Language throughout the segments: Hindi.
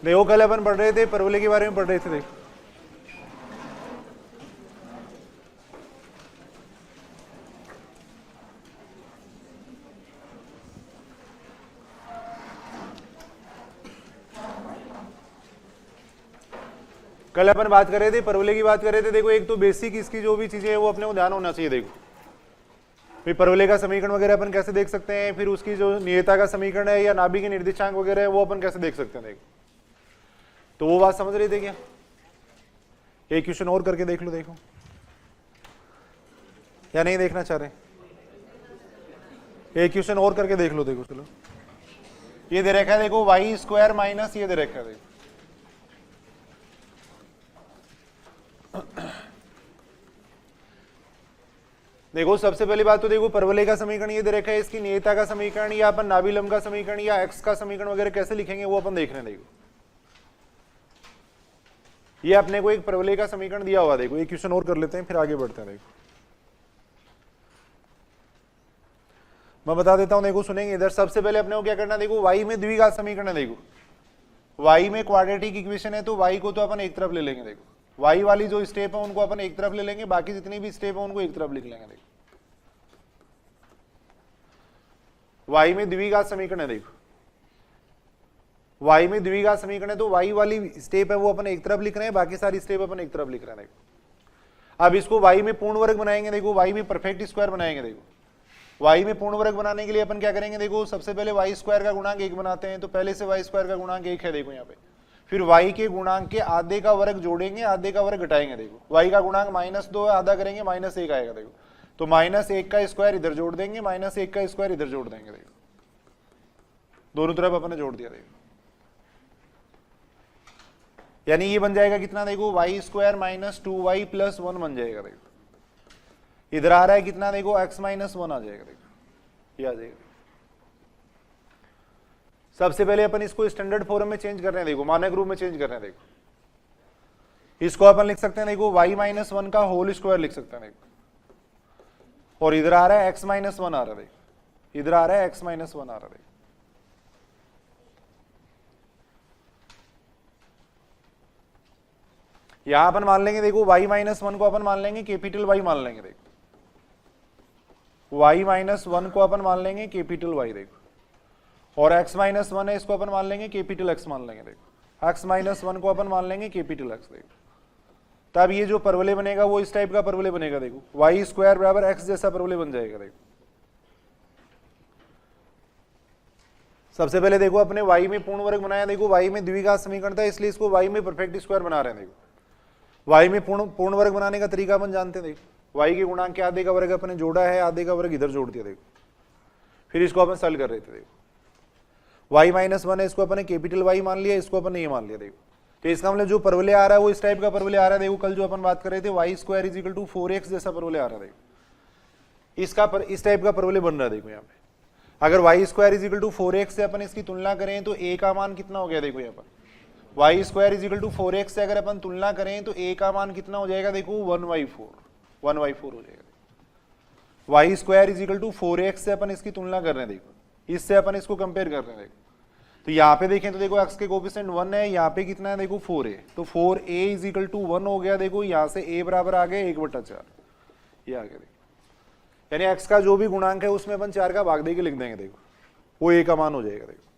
देखो कल अपन पढ़ रहे थे परवलय के बारे में पढ़ रहे थे। देखो कल अपन बात कर रहे थे परवलय की बात कर रहे थे। देखो एक तो बेसिक इसकी जो भी चीजें है वो अपने को ध्यान होना चाहिए। देखो फिर परवलय का समीकरण वगैरह अपन कैसे देख सकते हैं, फिर उसकी जो नियता का समीकरण है या नाभि के निर्देशांक वगैरह है वो अपन कैसे देख सकते हैं। देखो तो वो बात समझ रहे थे क्या? एक क्वेश्चन और करके देख लो। देखो या नहीं देखना चाह रहे? एक क्वेश्चन और करके देख लो। देखो चलो ये दे रखा है, देखो वाई स्क्वायर माइनस ये दे रखा है। देखो देखो सबसे पहली बात तो देखो परवलय का समीकरण ये दे रखा है, इसकी नियता का समीकरण या अपन नाभिलंब का समीकरण या एक्स का समीकरण वगैरह कैसे लिखेंगे वो अपन देख रहे हैं। देखो ये अपने को एक परवलय का समीकरण दिया हुआ। देखो एक क्वेश्चन और कर लेते हैं फिर आगे बढ़ते हैं। देखो मैं बता देता हूं, देखो सुनेंगे इधर। सबसे पहले अपने को क्या करना है, देखो y में द्विघात समीकरण है। देखो y में क्वाड्रेटिक इक्वेशन है तो y को तो अपन एक तरफ ले लेंगे। देखो y वाली जो स्टेप है उनको अपन एक तरफ ले लेंगे, बाकी जितनी भी स्टेप है उनको एक तरफ लिख लेंगे। देखो y में द्विघात समीकरण है। देखो y में द्विघात समीकरण है तो y वाली स्टेप है वो अपन एक तरफ लिख रहे हैं, बाकी सारी स्टेप अपन एक तरफ लिख रहे हैं। देखो अब इसको y में पूर्ण वर्ग बनाएंगे। देखो y में परफेक्ट स्क्वायर बनाएंगे। देखो y में पूर्ण वर्ग बनाने के लिए अपन क्या करेंगे, देखो सबसे पहले y स्क्वायर का गुणांक 1 बनाते हैं, तो पहले से y स्क्वायर का गुणांक 1 है। देखो यहाँ पे फिर y के गुणांक के आधे का वर्ग जोड़ेंगे, आधे का वर्ग घटाएंगे। देखो y का गुणांक -2 है, आधा करेंगे -1 आएगा। देखो तो -1 का स्क्वायर इधर जोड़ देंगे, -1 का स्क्वायर इधर जोड़ देंगे। देखो दोनों तरफ अपन ने जोड़ दिया। देखो यानी ये बन जाएगा कितना, देखो y स्क्वायर -2y + 1 बन जाएगा। देखो इधर आ रहा है कितना, देखो x - 1 आ जाएगा। देखो ये आ जाएगा। सबसे पहले अपन इसको स्टैंडर्ड फॉर्म में चेंज कर रहे हैं। देखो मानक रूप में चेंज कर रहे हैं। देखो इसको अपन लिख सकते हैं, देखो y - 1 का होल स्क्वायर लिख सकते हैं। देखो और इधर आ रहा है x - 1 आ रहा है। देखो इधर आ रहा है x - 1 आ रहा है। देखो यहां अपन मान लेंगे, देखो y - 1 को अपन मान लेंगे कैपिटल Y मान लेंगे। देखो y - 1 को अपन मान लेंगे कैपिटल Y। देखो और x - 1 है इसको अपन मान लेंगे कैपिटल X मान लेंगे। देखो x - 1 को अपन मान लेंगे कैपिटल X। देखो तब ये जो परवलय बनेगा वो इस टाइप का परवलय बनेगा। देखो y स्क्वायर बराबर x जैसा परवलय बन जाएगा। देखो सबसे पहले देखो अपने y में पूर्ण वर्ग बनाया। देखो y में द्विघात समीकरण था इसलिए इसको y में परफेक्ट स्क्वायर बना रहे हैं। देखो y में पूर्ण वर्ग बनाने का तरीका अपन जानते हैं। देखो y के गुणांक के आधे का वर्ग अपने जोड़ा है, आधे का वर्ग इधर जोड़ दिया। देखो फिर इसको अपन सॉल्व कर रहे थे। देखो y - 1 है इसको अपन कैपिटल Y मान लिया, इसको अपन ये मान लिया। देखो तो इसका मतलब जो परवलय आ रहा है वो इस टाइप का परवलय आ रहा है। देखो कल जो अपन बात कर रहे थे y स्क्वायर = 4x जैसा परवलय आ रहा है। देखो इस टाइप का परवलय बन रहा है। देखो यहाँ पे अगर y स्क्वायर = 4x से अपन इसकी तुलना करें तो a का मान कितना हो गया। देखो यहाँ पर y स्क्वायर = 4x से अगर अपन तुलना करें तो a का मान कितना हो जाएगा, देखो 1/4 हो जाएगा। y स्क्वायर = 4x से अपन इसकी तुलना कर रहे हैं। देखो इससे अपन इसको कंपेयर कर रहे हैं। देखो तो यहाँ पे देखें तो देखो x के कोफिशिएंट 1 है, यहाँ पे कितना है, देखो 4 है, तो 4a = 1 हो गया। देखो यहाँ से a बराबर आ गया 1/4 ये आ गया। देखो यानी x का जो भी गुणांक है उसमें अपन 4 का भाग दे के लिख देंगे। देखो वो a का मान हो जाएगा। देखो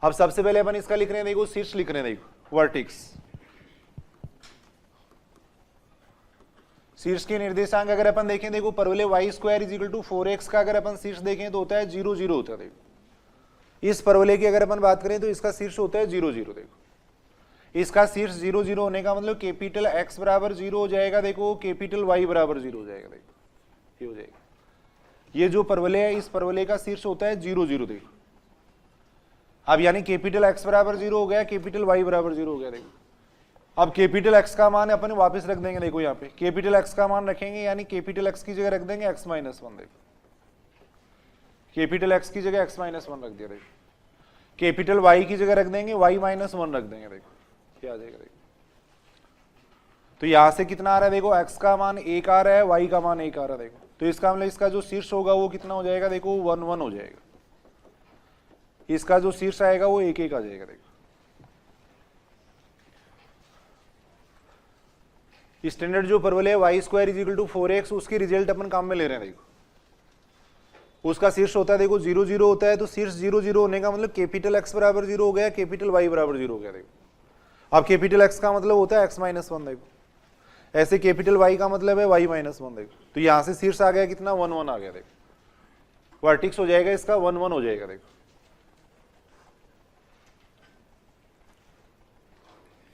अब सबसे पहले अपन इसका लिख रहे हैं, देखो शीर्ष लिख रहे हैं। देखो वर्टिक्स शीर्ष के निर्देशांक अगर अपन देखें, देखो परवलय y स्क्वायर = 4x का अगर अपन शीर्ष देखें तो होता है 0 0 होता है। देखो इस परवलय की अगर अपन बात करें तो इसका शीर्ष होता है 0 0। देखो इसका शीर्ष 0 0 होने का मतलब कैपिटल X बराबर 0 हो जाएगा। देखो कैपिटल Y बराबर 0 हो जाएगा। देखो ये हो जाएगा। ये जो परवलय है इस परवलय का शीर्ष होता है 0 0। देखो अब यानी कैपिटल X बराबर 0 हो गया, कैपिटल Y बराबर 0 हो गया। देखो अब कैपिटल X का मान अपन वापस रख देंगे। देखो यहाँ पे कैपिटल X का मान रखेंगे यानी कैपिटल X की जगह रख देंगे x - 1। देखो कैपिटल X की जगह x - 1 रख दिया। देखो कैपिटल Y की जगह रख देंगे y - 1 रख देंगे। देखो क्या आ जाएगा। देखो तो यहां से कितना आ रहा है, देखो x का मान 1 आ रहा है, y का मान 1 आ रहा है। देखो तो इसका मतलब इसका जो शीर्ष होगा वो कितना हो जाएगा, देखो 1 1 हो जाएगा। इसका जो शीर्ष आएगा वो 1 1 आ जाएगा। देखो स्टैंडर्ड जो परवल है y square is equal to 4x, उसकी रिजल्ट अपन काम में ले रहे हैं। देखो उसका शीर्ष होता है देखो 0 0 होता है, तो शीर्ष 0 0 होने का मतलब कैपिटल X बराबर 0 हो गया, कैपिटल Y बराबर 0 हो गया। देखो अब कैपिटल X का मतलब होता है x माइनस 1। देखो ऐसे कैपिटल Y का मतलब है y माइनस 1। देखो तो यहां से शीर्ष आ गया कितना 1 1 आ गया। देखो वर्टिक्स हो जाएगा इसका 1 1 हो जाएगा। देखो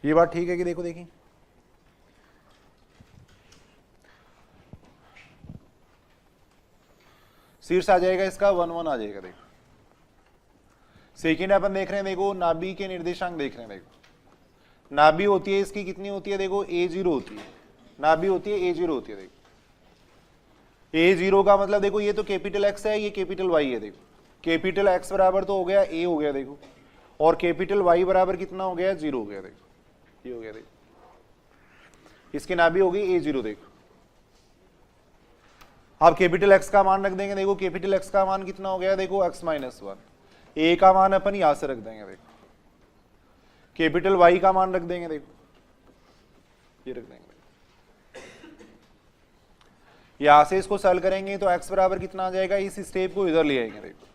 ये बात ठीक है कि देखो देखिए शीर्ष आ जाएगा इसका 1 1 आ जाएगा। देखो सेकेंड अपन देख रहे हैं, देखो नाभि के निर्देशांक देख रहे हैं। देखो नाभि होती है इसकी कितनी होती है, देखो a0 होती है, नाभि होती है a0 होती है। देखो a0 का मतलब देखो ये तो कैपिटल X है, ये कैपिटल Y है। देखो कैपिटल X बराबर तो हो गया a हो गया। देखो और कैपिटल Y बराबर कितना हो गया 0 हो गया। देखो ये हो गया। देखो इसकी नाभि हो गई a0। देखो अब कैपिटल X का मान रख देंगे। देखो कैपिटल X का मान कितना हो गया, देखो x माइनस 1। a का मान अपन यहां से रख देंगे। देखो कैपिटल Y का मान रख देंगे। देखो ये रख देंगे। यहां से इसको सॉल्व करेंगे तो x बराबर कितना आ जाएगा, इस स्टेप को इधर ले आएंगे। देखो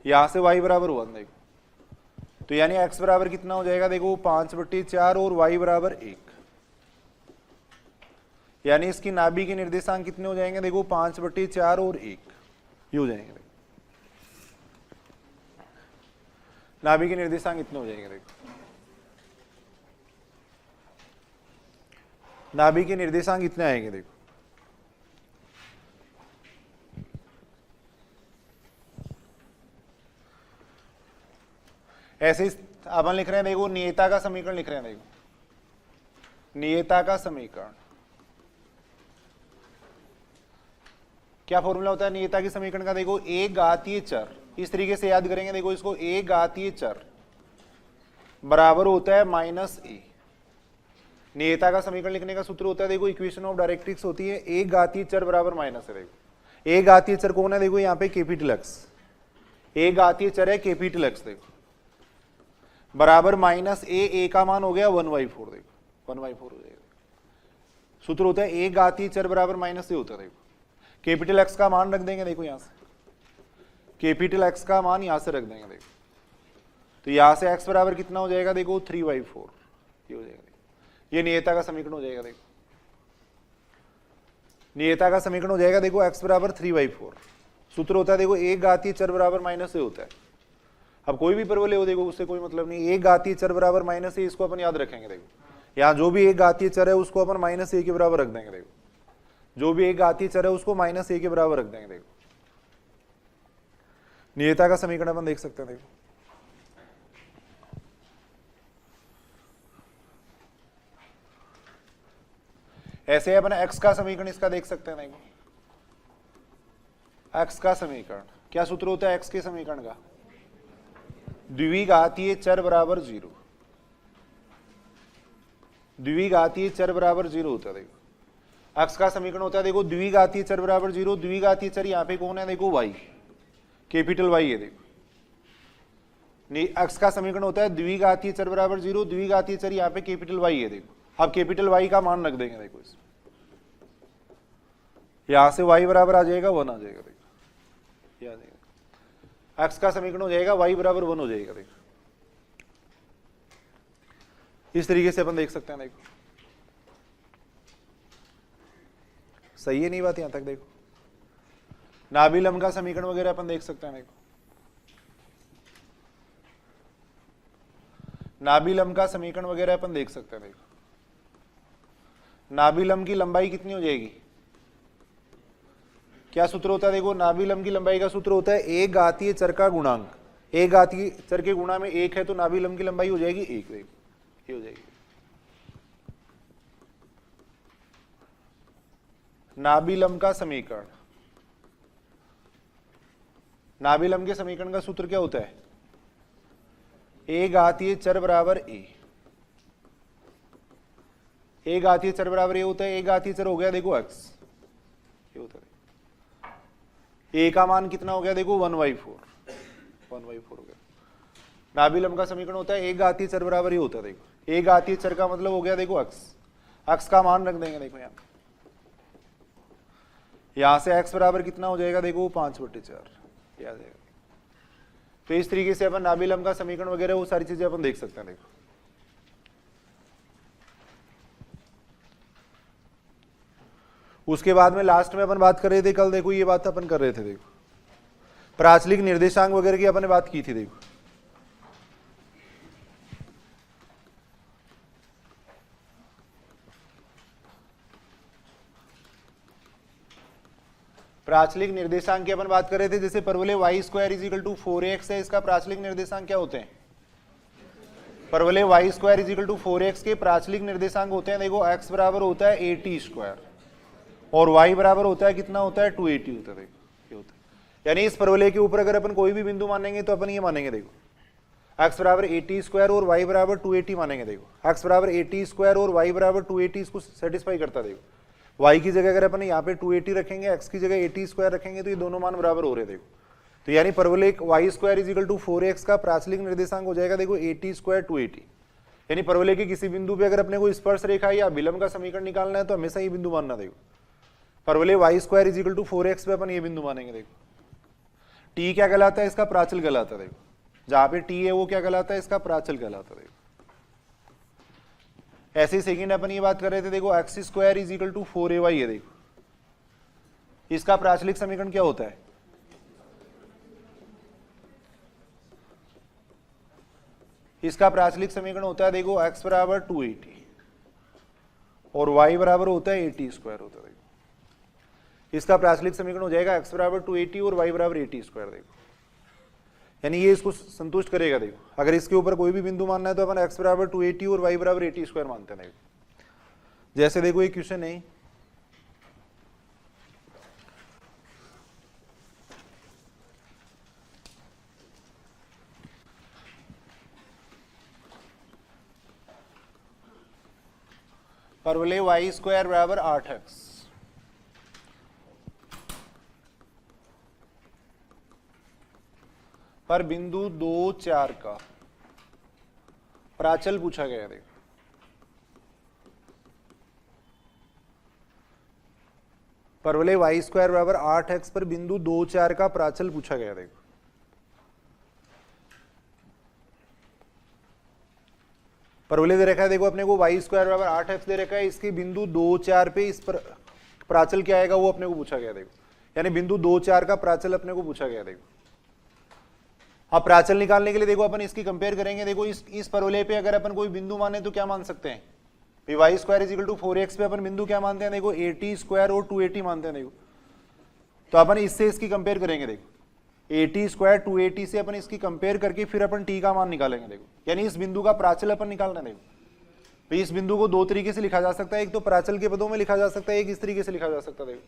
यहां से y बराबर 1। देखो तो यानी x बराबर कितना हो जाएगा, देखो 5/4 और y बराबर 1। यानी इसकी नाभि के निर्देशांक कितने हो जाएंगे, देखो 5/4 और 1 ये हो जाएंगे। नाभि के निर्देशांक कितने हो जाएंगे, देखो नाभि के निर्देशांक कितने आएंगे। देखो ऐसे अपन लिख रहे हैं, देखो नियता का समीकरण लिख रहे हैं। देखो नियता का समीकरण क्या फॉर्मूला होता है नियता के समीकरण का, देखो एक घातीय चर, इस तरीके से याद करेंगे। देखो इसको एक घातीय चर बराबर होता है -a। नियता का समीकरण लिखने का सूत्र होता है, देखो इक्वेशन ऑफ डायरेक्ट्रिक्स होती है एक घातीय चर बराबर माइनस है। देखो एक घातीय चर कौन है, देखो यहाँ पे कैपिटल X, एक घातीय चर है कैपिटल X। देखो बराबर -a का मान हो गया 1/4। देखो 1/4 हो जाएगा। सूत्र होता है एक घातीय चर बराबर -a होता है। देखो कैपिटल X का मान रख देंगे। देखो यहां से कैपिटल X का मान यहां से रख देंगे। देखो तो यहां से x बराबर कितना हो जाएगा, देखो 3/4 ये हो जाएगा। ये नियता का समीकरण हो जाएगा। देखो नियता का समीकरण हो जाएगा, देखो x बराबर 3/4। सूत्र होता है देखो एक घातीय चर बराबर -a होता है। अब कोई भी परवलय हो देखो उससे कोई मतलब नहीं, एक घातीय चर बराबर -a इसको अपन याद रखेंगे। देखो यहाँ जो भी एक घातीय चर है उसको अपन -a के बराबर रख देंगे। देखो जो भी एक घातीय चर है उसको -a के बराबर रख देंगे। देखो नियता का समीकरण अपन देख सकते हैं। देखो ऐसे अपन x का समीकरण इसका देख सकते हैं। देखो x का समीकरण क्या सूत्र होता है x के समीकरण का, द्विघातीय चर बराबर 0, द्विघातीय चर बराबर 0 होता है। देखो x का समीकरण होता है, देखो द्विघातीय चर बराबर 0, द्विघातीय चर यहाँ पे कौन है, देखो y, कैपिटल Y है। देखो x का समीकरण होता है द्विघातीय चर बराबर 0, द्विघातीय चर यहाँ पे कैपिटल Y है। देखो अब कैपिटल Y का मान रख देंगे। देखो इस यहां से y बराबर आ जाएगा 1 आ जाएगा। देखो ये आ जाएगा, x का समीकरण हो जाएगा y बराबर 1 हो जाएगा। देखो इस तरीके से अपन देख सकते हैं। देखो सही है नहीं बात यहां तक। देखो नाभि लंब का समीकरण वगैरह अपन देख सकते हैं। देखो नाभि लंब का समीकरण वगैरह अपन देख सकते हैं। देखो नाभि लंब की लंबाई कितनी हो जाएगी, क्या सूत्र होता है, देखो नाभि लंब की लंबाई का सूत्र होता है एक घातीय चर का गुणांक, एक घातीय चर के गुणा में 1 है तो नाभि लंब की लंबाई हो जाएगी 1। देखो ये हो जाएगी नाभि लंब का समीकरण। नाभि लंब के समीकरण का सूत्र क्या होता है, एक घातीय चर बराबर a, एक घातीय चर बराबर ये होता है, एक घातीय चर हो गया देखो x, ये होता है। ए का मान कितना हो गया देखो 1/4, 1/4 हो गया। नाभी लंब का समीकरण होता है एक घातीय चर बराबर ही होता है। देखो एक घातीय चर का मतलब हो गया देखो अक्स, अक्स का मान रख देंगे देखो यहां से x बराबर कितना हो जाएगा देखो 5/4 याद है। तो इस तरीके से अपन नाभी लंब का समीकरण वगैरह वो सारी चीजें अपन देख सकते हैं। देखो उसके बाद में लास्ट में अपन बात कर रहे थे कल, देखो ये बात अपन कर रहे थे, देखो प्राचलिक निर्देशांक वगैरह की अपन ने बात की थी। देखो प्राचलिक निर्देशांक की अपन बात कर रहे थे, जैसे परवलय y² = 4x है, इसका प्राचलिक निर्देशांक क्या होते हैं? परवलय y² = 4x के प्राचलिक निर्देशांक होते हैं देखो x बराबर होता है at² और y बराबर होता है कितना होता है 280 होता है। देखो ये होता है, यानी इस परवलय के ऊपर अगर अपन कोई भी बिंदु मानेंगे तो अपन ये मानेंगे देखो x बराबर 80² और y बराबर 280 मानेंगे। देखो x बराबर 80² और y बराबर 280 इसको सेटिस्फाई करता है। देखो y की जगह अगर अपन यहाँ पे 280 रखेंगे, x की जगह 80² रखेंगे तो ये दोनों मान बराबर हो रहे हैं। देखो तो यानी परवलय y² = 4x का प्राचलिक निर्देशांक हो जाएगा देखो 80² 280। यानी परवलय के किसी बिंदु पे अगर अपने को स्पर्श रेखा या अभिलंब का समीकरण निकालना है तो हमेशा ये बिंदु मानना। देखो परवलय y² = 4x पे अपन ये बिंदु मानेंगे। देखो t क्या कहलाता है? इसका प्राचल कहलाता है। देखो जहां पे t है वो क्या कहलाता है? इसका प्राचल कहलाता है। देखो ऐसे सेकंड अपन ये बात कर रहे थे, देखो x² = 4ay है। देखो इसका प्राचलिक समीकरण क्या होता है? इसका प्राचलिक समीकरण होता है देखो x बराबर 280 और y बराबर होता है 80² होता है। देखो इसका प्राचलिक समीकरण हो जाएगा x बराबर 280 और y बराबर 80²। देखो यानी ये इसको संतुष्ट करेगा। देखो अगर इसके ऊपर कोई भी बिंदु मानना है तो अपन x बराबर 280 और y बराबर 80² मानते हैं। जैसे देखो ये क्वेश्चन है, परवलय y² बराबर 8x पर बिंदु 2, 4 का प्राचल पूछा गया है। देखो परवलय y² बराबर 8x पर बिंदु 2, 4 का प्राचल पूछा गया। देखो परवलय दे रखा है, देखो अपने को y² बराबर 8x दे रखा है, इसके बिंदु 2, 4 पे इस पर प्राचल क्या आएगा वो अपने को पूछा गया। देखो यानी बिंदु 2, 4 का प्राचल अपने को पूछा गया। देखो अब प्राचल निकालने के लिए देखो अपन इसकी कंपेयर करेंगे। देखो इस परवलय पे अगर अपन कोई बिंदु माने तो क्या मान सकते हैं? y² = 4x पे अपन बिंदु क्या मानते हैं? देखो 80² और 280 मानते हैं। देखो तो अपन इससे इसकी कंपेयर करेंगे। देखो 80² 280 से अपन इसकी कंपेयर करके फिर अपन t का मान निकालेंगे। देखो यानी इस बिंदु का प्राचल अपन निकालना है। देखो तो इस बिंदु को दो तरीके से लिखा जा सकता है, एक तो प्राचल के पदों में लिखा जा सकता है, एक इस तरीके से लिखा जा सकता है। देखो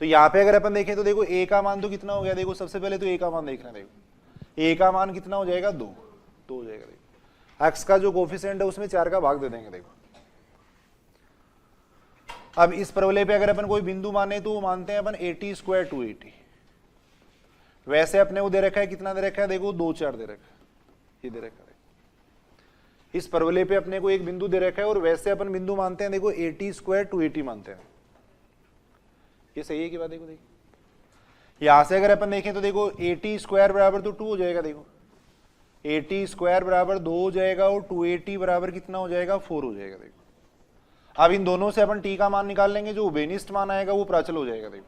तो यहाँ पे अगर अपन देखें तो देखो a का मान तो कितना हो गया? देखो सबसे पहले तो a का मान देखना है। देखो a का मान कितना हो जाएगा? 2 हो जाएगा। देखो x का जो कोफिशिएंट है उसमें 4 का भाग दे देंगे। देखो अब इस परवलय पे अगर अपन कोई बिंदु माने तो वो मानते हैं अपन 80² 280। वैसे अपने को दे रखा है कितना दे रखा है? देखो 2, 4 दे रखा है, ये दे रखा है। इस परवलय पे अपने को एक बिंदु दे रखा है और वैसे अपन बिंदु मानते हैं देखो 80² 280 मानते हैं। ये सही है कि बात? देखो यहां से अगर अपन देखें तो देखो 80² बराबर तो 2 हो जाएगा। देखो 80² बराबर 2 हो जाएगा और 280 बराबर कितना हो जाएगा? 4 हो जाएगा। देखो अब इन दोनों से अपन t का मान निकाल लेंगे, जो उभयनिष्ठ मान आएगा वो प्राचल हो जाएगा। देखो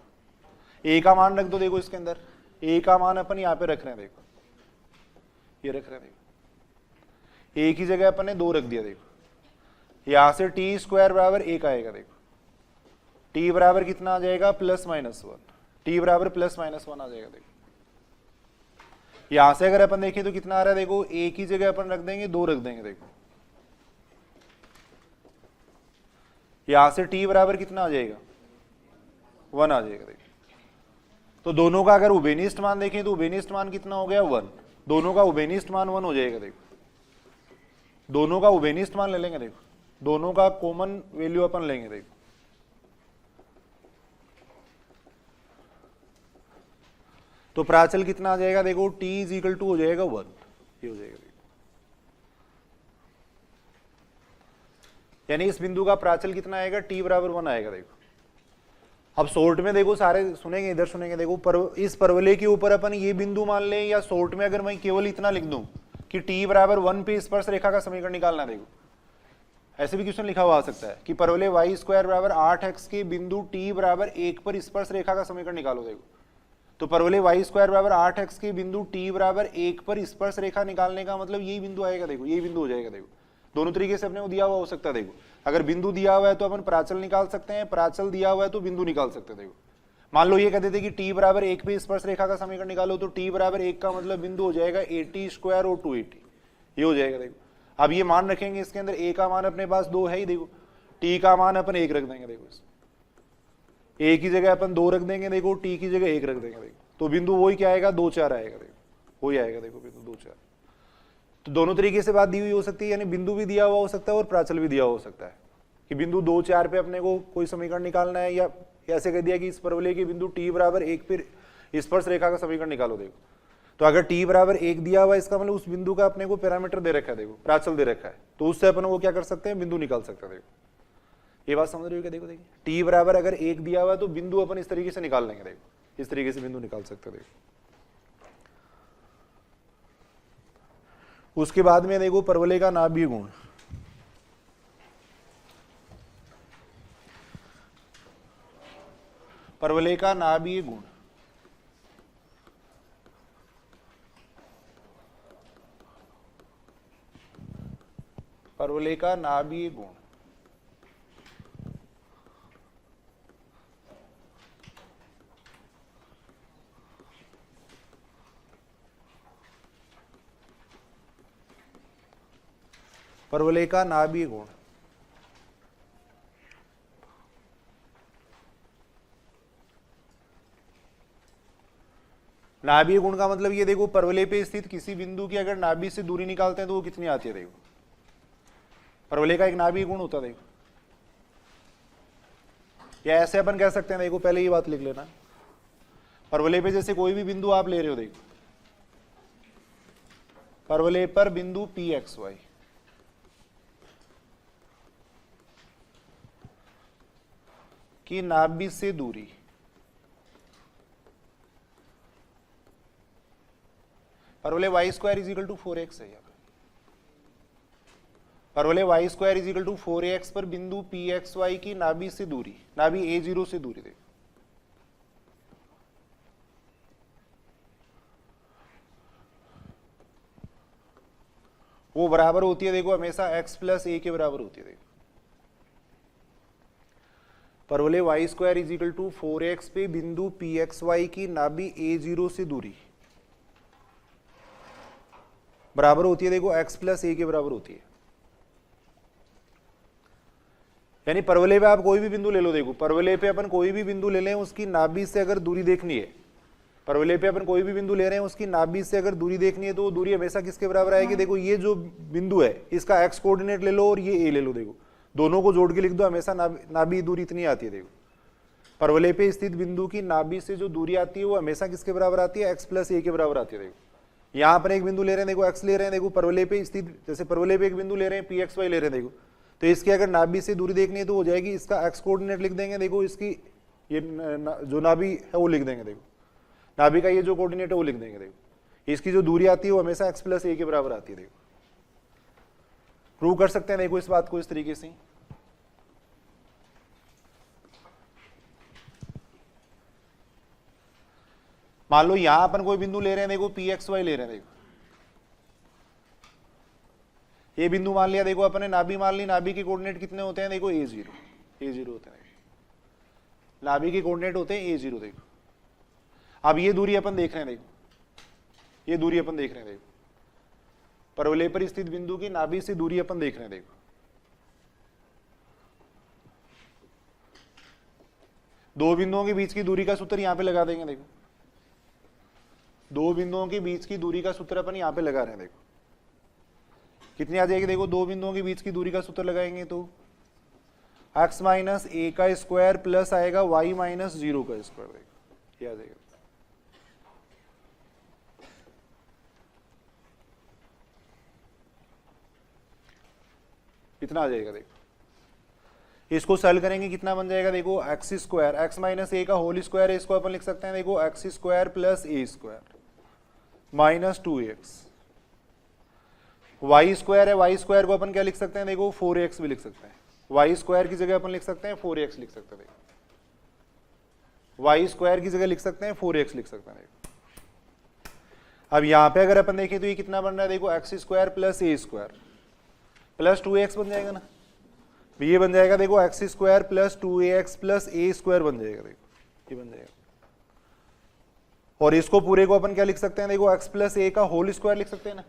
a का मान रख दो। देखो इसके अंदर a का मान अपन यहाँ पे रख रहे हैं। देखो ये रख रहे हैं। देखो a की जगह अपन ने 2 रख दिया। देखो यहां से t² बराबर 1 आएगा। देखो t बराबर कितना आ जाएगा? +-1। t बराबर +-1 आ जाएगा। देखो यहां से अगर अपन देखें तो कितना आ रहा है? देखो a की जगह अपन रख देंगे 2 रख देंगे। देखो यहां से t बराबर कितना आ जाएगा? 1 आ जाएगा। देखो तो दोनों का अगर उभयनिष्ठ मान देखें तो उभयनिष्ठ मान कितना हो गया? 1। दोनों का उभयनिष्ठ मान 1 हो जाएगा। देखो दोनों का उभयनिष्ठ मान ले लेंगे। देखो दोनों का कॉमन वैल्यू अपन लेंगे। देखो तो प्राचल कितना आ जाएगा देखो, t इज इक्वल टू हो जाएगा 1, ये हो जाएगा। यानी इस बिंदु का प्राचल कितना आएगा, t बराबर 1 आएगा। देखो अब शॉर्ट में देखो सारे सुनेंगे, इधर सुनेंगे। देखो इस परवलय के ऊपर अपन ये बिंदु मान लें, या शॉर्ट में अगर मैं केवल इतना लिख दूं कि t बराबर 1 पे स्पर्श रेखा का समीकरण निकालना। देखो ऐसे भी क्वेश्चन लिखा हुआ आ सकता है कि परवलय y स्क्वायर बराबर 8x के बिंदु t बराबर 1 पर स्पर्श रेखा का समीकरण निकालो। देखो तो परवलय y स्क्वायर बराबर 8x के बिंदु t बराबर 1 पर स्पर्श रेखा निकालने का मतलब यही बिंदु आएगा। देखो यही बिंदु हो जाएगा। देखो दोनों तरीके से अपने को दिया हुआ हो सकता है। देखो अगर बिंदु दिया हुआ है तो अपन प्राचल निकाल सकते हैं, प्राचल दिया हुआ है तो बिंदु निकाल सकते हैं। देखो मान लो ये कहते थे कि t बराबर 1 पे स्पर्श रेखा का समीकरण निकालो, तो t बराबर 1 का मतलब बिंदु हो जाएगा 80 स्क्वायर और 280, ये हो जाएगा। देखो अब ये मान रखेंगे, इसके अंदर a का मान अपने पास 2 है ही। देखो t का मान अपन 1 रख देंगे। देखो a की जगह अपन 2 रख देंगे, देखो t की जगह 1 रख देंगे। देखो तो बिंदु वही क्या आएगा, 2 4 आएगा। देखो वही आएगा। देखो बिंदु 2 4। तो दोनों तरीके से बात दी हुई हो सकती है, यानी बिंदु भी दिया हुआ हो सकता है और प्राचल भी दिया हो सकता है कि बिंदु 2 4 पे अपने को कोई समीकरण निकालना है, या ऐसे कह दिया कि इस परवलय के बिंदु t बराबर 1 पे स्पर्श रेखा का समीकरण निकालो। देखो तो अगर t बराबर 1 दिया हुआ है, इसका मतलब उस बिंदु का अपने को पैरामीटर दे रखा है, देखो प्राचल दे रखा है, तो उससे अपन वो क्या कर सकते हैं, बिंदु निकाल सकते हैं। देखो ये बात समझ रहे हो क्या? देखो देखिए t बराबर अगर 1 दिया हुआ है तो बिंदु अपन इस तरीके से निकाल लेंगे। देखो इस तरीके से बिंदु निकाल सकते हैं। देखो उसके बाद में देखो परवलय का नाभीय गुण, परवलय का नाभीय गुण परवलय का नाभीय गुण परवलय का नाभीय गुण नाभीय गुण का मतलब ये देखो, परवलय पे स्थित किसी बिंदु की अगर नाभि से दूरी निकालते हैं तो वो कितनी आती है। देखो परवलय का एक नाभीय गुण होता है। देखो या ऐसे अपन कह सकते हैं, देखो पहले ये बात लिख लेना, परवलय पे जैसे कोई भी बिंदु आप ले रहे हो, देखो परवलय पर बिंदु pxy, की नाभि से दूरी परवलय y square is equal to 4x है। परवलय y square is equal to 4ax पर बिंदु pxy की नाभि से दूरी, नाभि a0 से दूरी देखो, वो बराबर होती है। देखो हमेशा x प्लस a के बराबर होती है। देखो परवलय y square is equal to 4x पे बिंदु pxy की नाभि a0 से दूरी बराबर होती है। देखो x प्लस a के बराबर होती है। यानी परवलय पे आप कोई भी बिंदु ले लो। देखो परवलय पे अपन कोई भी बिंदु ले लें, उसकी नाभि से अगर दूरी देखनी है, परवलय पे अपन कोई भी बिंदु ले रहे हैं, उसकी नाभि से अगर दूरी देखनी है तो वो दूरी हमेशा किसके बराबर आएगी। देखो ये जो बिंदु है इसका x कोऑर्डिनेट ले लो और ये a ले लो। देखो दोनों को जोड़ के लिख दो, हमेशा नाभि दूरी इतनी आती है। देखो परवलय पे स्थित बिंदु की नाभि से जो दूरी आती है वो हमेशा किसके बराबर आती है, x प्लस a के बराबर आती है। देखो यहाँ पर एक बिंदु ले रहे हैं, देखो x ले रहे हैं। देखो परवलय पे स्थित, जैसे परवलय पे एक बिंदु ले रहे हैं pxy ले रहे हैं। देखो तो इसकी अगर नाभि से दूरी देखनी है तो हो जाएगी, इसका x कोऑर्डिनेट लिख देंगे। देखो इसकी ये जो नाभि है वो लिख देंगे। देखो नाभि का ये जो कोऑर्डिनेट है वो लिख देंगे। देखो इसकी जो दूरी आती है वो हमेशा x प्लस a के बराबर आती है। देखो प्रूव कर सकते हैं देखो इस बात को इस तरीके से। मान लो यहां अपन कोई बिंदु ले रहे हैं, देखो pxy ले रहे हैं। देखो ये बिंदु मान लिया, देखो अपने नाभि मान ली, नाभि के कोऑर्डिनेट कितने होते हैं, देखो a0 होते हैं। नाभि के कोऑर्डिनेट होते हैं a0। देखो अब ये दूरी अपन देख रहे हैं। देखो ये दूरी अपन देख रहे हैं। देखो परवलय पर स्थित बिंदु की नाभि से दूरी अपन देख रहे हैं। देखो दो बिंदुओं के बीच की दूरी का सूत्र यहां पे लगा देंगे। देखो दो बिंदुओं के बीच की दूरी का सूत्र अपन यहां पे लगा रहे हैं। देखो कितनी आ जाएगी, देखो दो बिंदुओं के बीच की दूरी का सूत्र लगाएंगे तो x माइनस a का स्क्वायर प्लस आएगा y माइनस 0 का स्क्वायर। देखो ये आ जाएगा। इतना आ जाएगा देखो। इसको सॉल्व करेंगे कितना बन जाएगा देखो, एक्स स्क्वायर एक्स माइनस ए का होल स्क्वायर है, इसको अपन लिख सकते हैं देखो x square plus a square minus 2x। Y square है, वाई स्क्वायर को अपन क्या लिख सकते हैं देखो 4x भी लिख सकते हैं, वाई स्क्वायर की जगह अपन लिख सकते हैं 4x लिख सकते हैं देखो, वाई स्क्वायर की जगह लिख सकते हैं 4x लिख सकते हैं देखो। अब यहां पे अगर अपन देखें तो ये कितना बन रहा है देखो, x square plus a square plus 2x बन जाएगा ना, ये बन जाएगा देखो x square plus 2ax plus a square बन जाएगा देखो, ये बन जाएगा। और इसको पूरे को अपन क्या लिख सकते हैं देखो, एक्स प्लस ए का होल स्क्वायर लिख सकते हैं ना,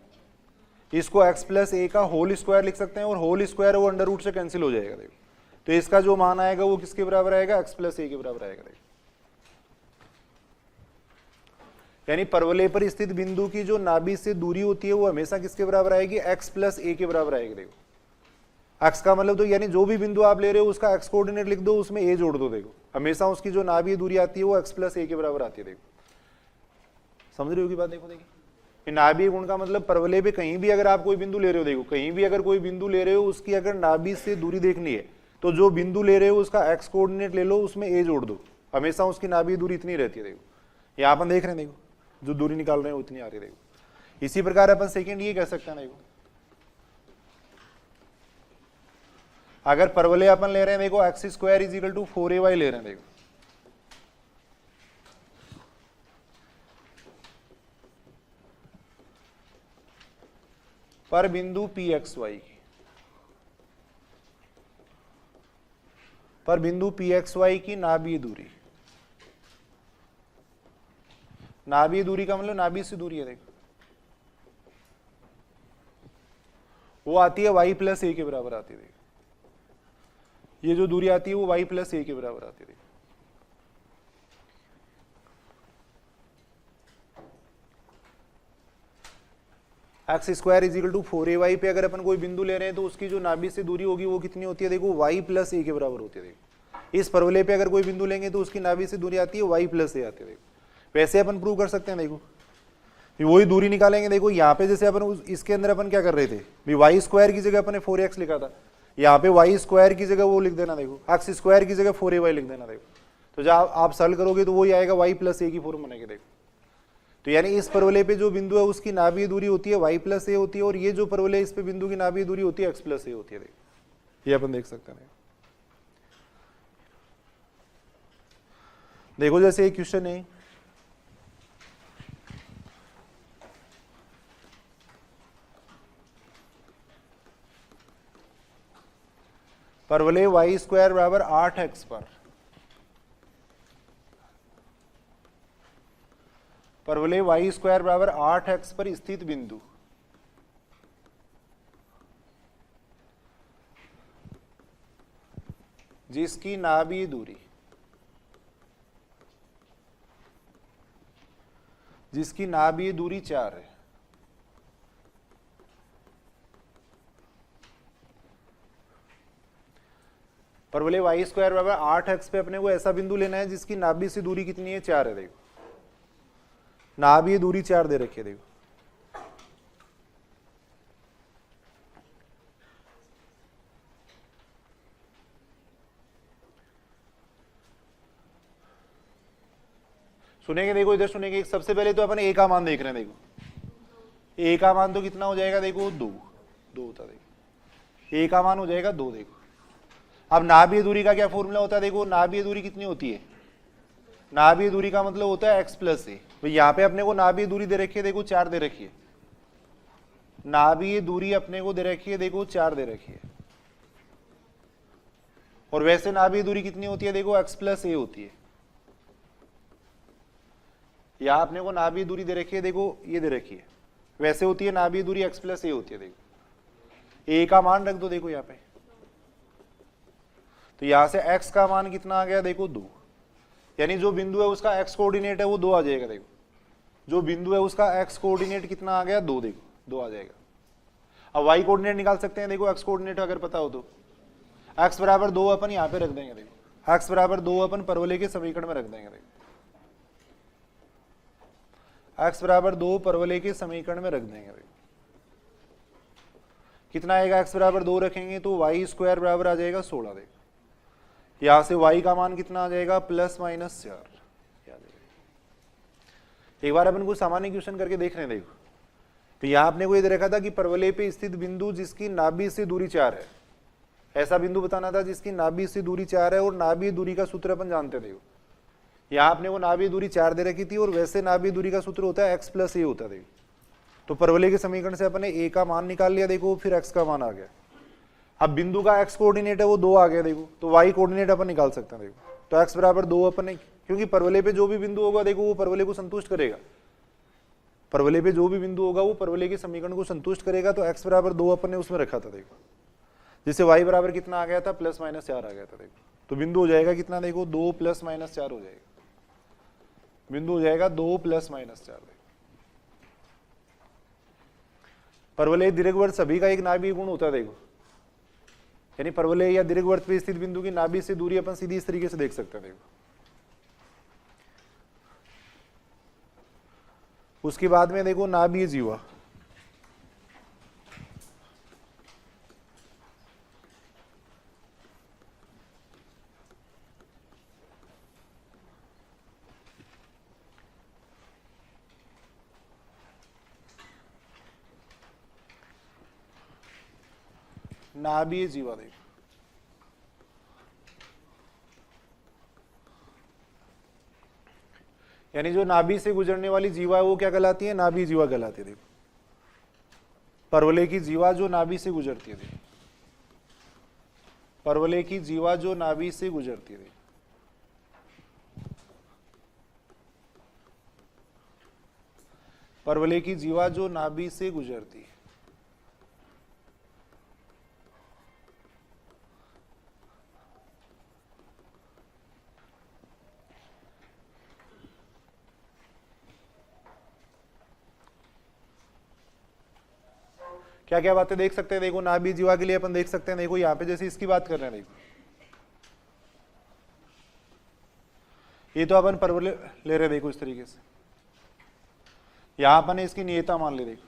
इसको एक्स प्लस ए का होल स्क्वायर लिख सकते हैं, और होल स्क्वायर वो अंडर रूट से कैंसिल हो जाएगा देखो। तो इसका जो मान आएगा वो किसके बराबर आएगा, एक्स प्लस ए के बराबर आएगा देखो। यानी परवलय पर स्थित बिंदु की जो नाभि से दूरी होती है वो हमेशा किसके बराबर आएगी, एक्स प्लस ए के बराबर आएगी देखो। एक्स का मतलब तो यानी जो भी बिंदु आप ले रहे हो उसका एक्स कोऑर्डिनेट लिख दो, उसमें ए जोड़ दो देखो, हमेशा उसकी जो नाभि दूरी आती है वो एक्स प्लस ए के बराबर आती है देखो। समझ रहे हो की बात, देखो देखिए नाभि गुण का मतलब परवलय पे कहीं भी अगर आप कोई बिंदु ले रहे हो देखो, कहीं भी अगर कोई बिंदु ले रहे हो उसकी अगर नाभि से दूरी देखनी है तो जो बिंदु ले रहे हो उसका एक्स कोऑर्डिनेट ले लो, उसमें ए जोड़ दो, हमेशा उसकी नाभि दूरी इतनी रहती है देखो। यहाँ अपन देख रहे हैं देखो जो दूरी निकाल रहे हैं उतनी आ रही है देखो। इसी प्रकार अपन सेकेंड ये कह सकते हैं देखो, अगर परवलय अपन ले रहे हैं देखो x square is equal to 4ay ले रहे हैं देखो, पर बिंदु pxy की, पर बिंदु pxy की नाभीय दूरी, नाभीय दूरी का मतलब नाभि से दूरी है देखो, वो आती है y प्लस ए के बराबर आती है देखो, ये जो दूरी आती है वो y प्लस ए के बराबर आती है देखो। X square is equal to 4ay पे अगर अपन कोई बिंदु ले रहे हैं तो उसकी जो नाभि से दूरी होगी वो कितनी होती है देखो, y प्लस ए के बराबर होती है देखो। इस परवलय पे अगर कोई बिंदु लेंगे तो उसकी नाभि से दूरी आती है y प्लस ए आती है देखो। वैसे अपन प्रूव कर सकते हैं देखो, वही दूरी निकालेंगे देखो, यहाँ पे जैसे अपन इसके अंदर अपन क्या कर रहे थे भी वाई स्क्वायर की जगह अपने 4x लिखा था, यहाँ पे वाई स्क्वायर की जगह वो लिख देना देखो, एक्स स्क्वायर की जगह 4ay लिख देना देखो। तो जब आप सॉल्व करोगे तो वही आएगा y प्लस ए की फॉर्म बनेगी देखो। तो यानी इस परवलय पे जो बिंदु है उसकी नाभीय दूरी होती है y प्लस ए होती है, और ये जो परवलय इस पे बिंदु की नाभीय दूरी होती है एक्स प्लस ए होती है देखो, ये अपन देख सकते हैं देखो। जैसे एक क्वेश्चन है, परवलय वाई स्क्वायर बराबर 8x पर, परवलय वाई स्क्वायर बराबर 8x पर स्थित बिंदु जिसकी नाभीय दूरी, जिसकी नाभीय दूरी 4 है, परवलय वाई स्क्वायर बराबर 8x पे अपने को ऐसा बिंदु लेना है जिसकी नाभि से दूरी कितनी है 4 है देखो, नाभीय दूरी 4 दे रखी है देखो। सुनेंगे देखो, इधर सुनेंगे। सबसे पहले तो अपन ए का मान देख रहे हैं देखो, ए का मान तो कितना हो जाएगा देखो 2 होता देखो, ए का मान हो जाएगा 2 देखो। अब नाभीय दूरी का क्या फॉर्मूला होता है देखो, नाभीय दूरी कितनी होती है, नाभीय दूरी का मतलब होता है एक्स प्लस ए। भाई यहाँ पे अपने को नाभीय दूरी दे रखी है देखो 4 दे रखी है, नाभीय दूरी अपने को दे रखी है देखो 4 दे रखी है, और वैसे नाभीय दूरी कितनी होती है देखो एक्स प्लस ए होती है। यहाँ अपने को नाभीय दूरी दे रखी है देखो, ये दे रखी है, वैसे होती है नाभीय दूरी एक्स प्लस ए होती है देखो। ए का मान रख दो देखो यहाँ पे, तो यहां से x का मान कितना आ गया देखो 2, यानी जो बिंदु है उसका x कोऑर्डिनेट है वो 2 आ जाएगा देखो, जो बिंदु है उसका x कोऑर्डिनेट कितना आ गया 2 देखो, 2 आ जाएगा। अब y कोऑर्डिनेट निकाल सकते हैं देखो, x कोऑर्डिनेट अगर पता हो तो x बराबर 2 अपन यहाँ पे रख देंगे देखो, x बराबर 2 अपन परवलय के समीकरण में रख देंगे देखो, x बराबर 2 परवलय के समीकरण में रख देंगे देखो। कितना आएगा, x बराबर 2 रखेंगे तो y स्क्वायर बराबर आ जाएगा 16। देखो यहां से y का मान कितना आ जाएगा, प्लस माइनस 4। एक बार अपन को सामान्य क्वेश्चन करके देख रहे हैं। देखो तो यहां आपने को ये दे रखा था कि परवलय पे स्थित बिंदु जिसकी नाभि से दूरी 4 है, ऐसा बिंदु बताना था जिसकी नाभि से दूरी 4 है और नाभि दूरी का सूत्र अपन जानते थे। यहाँ आपने वो नाभि दूरी 4 दे रखी थी और वैसे नाभि दूरी का सूत्र होता है x प्लस ए होता है। देखो तो परवलय के समीकरण से अपने a का मान निकाल लिया, देखो फिर x का मान आ गया। अब बिंदु का x कोऑर्डिनेट है वो 2 आ गया, देखो तो y कोऑर्डिनेट अपन निकाल सकते हैं। देखो तो x बराबर 2 अपन, क्योंकि परवलय पे जो भी बिंदु होगा देखो वो परवलय को संतुष्ट करेगा। परवलय पे जो भी बिंदु होगा वो परवलय के समीकरण को संतुष्ट करेगा। तो x बराबर 2 अपन ने उसमें रखा था। देखो जिससे y बराबर कितना आ गया था, प्लस माइनस 4 आ गया था। देखो तो बिंदु हो जाएगा कितना, देखो 2 प्लस माइनस 4 हो जाएगा। बिंदु हो जाएगा 2 प्लस माइनस 4। परवलय दीर्घवृत्त सभी का एक नाभीय गुण होता है। देखो यानी परवलय या दीर्घवृत्त पे स्थित बिंदु की नाभि से दूरी अपन सीधी इस तरीके से देख सकते हैं। देखो उसके बाद में देखो नाभीय जीवा, नाभीय जीवा। देखो यानी जो नाभि से गुजरने वाली जीवा है वो क्या कहलाती है, नाभीय जीवा कहलाती है। देखो परवलय की जीवा जो नाभि से गुजरती है। देखो परवलय की जीवा जो नाभि से गुजरती है, परवलय की जीवा जो नाभि से गुजरती है। क्या क्या बातें देख सकते हैं। देखो नाभीय जीवा के लिए अपन देख सकते हैं। देखो यहाँ पे जैसे इसकी बात कर रहे हैं, देखो ये तो अपन परवलय ले रहे हैं। देखो इस तरीके से यहाँ अपन इसकी नियता मान ले। देखो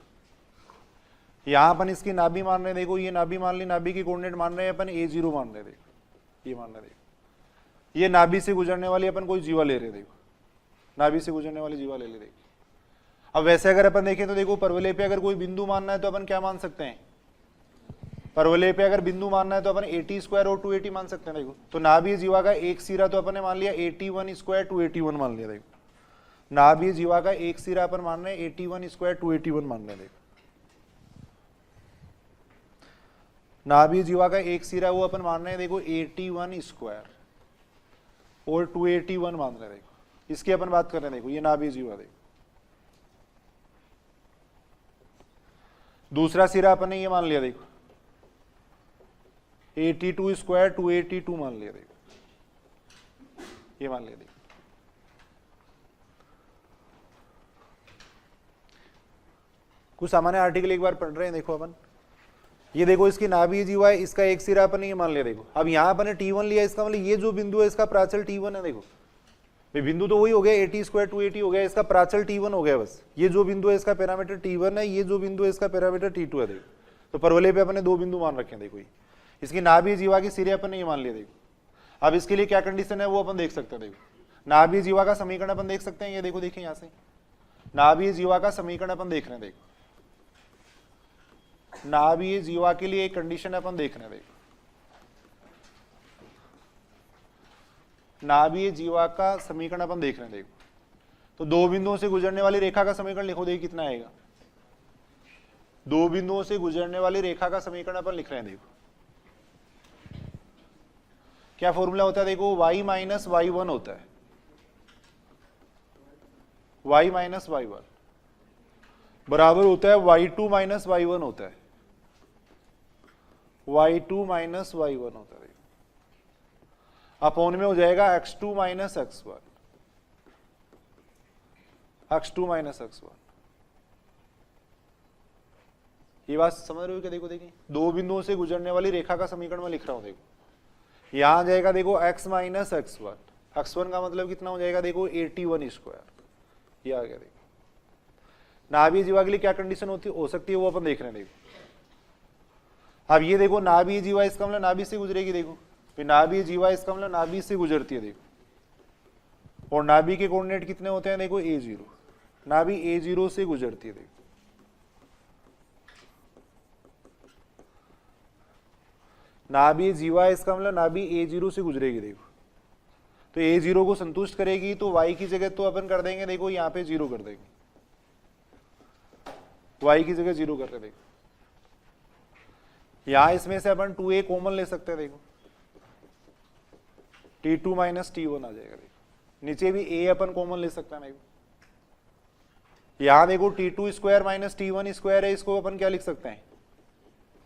यहाँ अपन इसकी नाभि मान रहे हैं। देखो ये नाभि मान ली, नाभि की कोऑर्डिनेट मान रहे हैं अपन a0 मान रहे हैं। देखो ये मान रहे हैं। देखो ये नाभि से गुजरने वाली अपन कोई जीवा ले रहे हैं। देखो नाभि से गुजरने वाली जीवा ले ले। देखो अब वैसे अगर अपन देखें तो देखो परवलय पे अगर कोई बिंदु मानना है तो अपन क्या मान सकते हैं, परवलय पे अगर बिंदु मानना है तो अपन 80 स्क्वायर और 280 मान सकते हैं। देखो तो नाभीय जीवा का एक सिरा तो अपन ने मान लिया 81 स्क्वायर 281 मान लिया। देखो नाभीय जीवा का एक सिरा अपन मान रहे हैं 81 स्क्वायर 281 मान रहे हैं। देखो नाभीय जीवा का एक सिरा वो अपन मान रहे हैं देखो 81 स्क्वायर और 281 मान रहे हैं। देखो इसकी अपन बात कर रहे हैं। देखो ये नाभीय जीवा। देखो दूसरा सिरा अपन ने ये मान लिया, देखो 82 स्क्वायर 282 मान लिया। देखो ये मान लिया। देखो कुछ सामान्य आर्टिकल एक बार पढ़ रहे हैं। देखो अपन ये देखो इसकी नाभीय जीवा है, इसका एक सिरा अपन ने ये मान लिया। देखो अब यहाँ अपन ने T1 लिया, इसका मतलब ये जो बिंदु है इसका प्राचल T1 है। देखो बिंदु तो वही हो गया 80 स्क्वायर 280 हो गया, इसका प्राचल T1 हो गया। बस ये जो बिंदु है इसका पैरामीटर T1 है, ये जो बिंदु है इसका पैरामीटर T2 है। देखो तो परवलय पे अपने दो बिंदु मान रखे हैं। देखो इसकी नाभीय जीवा की सिरे अपन ने ये मान लिया। देखो अब इसके लिए क्या कंडीशन है वो अपन देख सकते हैं। देखो नाभीय जीवा का समीकरण अपन देख सकते हैं। ये देखो देखिए यहाँ से नाभीय जीवा का समीकरण अपन देख रहे हैं। देखो नाभीय जीवा के लिए एक कंडीशन अपन देख रहे हैं। देखो नाभीय जीवा का समीकरण अपन देख रहे हैं। देखो तो दो बिंदुओं से गुजरने वाली रेखा का समीकरण लिखो। देखिए कितना आएगा, दो बिंदुओं से गुजरने वाली रेखा का समीकरण अपन लिख रहे हैं। देखो क्या फॉर्मूला होता है, देखो y माइनस y1 होता है, y माइनस y1 बराबर होता है y2 माइनस y1 होता है, y2 माइनस y1 होता है। अपॉन में हो जाएगा x2 minus x1, x2 minus x1। ये बात समझ रहे हो क्या? देखो देखिए दो बिंदुओं से गुजरने वाली रेखा का समीकरण में लिख रहा हूं। देखो यहां आ जाएगा देखो x माइनस x1, x1 का मतलब कितना हो जाएगा देखो 81 स्क्वायर, ये आ गया। देखो नाभीय जीवा के लिए क्या कंडीशन हो सकती है वो अपन देख रहे हैं। देखो अब ये देखो नाभि जीवा इसका मतलब नाभि से गुजरेगी, देखो फिर नाभि जीवा इसका मतलब नाभि से गुजरती है देखो, और नाभि के कोऑर्डिनेट कितने होते हैं देखो a0, नाभि a0 से गुजरती है देखो, नाभि जीवा इसका मतलब नाभि a0 से गुजरेगी देखो, तो a0 को संतुष्ट करेगी तो y की जगह तो अपन कर देंगे देखो यहाँ पे 0 कर देंगे, y की जगह 0 कर देंगे। यहां इसमें से अपन 2a कॉमन ले सकते हैं देखो, t2 माइनस t1 आ जाएगा देखो, नीचे भी a अपन कॉमन ले सकते हैं देखो, यहां देखो t2 square minus t1 square है, इसको अपन क्या लिख सकते हैं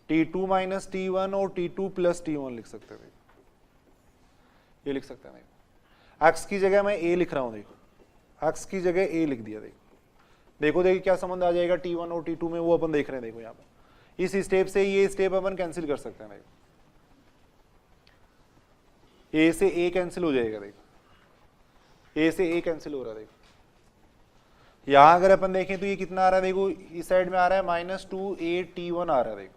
t2 माइनस t1 और t2 प्लस t1 लिख सकते हैं देखो, ये लिख सकते हैं देखो। x की जगह मैं a लिख रहा हूं देखो, x की जगह a लिख दिया देखो, देखो देखिए क्या संबंध आ जाएगा t1 और t2 में, वो अपन देख रहे हैं देखो यहाँ पर। इस स्टेप से ये स्टेप अपन कैंसिल कर सकते हैं देखो, a से a कैंसिल हो जाएगा देखो, a से a कैंसिल हो रहा है देखो। यहां अगर अपन देखें तो ये कितना आ रहा है देखो, इस साइड में आ रहा है -2a t1 आ रहा है देखो,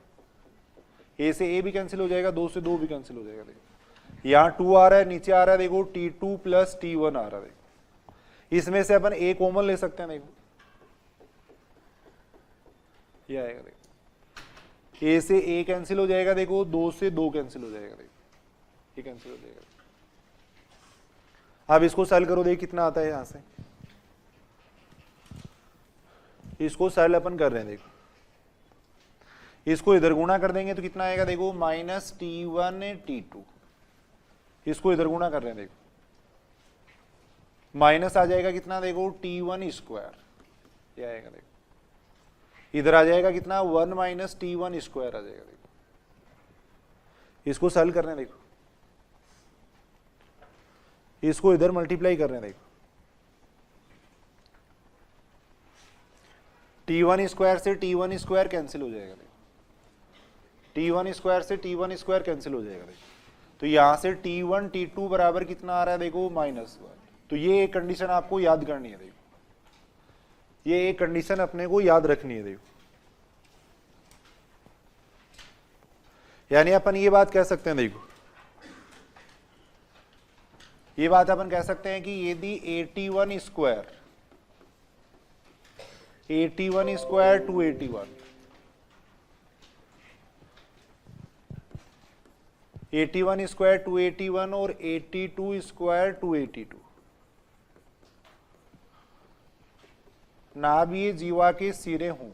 a से a भी कैंसिल हो जाएगा, 2 से 2 भी कैंसिल हो जाएगा देखो, यहाँ 2 आ रहा है, नीचे आ रहा है देखो t2 प्लस t1 आ रहा है देखो, इसमें से अपन a कॉमन ले सकते हैं देखो, ये आएगा देखो, a से a कैंसिल हो जाएगा देखो, 2 से 2 कैंसिल हो जाएगा देखो, ये कैंसिल हो जाएगा। अब इसको सॉल्व करो, देखिए कितना आता है यहां से, इसको सॉल्व अपन कर रहे हैं देखो, इसको इधर गुणा कर देंगे तो कितना आएगा देखो -t1 t2, इसको इधर गुणा कर रहे हैं देखो, माइनस आ जाएगा कितना देखो t1 स्क्वायर, ये आएगा देखो, इधर आ जाएगा कितना 1 माइनस t1 स्क्वायर आ जाएगा देखो, इसको सॉल्व कर रहे हैं देखो, इसको इधर मल्टीप्लाई कर रहे हैं देखो, t1 स्क्वायर से t1 स्क्वायर कैंसिल हो जाएगा देखो, t1 स्क्वायर से t1 स्क्वायर कैंसिल हो जाएगा देखो, तो यहां से t1 t2 बराबर कितना आ रहा है देखो -1। तो ये एक कंडीशन आपको याद करनी है देखो, ये एक कंडीशन अपने को याद रखनी है देखो, यानी अपन ये बात कह सकते हैं देखो, ये बात अपन कह सकते हैं कि यदि at1 square to 81 81 square to 81 और 82 स्क्वायर टू 82 नाभीय जीवा के सिरे हों,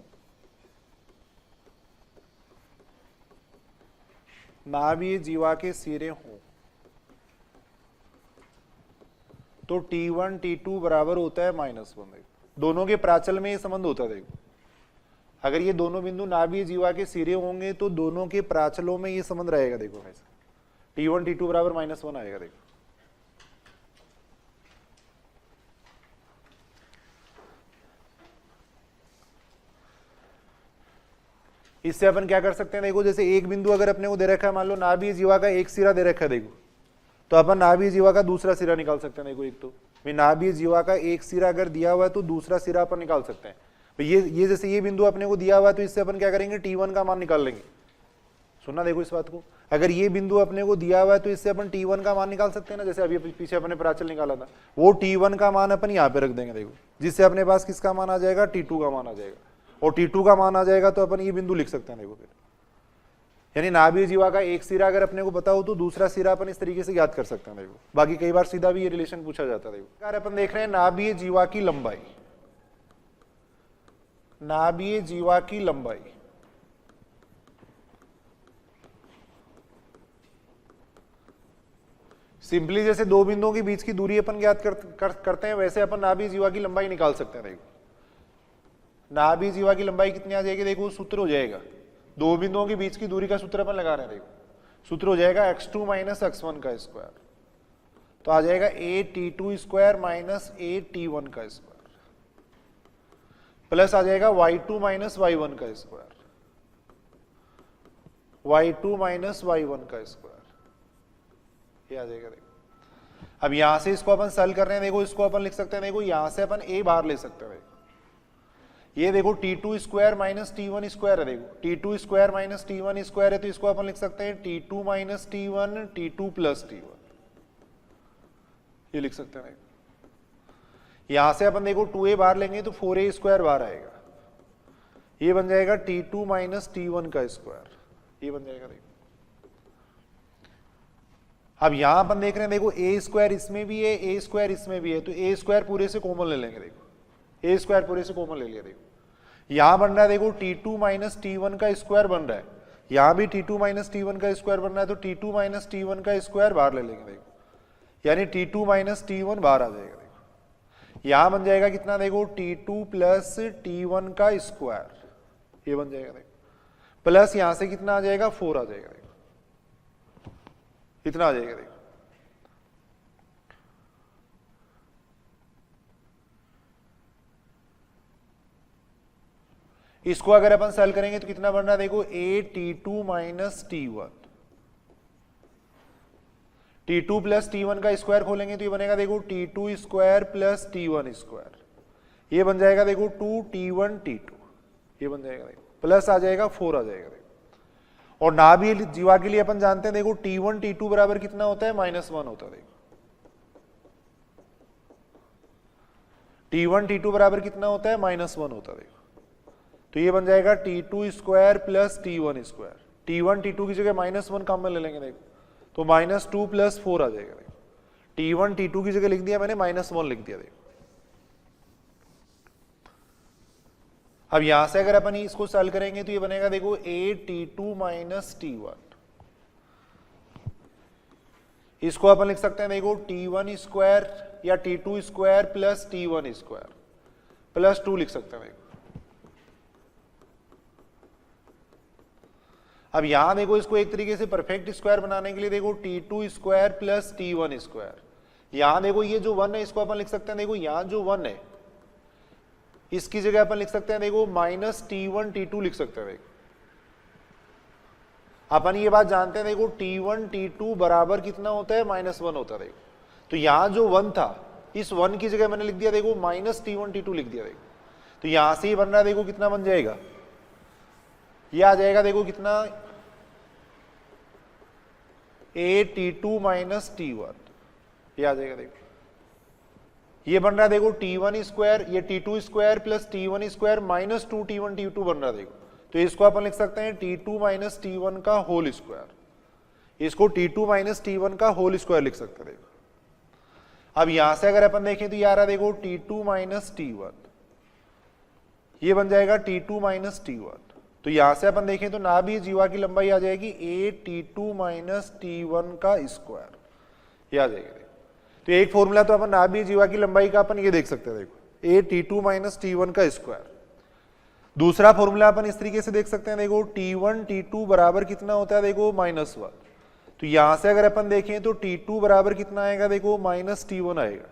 नाभीय जीवा के सिरे हों तो t1 t2 बराबर होता है -1। दोनों के प्राचल में ये संबंध होता है देखो, अगर ये दोनों बिंदु नाभीय जीवा के सिरे होंगे तो दोनों के प्राचलों में ये संबंध रहेगा देखो, ऐसा t1 t2 बराबर -1 आएगा देखो। इससे अपन क्या कर सकते हैं देखो, जैसे एक बिंदु अगर अपने को दे रखा है, मान लो नाभीय जीवा का एक सिरा दे रखा है देखो, तो अपन नाभीय जीवा का दूसरा सिरा निकाल सकते हैं देखो, एक तो नाभीय जीवा का एक सिरा अगर दिया हुआ है तो दूसरा सिरा अपन निकाल सकते हैं। तो ये जैसे ये बिंदु अपने को दिया हुआ है तो इससे अपन क्या करेंगे t1 का मान निकाल लेंगे, सुनना देखो इस बात को, अगर ये बिंदु अपने को दिया हुआ है तो इससे अपन t1 का मान निकाल सकते हैं ना, जैसे अभी पीछे अपने प्राचल निकाला था, वो t1 का मान अपन यहाँ पे रख देंगे देखो, जिससे अपने पास किसका मान आ जाएगा t2 का मान आ जाएगा, और t2 का मान आ जाएगा तो अपन ये बिंदु लिख सकते हैं देखो फिर, यानी नाभीय जीवा का एक सिरा अगर अपने को पता हो तो दूसरा सिरा अपन इस तरीके से याद कर सकते हैं देखो। बाकी कई बार सीधा भी ये रिलेशन पूछा जाता है देखो। अगर अपन देख रहे हैं नाभीय जीवा की लंबाई, नाभीय जीवा की लंबाई सिंपली जैसे दो बिंदुओं के बीच की दूरी अपन ज्ञात करते हैं, वैसे अपन नाभीय जीवा की लंबाई निकाल सकते हैं देखो। नाभीय जीवा की लंबाई कितनी आ जाएगी देखो, सूत्र हो जाएगा, दो बिंदुओं के बीच की दूरी का सूत्र अपन लगा रहे हैं देखो, सूत्र हो जाएगा x2 माइनस x1 का स्क्वायर, तो आ जाएगा at2 स्क्वायर माइनस at1 का स्क्वायर, प्लस आ जाएगा y2 माइनस y1 का स्क्वायर, y2 माइनस y1 का स्क्वायर, ये आ जाएगा देखो। अब यहां से इसको अपन सॉल्व कर रहे हैं देखो, इसको अपन लिख सकते हैं देखो, यहां से अपन a बाहर ले सकते हैं देखो, ये देखो T2 square minus T1 square है, देखो T2 square minus T1 square है, तो इसको अपन लिख सकते हैं T2 minus T1 T2 plus T1, ये लिख सकते हैं। यहां से अपन देखो 2a बाहर लेंगे तो 4a स्क्वायर बाहर आएगा, ये बन जाएगा T2 माइनस T1 का स्क्वायर, ये बन जाएगा। देखो अब यहां अपन देख रहे हैं, देखो a स्क्वायर इसमें भी है, a स्क्वायर इसमें भी है, तो a स्क्वायर पूरे से कॉमन ले लेंगे। देखो a स्क्वायर पूरे से कॉमन ले लिया। देखो यहां बन रहा है, देखो T2 माइनस T1 का स्क्वायर बन रहा है, यहां भी T2 माइनस T1 का स्क्वायर बन रहा है, तो T2 माइनस T1 का स्क्वायर बाहर ले लेंगे। देखो यानी T2 माइनस T1 बाहर आ जाएगा। देखो यहां बन जाएगा कितना, देखो T2 प्लस T1 का स्क्वायर, ये बन जाएगा। देखो प्लस यहां से कितना आ जाएगा, 4 आ जाएगा। देखो इतना आ जाएगा। देखो इसको अगर अपन सॉल्व करेंगे तो कितना बन रहा है, देखो T2 minus T1, T2 plus T1 का स्क्वायर खोलेंगे तो ये बनेगा, देखो T2 square plus T1 square, ये बन जाएगा देखो 2T1 T2, ये बन जाएगा। देखो प्लस आ जाएगा, 4 आ जाएगा। देखो और ना भी जीवा के लिए अपन जानते हैं, देखो T1 T2 बराबर कितना होता है, -1 होता है। देखो T1 T2 बराबर कितना होता है, -1 होता है। देखो तो ये बन जाएगा T2 square plus T1 square, T1 T2 की जगह -1 काम में ले लेंगे। देखो तो -2 प्लस 4 आ जाएगा। देखो T1 T2 की जगह लिख दिया मैंने, -1 लिख दिया। देखो अब यहां से अगर अपन इसको सॉल्व करेंगे तो ये बनेगा, देखो T2 माइनस T1, इसको अपन लिख सकते हैं, देखो T1 स्क्वायर या T2 square plus T1 square plus 2 लिख सकते हैं। देखो अब यहां देखो इसको एक तरीके से परफेक्ट स्क्वायर बनाने के लिए, देखो T2 square plus T1 square, यहां देखो ये जो 1 है इसको अपन लिख सकते हैं, देखो यहां जो 1 है इसकी जगह अपन लिख सकते हैं, देखो -T1 T2 लिख सकते हैं। देखो अपन ये बात जानते हैं, देखो T1 T2 बराबर कितना होता है, -1 होता है। देखो तो यहां जो 1 था, इस 1 की जगह मैंने लिख दिया, देखो -T1 T2 लिख दिया। देखो तो यहां से ही बन रहा है, देखो कितना बन जाएगा, ये आ जाएगा, देखो कितना T2 माइनस T1, ये आ जाएगा। देखो ये बन रहा है, देखो T1 स्क्वायर, ये T2 square plus T1 square minus 2T1 T2 बन रहा है। देखो तो इसको अपन लिख सकते हैं T2 माइनस T1 का होल स्क्वायर, इसको T2 माइनस T1 का होल स्क्वायर लिख सकते हैं। देखो अब यहां से अगर अपन देखें तो ये आ रहा है, देखो T2 माइनस T1, ये बन जाएगा T2 माइनस T1। तो यहां से अपन देखें तो नाभि जीवा की लंबाई आ जाएगी T2 माइनस T1 का स्क्वायर, ये आ जाएगा। तो एक फॉर्मूला तो अपन नाभि जीवा की लंबाई का अपन ये देख सकते हैं, देखो T2 माइनस T1 का स्क्वायर। दूसरा फॉर्मूला अपन इस तरीके से देख सकते हैं, देखो T1 T2 बराबर कितना होता है, देखो -1। तो यहां से अगर अपन देखें तो T2 बराबर कितना आएगा, देखो -T1 आएगा,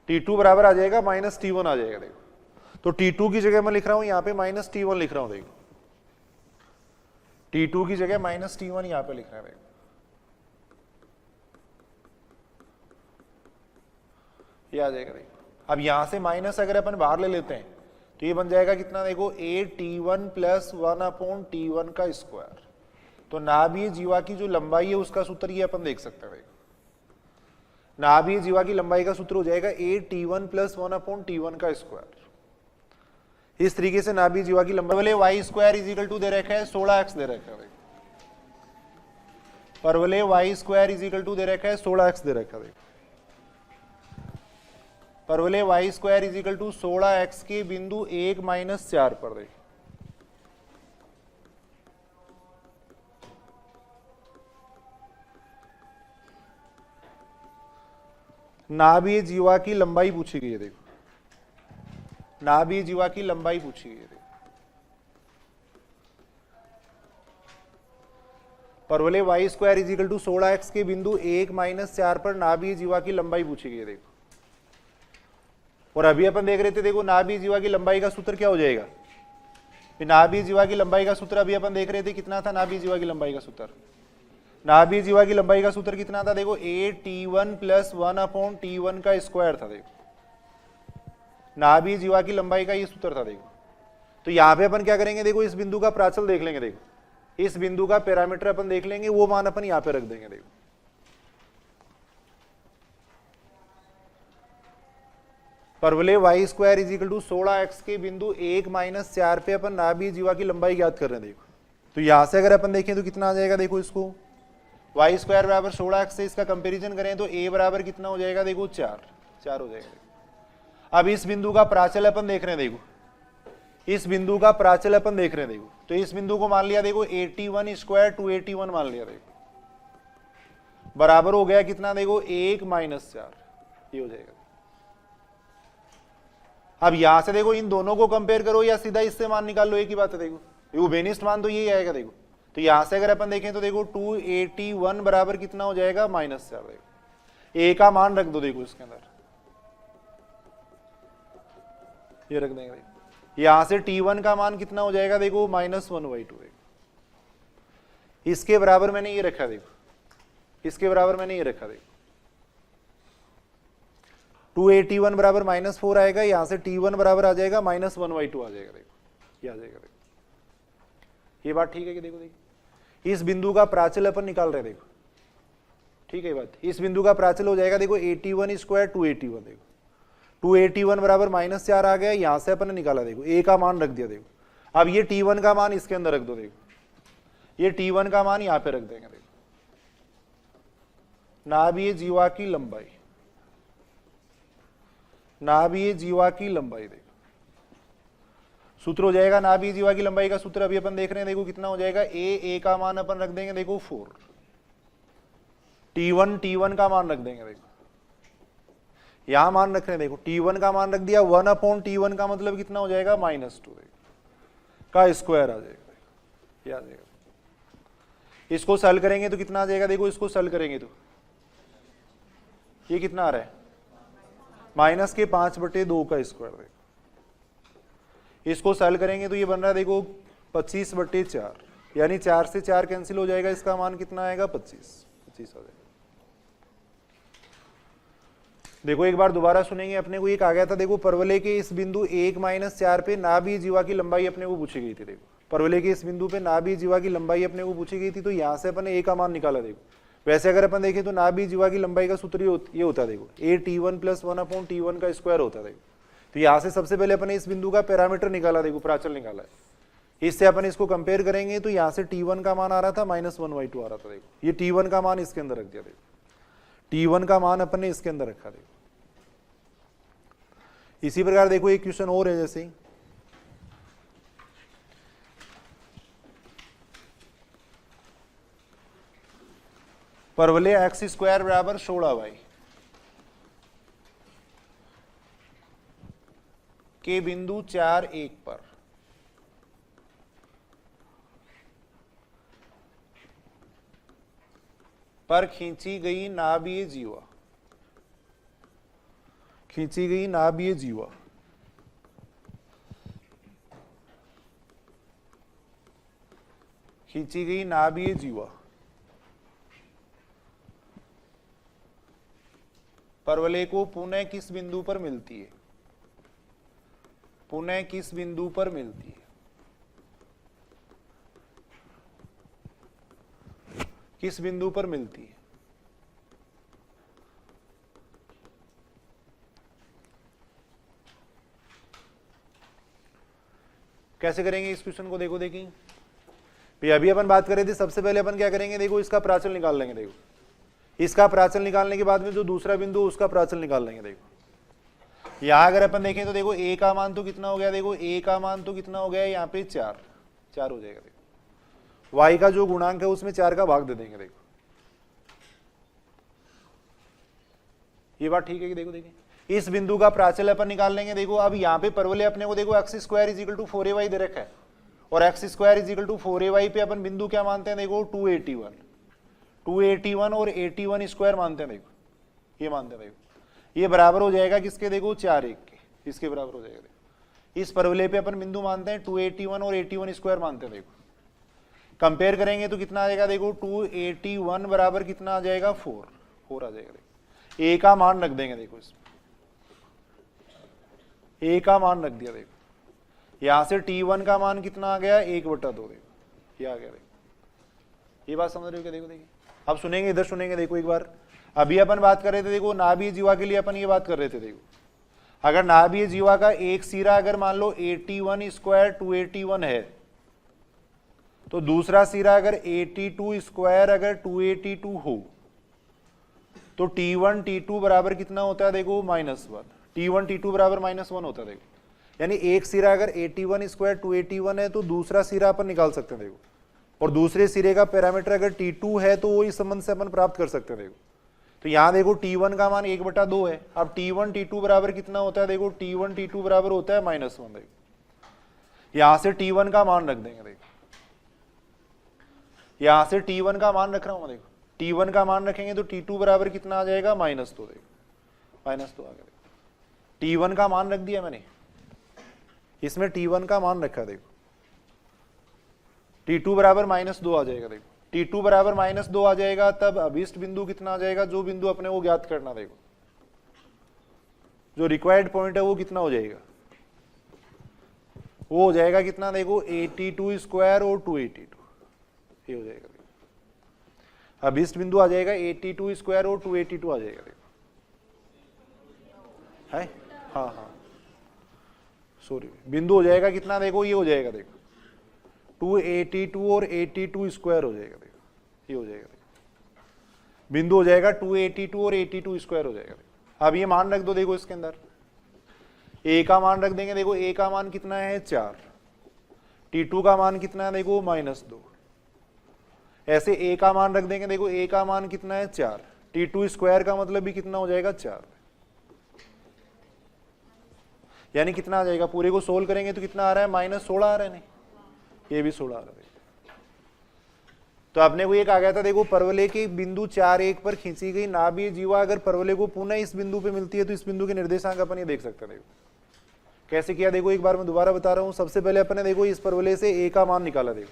T2 बराबर आ जाएगा -T1 आ जाएगा। देखो तो T2 की जगह मैं लिख रहा हूं यहाँ पे -T1 लिख रहा हूं। देखो T2 की जगह -T1 यहां पे लिख रहा है। ये आ जाएगा। देखो अब यहां से माइनस अगर अपन बाहर ले लेते हैं तो ये बन जाएगा कितना, देखो T1 प्लस 1/T1 का स्क्वायर। तो नाभीय जीवा की जो लंबाई है उसका सूत्र ये अपन देख सकते हैं। देखो नाभीय जीवा की लंबाई का सूत्र हो जाएगा T1 प्लस 1/T1 का स्क्वायर। इस तरीके से नाभीय जीवा की लंबाई वाले y square is equal to दे रखा है 16x दे रखा है। परवले y square is equal to दे रखा है 16x दे रखा है। परवले y square is equal to 16x के बिंदु 1 - 4 पर। देखो नाभीय जीवा की लंबाई पूछी गई है। देखो नाभीय जीवा की लंबाई पूछी गई है। परवले y square is equal to 16x के बिंदु 1 - 4 पर नाभीय जीवा की लंबाई पूछी गई है। देखो और अभी अपन देख रहे थे, देखो नाभीय जीवा की लंबाई का सूत्र क्या हो जाएगा, नाभीय जीवा की लंबाई का सूत्र अभी अपन देख रहे थे कितना था, नाभीय जीवा की लंबाई का सूत्र, नाभीय जीवा की लंबाई का सूत्र कितना था, देखो T1 प्लस 1/T1 का स्क्वायर था। देखो नाभीय जीवा की लंबाई का ये सूत्र था। देखो तो यहां पे अपन क्या करेंगे, देखो इस बिंदु का प्राचल देख लेंगे, देखो इस बिंदु का पैरामीटर अपन देख लेंगे, वो मान अपन यहां पे रख देंगे। देखो परवलय y square is equal to 16x के बिंदु 1 - 4 पे अपन नाभीय जीवा की लंबाई ज्ञात कर रहे हैं। देखो तो यहां से अगर अपन देखें तो कितना आ जाएगा, देखो इसको वाई स्क्वायर बराबर 16x से इसका कंपेरिजन करें तो a बराबर कितना हो जाएगा, देखो 4 हो जाएगा। अब इस बिंदु का प्राचल अपन देख रहे हैं, देखो इस बिंदु का प्राचल अपन देख रहे हैं, देखो तो इस बिंदु को मान लिया, देखो 81 स्क्वायर 281 मान लिया, देखो बराबर हो गया कितना, देखो 1 - 4 ये हो जाएगा। अब यहां से देखो इन दोनों को कंपेयर करो या सीधा इससे मान निकाल लो, एक ही बात है। देखो यूबेनिस्ट मान तो यही आएगा। देखो तो यहां से अगर अपन देखें तो देखो 281 बराबर कितना हो जाएगा, -4। देखो a का मान रख दो, देखो इसके अंदर ये रख देंगे। देखो यहां से t1 का मान कितना हो जाएगा, देखो -1/2। इसके बराबर मैंने ये रखा, देखो इसके बराबर मैंने ये रखा। देखो 281 बराबर -4 आएगा, यहां से t1 बराबर आ जाएगा -1/2 आ जाएगा। देखो ये आ जाएगा। देखो ये बात ठीक है कि देखो इस बिंदु का प्राचल अपन निकाल रहे हैं। देखो ठीक है बात, इस बिंदु का प्राचल हो जाएगा, देखो 81 स्क्वायर 281। देखो 281 बराबर -4 आ गया, यहां से अपन ने निकाला, देखो a का मान रख दिया। देखो अब ये t1 का मान इसके अंदर रख दो, देखो ये t1 का मान यहां पे रख देंगे। देखो नाभीय जीवा की लंबाई, नाभीय जीवा की लंबाई, देखो सूत्र हो जाएगा नाभीय जीवा की लंबाई का सूत्र अभी अपन देख रहे हैं। देखो कितना हो जाएगा, a का मान अपन रख देंगे, देखो 4, t1 का मान रख देंगे। देखो यहां मान रख रहे हैं, देखो t1 का मान रख दिया, 1/t1 का मतलब कितना हो जाएगा, -2 का स्क्वायर आ जाएगा। ये आ जाएगा। इसको सॉल्व करेंगे तो कितना आ जाएगा, देखो इसको सॉल्व करेंगे तो ये कितना आ रहा है, -5/2 का स्क्वायर। देखो इसको सॉल्व करेंगे तो ये बन रहा है, देखो 25/4, यानी 4 से 4 कैंसिल हो जाएगा, इसका मान कितना आएगा, 25 आ जाएगा। देखो एक बार दोबारा सुनेंगे, अपने को ये कहा गया था, देखो परवलय के इस बिंदु 1 - 4 पे नाभीय जीवा की लंबाई अपने को पूछी गई थी। देखो परवलय के इस बिंदु पे नाभीय जीवा की लंबाई अपने को पूछी गई थी, तो यहाँ से अपन ने a का मान निकाला। देखो वैसे अगर अपन देखें तो नाभीय जीवा की लंबाई का सूत्र ये होता है, देखो at1 + 1/t1 का स्क्वायर होता है। देखो तो यहाँ से सबसे पहले अपने इस बिंदु का पैरामीटर निकाला, देखो प्राचल निकाला है, इससे अपन इसको कंपेयर करेंगे तो यहाँ से t1 का मान आ रहा था -1/2 आ रहा था। देखो ये t1 का मान इसके अंदर रख दिया। देखो t1 का मान अपन ने इसके अंदर रखा। देखो इसी प्रकार देखो एक क्वेश्चन और है, जैसे ही परवलय x स्क्वायर बराबर 16y के बिंदु 4, 1 पर खींची गई नाभीय जीवा, खींची गई नाभीय जीवा खींची गई नाभीय जीवा परवलय को पुनः किस बिंदु पर मिलती है, पुनः किस बिंदु पर मिलती है, किस बिंदु पर मिलती है। कैसे करेंगे इस क्वेश्चन को, देखो देखिए भाई अभी अपन बात कर रहे थे, सबसे पहले अपन क्या करेंगे, देखो इसका प्राचल निकाल लेंगे। देखो इसका प्राचल निकालने के बाद में जो दूसरा बिंदु उसका प्राचल निकाल लेंगे। देखो यहां अगर अपन देखें तो देखो a का मान तो कितना हो गया, देखो a का मान तो कितना हो गया, यहाँ पे 4 हो जाएगा। देखो y का जो गुणांक है उसमें 4 का भाग दे देंगे। देखो ये बात ठीक है कि देखो देखिए इस बिंदु का प्राचल अपन निकाल लेंगे। देखो अब यहाँ पे परवलय अपने को देखो x square is equal to 4ay दे रखा है, और x square is equal to 4ay पे अपन बिंदु क्या मानते हैं, देखो 281 और 81 स्क्वायर मानते हैं। देखो ये मानते हैं, देखो ये बराबर हो जाएगा किसके, देखो 4, 1 के, इसके बराबर हो जाएगा। देखो इस परवलय पे अपन बिंदु मानते हैं 281 और 81 स्क्वायर मानते हैं। देखो कंपेयर करेंगे तो कितना आ जाएगा, देखो 281 बराबर कितना आ जाएगा, 4 आ जाएगा। देखो a का मान रख देंगे, देखो इसमें a का मान रख दिया। देखो यहां से T1 का मान कितना आ गया 1/2 देखो, ये आ गया देखो, ये बात समझ रहे हो क्या? देखो देखिए अब सुनेंगे, इधर सुनेंगे, देखो एक बार। अभी अपन बात कर रहे थे देखो नाभीय जीवा के लिए अपन ये बात कर रहे थे देखो, अगर नाभीय जीवा का एक सिरा अगर मान लो 81 स्क्वायर 281 है, तो दूसरा सिरा अगर 82 स्क्वायर अगर 282 हो, तो T1 T2 बराबर कितना होता है देखो -1, T1 T2 बराबर -1 होता है देखो। यानी एक सिरा अगर 81 स्क्वायर 281 है तो दूसरा सिरा अपन निकाल सकते हैं देखो, और दूसरे सिरे का पैरामीटर अगर T2 है तो वो इस संबंध से अपन प्राप्त कर सकते हैं देखो। तो यहां देखो T1 का मान 1/2 है, अब T1 T2 बराबर कितना होता है देखो, T1 T2 बराबर होता है -1 देखो। यहां से T1 का मान रख देंगे देखो, यहां से T1 का मान रख रहा हूं देखो, T1 का मान रखेंगे तो T2 बराबर कितना आ जाएगा -2 देखो, -2 आ गया। T1 का मान रख दिया मैंने, इसमें T1 का मान रखा देखो, T2 बराबर -2 आ जाएगा देखो, T2 बराबर -2 आ जाएगा, तब अभिष्ट बिंदु कितना आ जाएगा, जो बिंदु अपने को ज्ञात करना देखो, जो रिक्वायर्ड पॉइंट है वो कितना हो जाएगा, वो हो जाएगा कितना देखो 82 स्क्वायर और 282, ये हो जाएगा देखो। अभिष्ट बिंदु आ जाएगा 82 स्क्वायर और 282 आ जाएगा देखो, है हाँ हाँ सॉरी, बिंदु हो जाएगा कितना देखो, ये हो जाएगा देखो 282 और 82 स्क्वायर हो जाएगा देखो, ये हो जाएगा देखो, बिंदु हो जाएगा 282 और 82 स्क्वायर हो जाएगा देखो। अब ये मान रख दो देखो इसके अंदर, ए का मान रख देंगे देखो, ए का मान कितना है 4, T2 का मान कितना है देखो -2, ऐसे ए का मान रख देंगे देखो, ए का मान कितना है 4, T2 स्क्वायर का मतलब भी कितना हो जाएगा 4, यानी कितना आ जाएगा, पूरे को सोल्व करेंगे तो कितना आ रहा है -16 आ रहा है, नहीं ये भी 16 आ रहा है। तो अपने को एक आ गया था देखो, परवलय के बिंदु 4-1 पर खींची गई नाभीय जीवा अगर परवलय को पुनः इस बिंदु पे मिलती है तो इस बिंदु के निर्देशांक अपन ये देख सकते हैं देखो। कैसे किया देखो, एक बार मैं दोबारा बता रहा हूं। सबसे पहले अपन ने देखो इस परवलय से ए का मान निकाला देखो,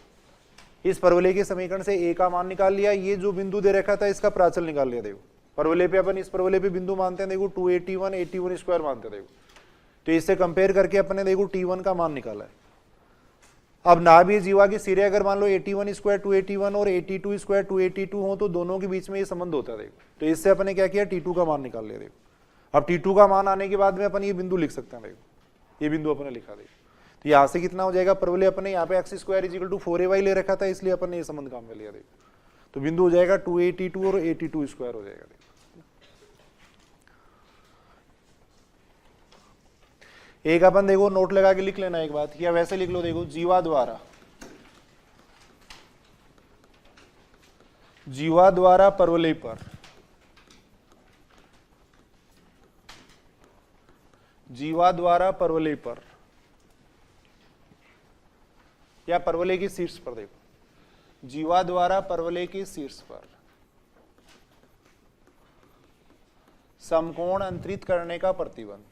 इस परवलय के समीकरण से ए का मान निकाल लिया, ये जो बिंदु दे रखा था इसका प्राचल निकाल लिया देखो। परवलय पे अपन इस परवलय पे बिंदु मानते हैं देखो 281 81 स्क्वायर मानते हैं देखो, तो इससे कंपेयर करके अपन ने देखो T1 का मान निकाला है। अब नाभीय जीवा के सिरे अगर मान लो 81 स्क्वायर 281 और 82 स्क्वायर 282 हो, तो दोनों के बीच में ये संबंध होता है देखो, तो इससे अपन ने क्या किया T2 का मान निकाल लिया देखो। अब T2 का मान आने के बाद में अपन ये बिंदु लिख सकते हैं देखो, ये बिंदु अपन ने लिखा देखो, तो यहाँ से कितना हो जाएगा, परवलय अपन ने यहाँ पे x स्क्वायर = 4ay ले रखा था, इसलिए अपन ने ये संबंध काम में लिया देखो, तो बिंदु हो जाएगा 282 और 82 स्क्वायर हो जाएगा देखो। एक अपन देखो नोट लगा के लिख लेना एक बात, या वैसे लिख लो देखो, जीवा द्वारा परवलय पर या परवलय के शीर्ष पर देखो, जीवा द्वारा परवलय के शीर्ष पर समकोण अंतरित करने का प्रतिबंध,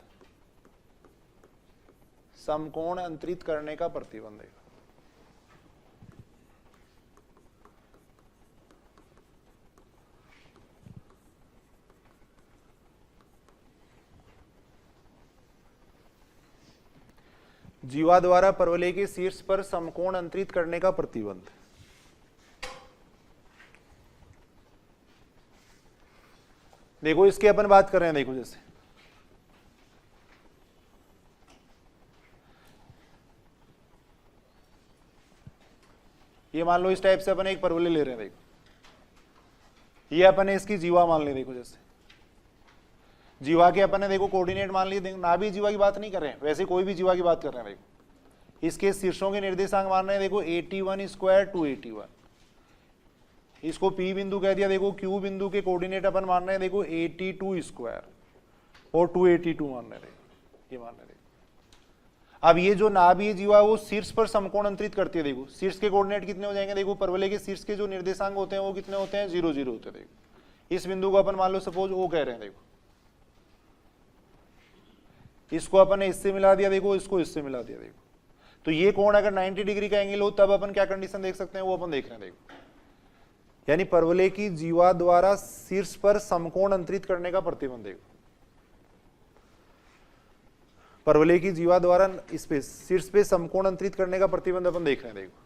समकोण अंतरित करने का प्रतिबंध है। जीवा द्वारा परवलय के शीर्ष पर समकोण अंतरित करने का प्रतिबंध, देखो इसके अपन बात कर रहे हैं देखो, जैसे ये मान लो इस टाइप से अपन एक परवलय ले रहे हैं देखो, ये अपन ने इसकी जीवा मान ली देखो, जैसे जीवा के अपन ने देखो कोऑर्डिनेट मान लिए, नाभीय जीवा की बात नहीं कर रहे हैं, वैसे कोई भी जीवा की बात कर रहे हैं देखो, इसके शीर्षों के निर्देशांक मान रहे हैं देखो 81 स्क्वायर 281, इसको P बिंदु कह दिया देखो, Q बिंदु के कोऑर्डिनेट अपन मान रहे हैं देखो 82 स्क्वायर और 282 मान रहे हैं, ये मान रहे हैं। अब ये जो नाभीय जीवा वो शीर्ष पर समकोण अंतरित करती है देखो, शीर्ष के कोऑर्डिनेट कितने हो जाएंगे देखो, परवलय के शीर्ष के जो निर्देशांक होते हैं वो कितने होते हैं 0 0 होते हैं देखो। इस बिंदु को अपन मान लो सपोज O कह रहे हैं देखो, इसको अपन ने इससे मिला दिया देखो, इसको इससे मिला दिया देखो, तो ये कोण अगर 90 डिग्री का एंगल हो तब अपन क्या कंडीशन देख सकते हैं, वो अपन देख रहे हैं देखो। यानी परवलय की जीवा द्वारा शीर्ष पर समकोण अंतरित करने का प्रतिबंध देखो। परवलय की जीवा द्वारा इस पे शीर्ष पे समकोण अंतरित करने का प्रतिबंध अपन देख रहे हैं। देखो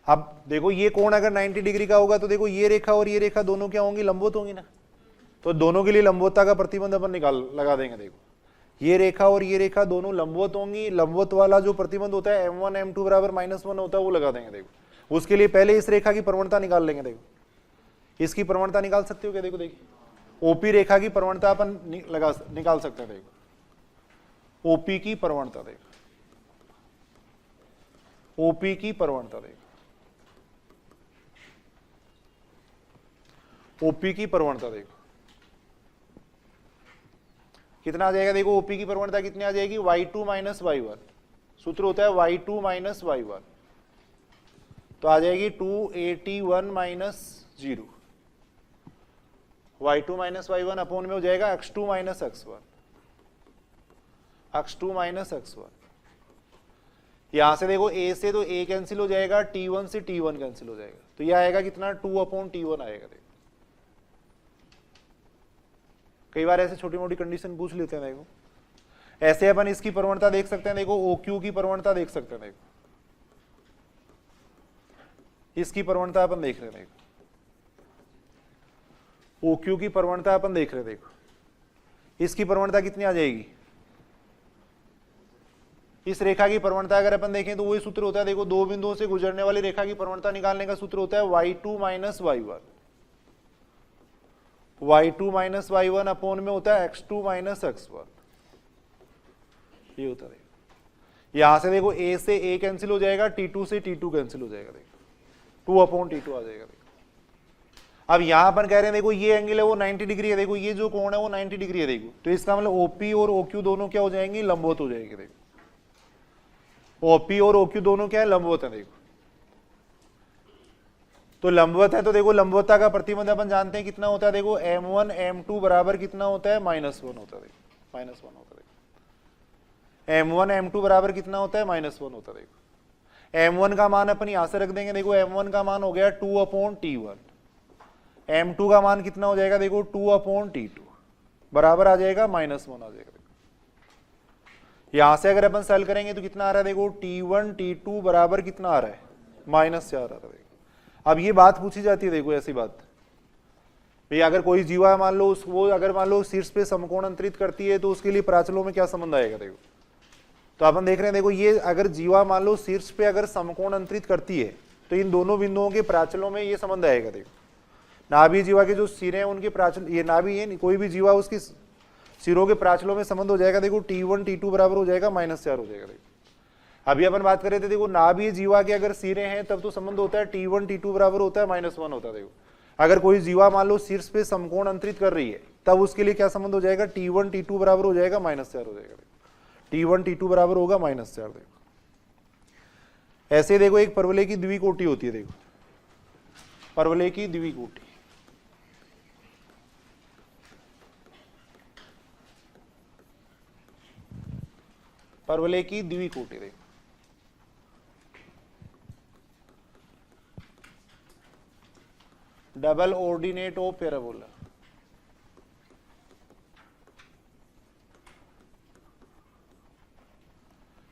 अब देखो ये कोण अगर 90 डिग्री का होगा तो देखो ये रेखा और ये रेखा दोनों क्या होंगी, लंबवत होंगी ना। तो दोनों के लिए लंबवतता का प्रतिबंध अपन लगा देंगे। देखो ये रेखा और ये रेखा दोनों लंबवत होंगी, लंबवत वाला जो प्रतिबंध होता है m1 m2 बराबर -1 होता है वो लगा देंगे। देखो उसके लिए पहले इस रेखा की प्रवणता निकाल लेंगे। देखो इसकी प्रवणता निकाल सकते हो क्या? देखो देखिए ओपी रेखा की प्रवणता अपन निकाल सकते हैं। देखो ओपी की प्रवणता, देखो ओपी की प्रवणता, देखो ओपी की प्रवणता देखो कितना आ जाएगा। देखो ओपी की प्रवणता कितनी आ जाएगी, y2 माइनस y1। सूत्र होता है y2 माइनस y1, तो आ जाएगी 281 minus 0। y2 minus y1 upon में हो जाएगा x2 minus x1, x2 minus x1। यहां से देखो a से तो a कैंसिल हो जाएगा, t1 से t1 कैंसिल हो जाएगा, तो यह आएगा कितना 2/t1 आएगा। देखो कई बार ऐसे छोटी मोटी कंडीशन पूछ लेते हैं। देखो ऐसे अपन इसकी प्रवणता देख सकते हैं। देखो OQ की प्रवणता देख सकते हैं। देखो इसकी प्रवणता अपन देख रहे हैं। देखो OQ की प्रवणता अपन देख रहे हैं। देखो इसकी प्रवणता कितनी आ जाएगी, इस रेखा की प्रवणता अगर अपन देखें तो वही सूत्र होता है। देखो दो बिंदुओं से गुजरने वाली रेखा की प्रवणता निकालने का सूत्र होता है y2 minus y1। y2 minus y1 upon में होता है x2 माइनस x1, ये होता है। यहां से देखो a से a कैंसिल हो जाएगा, t2 से t2 कैंसिल हो जाएगा। देखो 2/t2 आ जाएगा। देखो अब यहां अपन कह रहे हैं देखो ये एंगल है वो 90 डिग्री है। देखो ये जो कोण है वो 90 डिग्री है। देखो तो इसका मतलब OP और OQ दोनों क्या हो जाएंगे, लंबवत हो जाएंगे। देखो OP और OQ दोनों क्या है, लंबवत है। देखो तो लंबवत है तो देखो लंबवतता का प्रतिबंध अपन जानते हैं कितना होता है। देखो m1 m2 बराबर कितना होता है, -1 होता है। देखो -1 होता है। m1 m2 बराबर कितना होता है, -1 होता है। देखो m1 का मान अपन यहां से रख देंगे। देखो m1 का मान हो गया 2/t1, m2 का मान कितना हो जाएगा, देखो 2/t2 बराबर आ जाएगा -1 आ जाएगा। यहां से अगर अपन सॉल्व करेंगे तो कितना आ रहा है, देखो t1 t2 बराबर कितना आ रहा है, -4 आ रहा है। अब ये बात पूछी जाती है। देखो ऐसी बात भैया अगर कोई जीवा मान लो वो अगर मान लो शीर्ष पे समकोण अंतरित करती है तो उसके लिए प्राचलों में क्या संबंध आएगा। देखो तो अपन देख रहे हैं। देखो ये अगर जीवा मान लो शीर्ष पे अगर समकोण अंतरित करती है तो इन दोनों बिंदुओं के प्राचलों में ये संबंध आएगा। देखो नाभि जीवा के जो सिरे हैं उनके प्राचल, ये नाभि है कोई भी जीवा उसकी सिरों के प्राचलों में संबंध हो जाएगा। देखो t1 t2 बराबर हो जाएगा -4 हो जाएगा। देखो अभी अपन बात कर रहे थे देखो नाभि जीवा के अगर सिरे हैं तब तो संबंध होता है t1 t2 बराबर होता है -1 होता है। देखो अगर कोई जीवा मान लो शीर्ष पे समकोण अंतरित कर रही है तब उसके लिए क्या संबंध हो जाएगा, t1 t2 बराबर हो जाएगा -4 हो जाएगा। t1 t2 बराबर होगा -4। देखो ऐसे देखो एक परवलय की द्विकोटि होती है। देखो परवलय की द्विकोटि, परवलय की द्विकोटि देखो डबल ऑर्डिनेट ऑफ पैराबोला।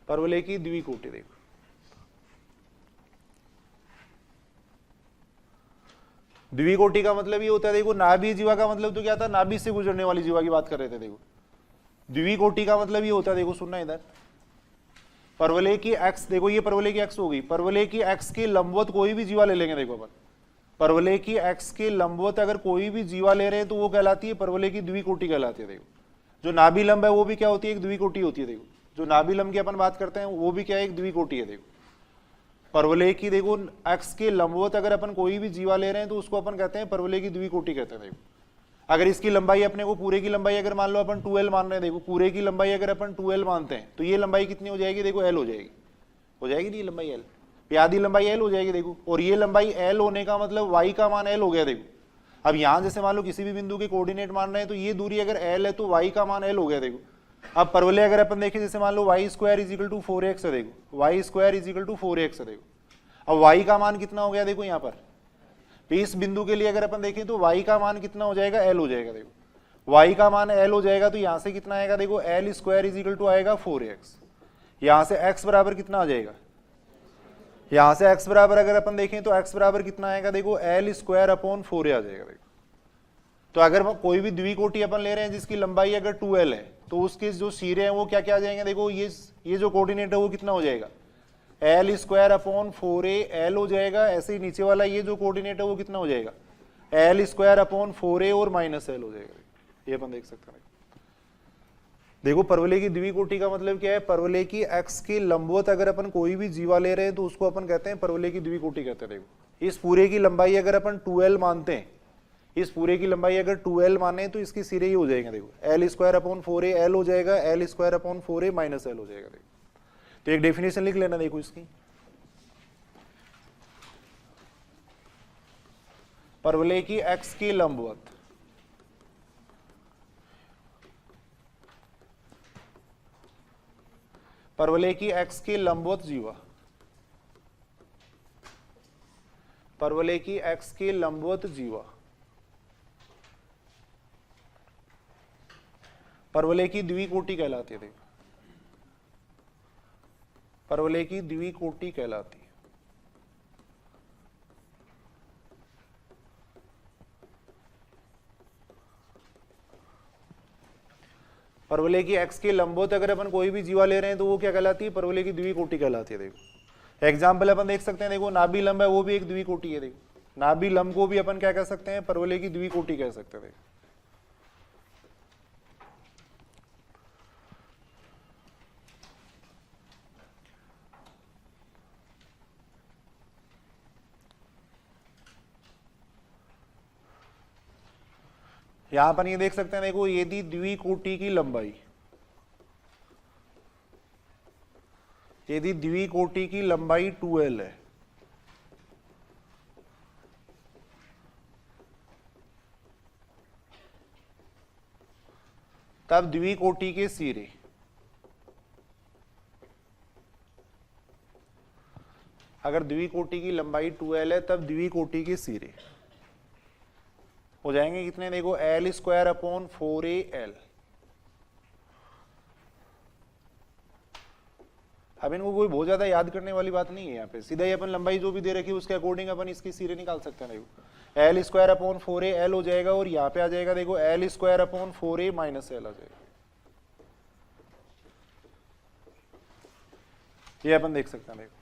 परवलय की द्विकोटि देखो द्विकोटि का मतलब ये होता है। देखो नाभि जीवा का मतलब तो क्या था, नाभि से गुजरने वाली जीवा की बात कर रहे थे। देखो द्विकोटि का मतलब ये होता है, देखो सुनना इधर, परवलय की एक्स, देखो ये परवलय की एक्स हो गई, परवलय की एक्स के लंबवत कोई भी जीवा ले लेंगे। देखो अपन परवलय की एक्स के लंबवत अगर कोई भी जीवा ले रहे हैं तो वो कहलाती है परवलय की द्विकोटि कहलाती है। देखो जो नाभि लंब है वो भी क्या होती है, एक द्विकोटि होती है। देखो जो नाभि लंब की अपन बात करते हैं वो भी क्या है, एक द्विकोटि है। देखो परवलय की देखो एक्स के लंबवत अगर अपन कोई भी जीवा ले रहे हैं तो उसको अपन कहते हैं परवलय की द्विकोटि कहते हैं। देखो अगर इसकी लंबाई अपने को पूरे की लंबाई अगर मान लो अपन 2l मान रहे हैं, देखो पूरे की लंबाई अगर अपन 2l मानते हैं तो ये लंबाई कितनी हो जाएगी, देखो l हो जाएगी नहीं लंबाई l, आधी लंबाई l हो जाएगी। देखो और ये लंबाई l होने का मतलब y का मान l हो गया। देखो अब यहां जैसे मान लो किसी भी बिंदु के कोऑर्डिनेट मान रहे हैं तो ये दूरी अगर l है तो y का मान l हो गया। देखो अब परवलय अगर अपन देखें जैसे मान लो y² = 4x है। देखो y² = 4x है। देखो अब y का मान कितना हो गया, देखो यहाँ पर इस बिंदु के लिए अगर अपन देखें तो y का मान कितना हो जाएगा, l हो जाएगा। देखो y का मान l हो जाएगा तो यहां से कितना आएगा देखो l square is equal to आएगा 4x। यहां से x बराबर कितना आ जाएगा, यहां से x बराबर अगर अपन देखें तो x बराबर कितना आएगा देखो l स्क्वायर अपॉन 4a आ जाएगा देखो। तो अगर कोई भी द्विकोटि अपन ले रहे हैं जिसकी लंबाई अगर 2l है तो उसके जो सिरे हैं वो क्या क्या आ जाएंगे देखो, ये जो कोऑर्डिनेट है वो कितना हो जाएगा l square upon 4a l हो जाएगा। ऐसे ही नीचे वाला ये जो कोऑर्डिनेट है वो कितना हो जाएगा l स्क्वायर अपॉन 4a और माइनस l हो जाएगा। ये अपन देख सकते हैं। देखो परवलय की द्विकोटि का मतलब क्या है, परवलय की x के लंबवत अगर अपन कोई भी जीवा ले रहे हैं तो उसको अपन कहते हैं परवलय की द्विकोटि कहते हैं। देखो इस पूरे की लंबाई अगर अपन 2l मानते हैं, इस पूरे की लंबाई अगर 2l माने तो इसके सिरे ही हो जाएंगे देखो l square upon 4a l हो जाएगा, l square upon 4a minus l हो जाएगा। देखो तो एक डेफिनेशन लिख लेना देखो इसकी, परवलय की x की लंबवत परवलय की x की लंबवत जीवा, परवलय की x की लंबवत जीवा परवलय की द्विकोटि कहलाती है। देखो परवलय की द्विकोटि कहलाती है। परवलय की x के लंबवत अगर अपन कोई भी जीवा ले रहे हैं तो वो क्या कहलाती है, परवलय की द्विकोटि कहलाती है। देखो एग्जाम्पल अपन देख सकते हैं, देखो नाभि लंब है वो भी एक द्विकोटि है। देखो नाभि लंब को भी अपन क्या कह सकते हैं, परवलय की द्विकोटि कह सकते हैं। देखो यहां पर ये देख सकते हैं, देखो यदि द्विकोटि की लंबाई, यदि द्विकोटि की लंबाई 2l है तब द्विकोटि के सिरे अगर द्विकोटि की लंबाई 2l है तब द्विकोटि के सिरे हो जाएंगे कितने देखो l स्क्वायर अपॉन 4al। अब इनको कोई बहुत ज्यादा याद करने वाली बात नहीं है, यहाँ पे सीधा ही अपन लंबाई जो भी दे रखी है उसके अकॉर्डिंग अपन इसकी सिरे निकाल सकते हैं। देखो l स्क्वायर अपॉन 4al हो जाएगा और यहाँ पे आ जाएगा देखो l square upon 4a minus l आ जाएगा। ये अपन देख सकते हैं। देखो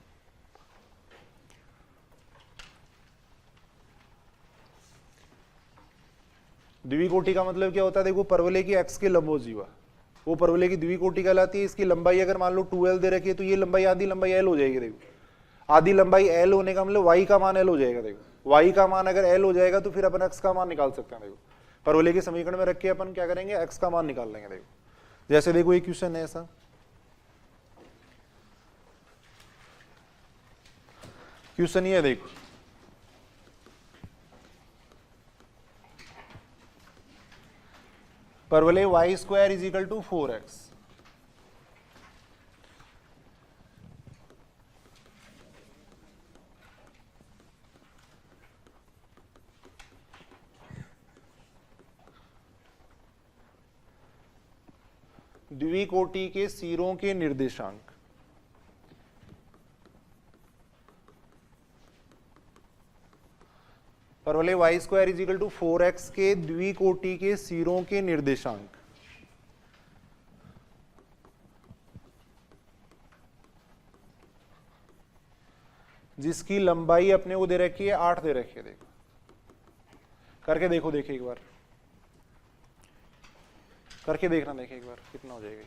द्विकोटि का मतलब क्या होता है, देखो परवलय की x के लंबवत जीवा वो परवलय की द्विकोटि कहलाती है। इसकी लंबाई अगर मान लो 2l दे रखी है तो ये लंबाई आधी लंबाई l हो जाएगी। देखो आधी लंबाई l होने का मतलब y का मान l हो जाएगा। देखो y का मान अगर l हो जाएगा तो फिर अपन x का मान निकाल सकते हैं। देखो परवलय के समीकरण में रख के अपन क्या करेंगे, x का मान निकाल लेंगे। देखो जैसे देखो एक क्वेश्चन है ऐसा, क्वेश्चन ये है देखो परवलय y square is equal to 4x, द्विकोटि के सिरों के निर्देशांक परवलय y square is equal to 4x के द्विकोटि के सिरों के निर्देशांक जिसकी लंबाई अपने को दे रखी है 8 दे रखी है। देखो करके देखो, देखिए एक बार करके देखना, देखिए एक बार कितना हो जाएगा।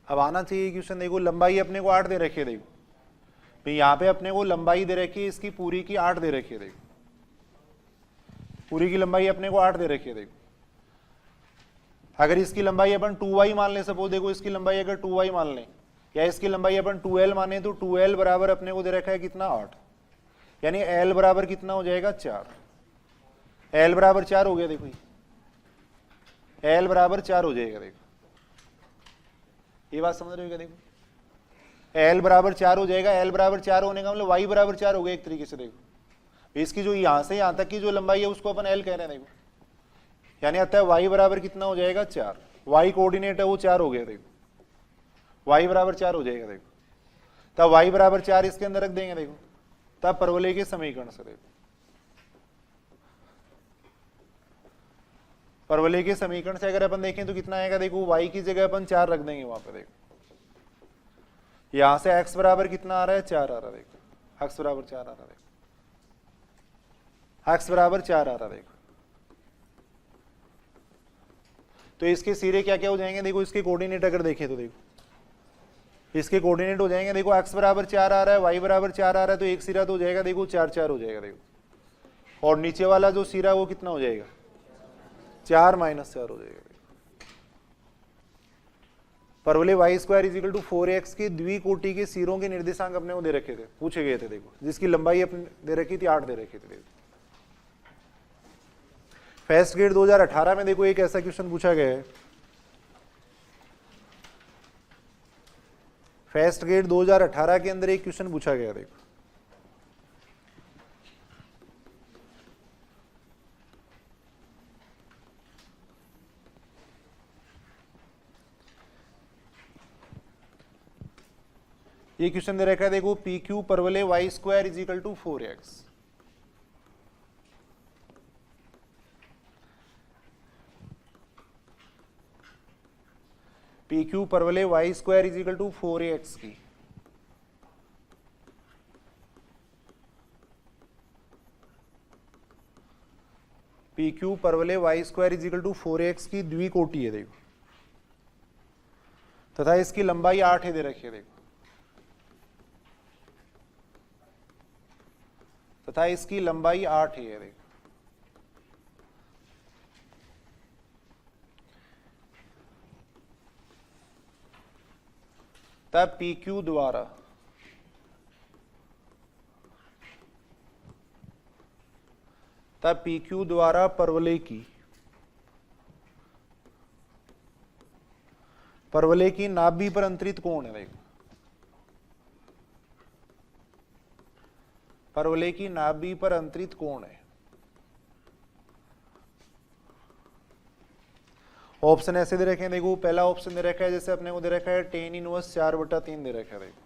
अब आना चाहिए क्वेश्चन। देखो लंबाई अपने को 8 दे रखी है। देखो तो यहाँ पे अपने को लंबाई दे रखी है इसकी पूरी की 8 दे रखी है। देखो पूरी की लंबाई अपने को 8 दे रखी है। देखो अगर इसकी लंबाई अपन 2y मान लें, सपोज देखो इसकी लंबाई अगर 2y मान लें या इसकी लंबाई अपन 2l माने तो 2l बराबर अपने को दे रखा है कितना 8। यानी एल बराबर कितना हो जाएगा 4, एल बराबर 4 हो गया, देखो एल बराबर 4 हो जाएगा, देखो ये बात समझ रहे हो क्या, देखो एल बराबर 4 हो जाएगा, एल बराबर 4 होने का मतलब वाई बराबर 4 हो गया एक तरीके से, देखो इसकी जो यहां से यहां तक की जो लंबाई है उसको अपन एल कह रहे हैं, देखो यानी आता है वाई बराबर कितना हो जाएगा 4, वाई कोऑर्डिनेट है वो 4 हो गया, देखो वाई बराबर 4 हो जाएगा, देखो तब वाई बराबर 4 इसके अंदर रख देंगे, देखो तब परवलय के समीकरण से, देखो परवलय के समीकरण से अगर अपन देखें तो कितना आएगा, देखो y की जगह अपन 4 रख देंगे वहां पे, देखो यहां से x बराबर कितना आ रहा है 4 आ रहा है, देखो x बराबर 4 आ रहा है, देखो x बराबर 4 आ रहा है, देखो तो इसके सिरे क्या क्या हो जाएंगे, देखो इसके कोऑर्डिनेट अगर देखें तो देखो इसके कोऑर्डिनेट हो जाएंगे, देखो x बराबर 4 आ रहा है, y बराबर 4 आ रहा है, तो एक सिरा तो हो जाएगा देखो 4 4 हो जाएगा, देखो और नीचे वाला जो सिरा वो कितना हो जाएगा 4 माइनस 4 हो जाएगा। परवलय y square is equal to 4x के द्विकोटि के सिरों के निर्देशांक अपने को दे रखे थे, पूछे गए थे, देखो जिसकी लंबाई अपने दे रखी थी 8 दे रखी थी, देखो फर्स्ट ग्रेड 2018 में देखो एक ऐसा क्वेश्चन पूछा गया है, फर्स्ट ग्रेड 2018 के अंदर एक क्वेश्चन पूछा गया, देखो ये क्वेश्चन दे रखा है, देखो पी क्यू परवलय y square is equal to 4x, p Q परवलय y square is equal to 4x की पी क्यू परवलय y square is equal to 4x की द्विकोटि है, देखो तथा इसकी लंबाई 8 है दे रखी है, देखो तथा इसकी लंबाई 8 है, देखो तब PQ द्वारा परवलय की नाभि पर अंतरित कोण है, देखो परवलय की नाभि पर अंतरित कोण है। ऑप्शन ऐसे दे रखे हैं, देखो पहला ऑप्शन दे रखा है जैसे अपने को दे रखा है tan इनवर्स 4/3 दे रखा है, देखो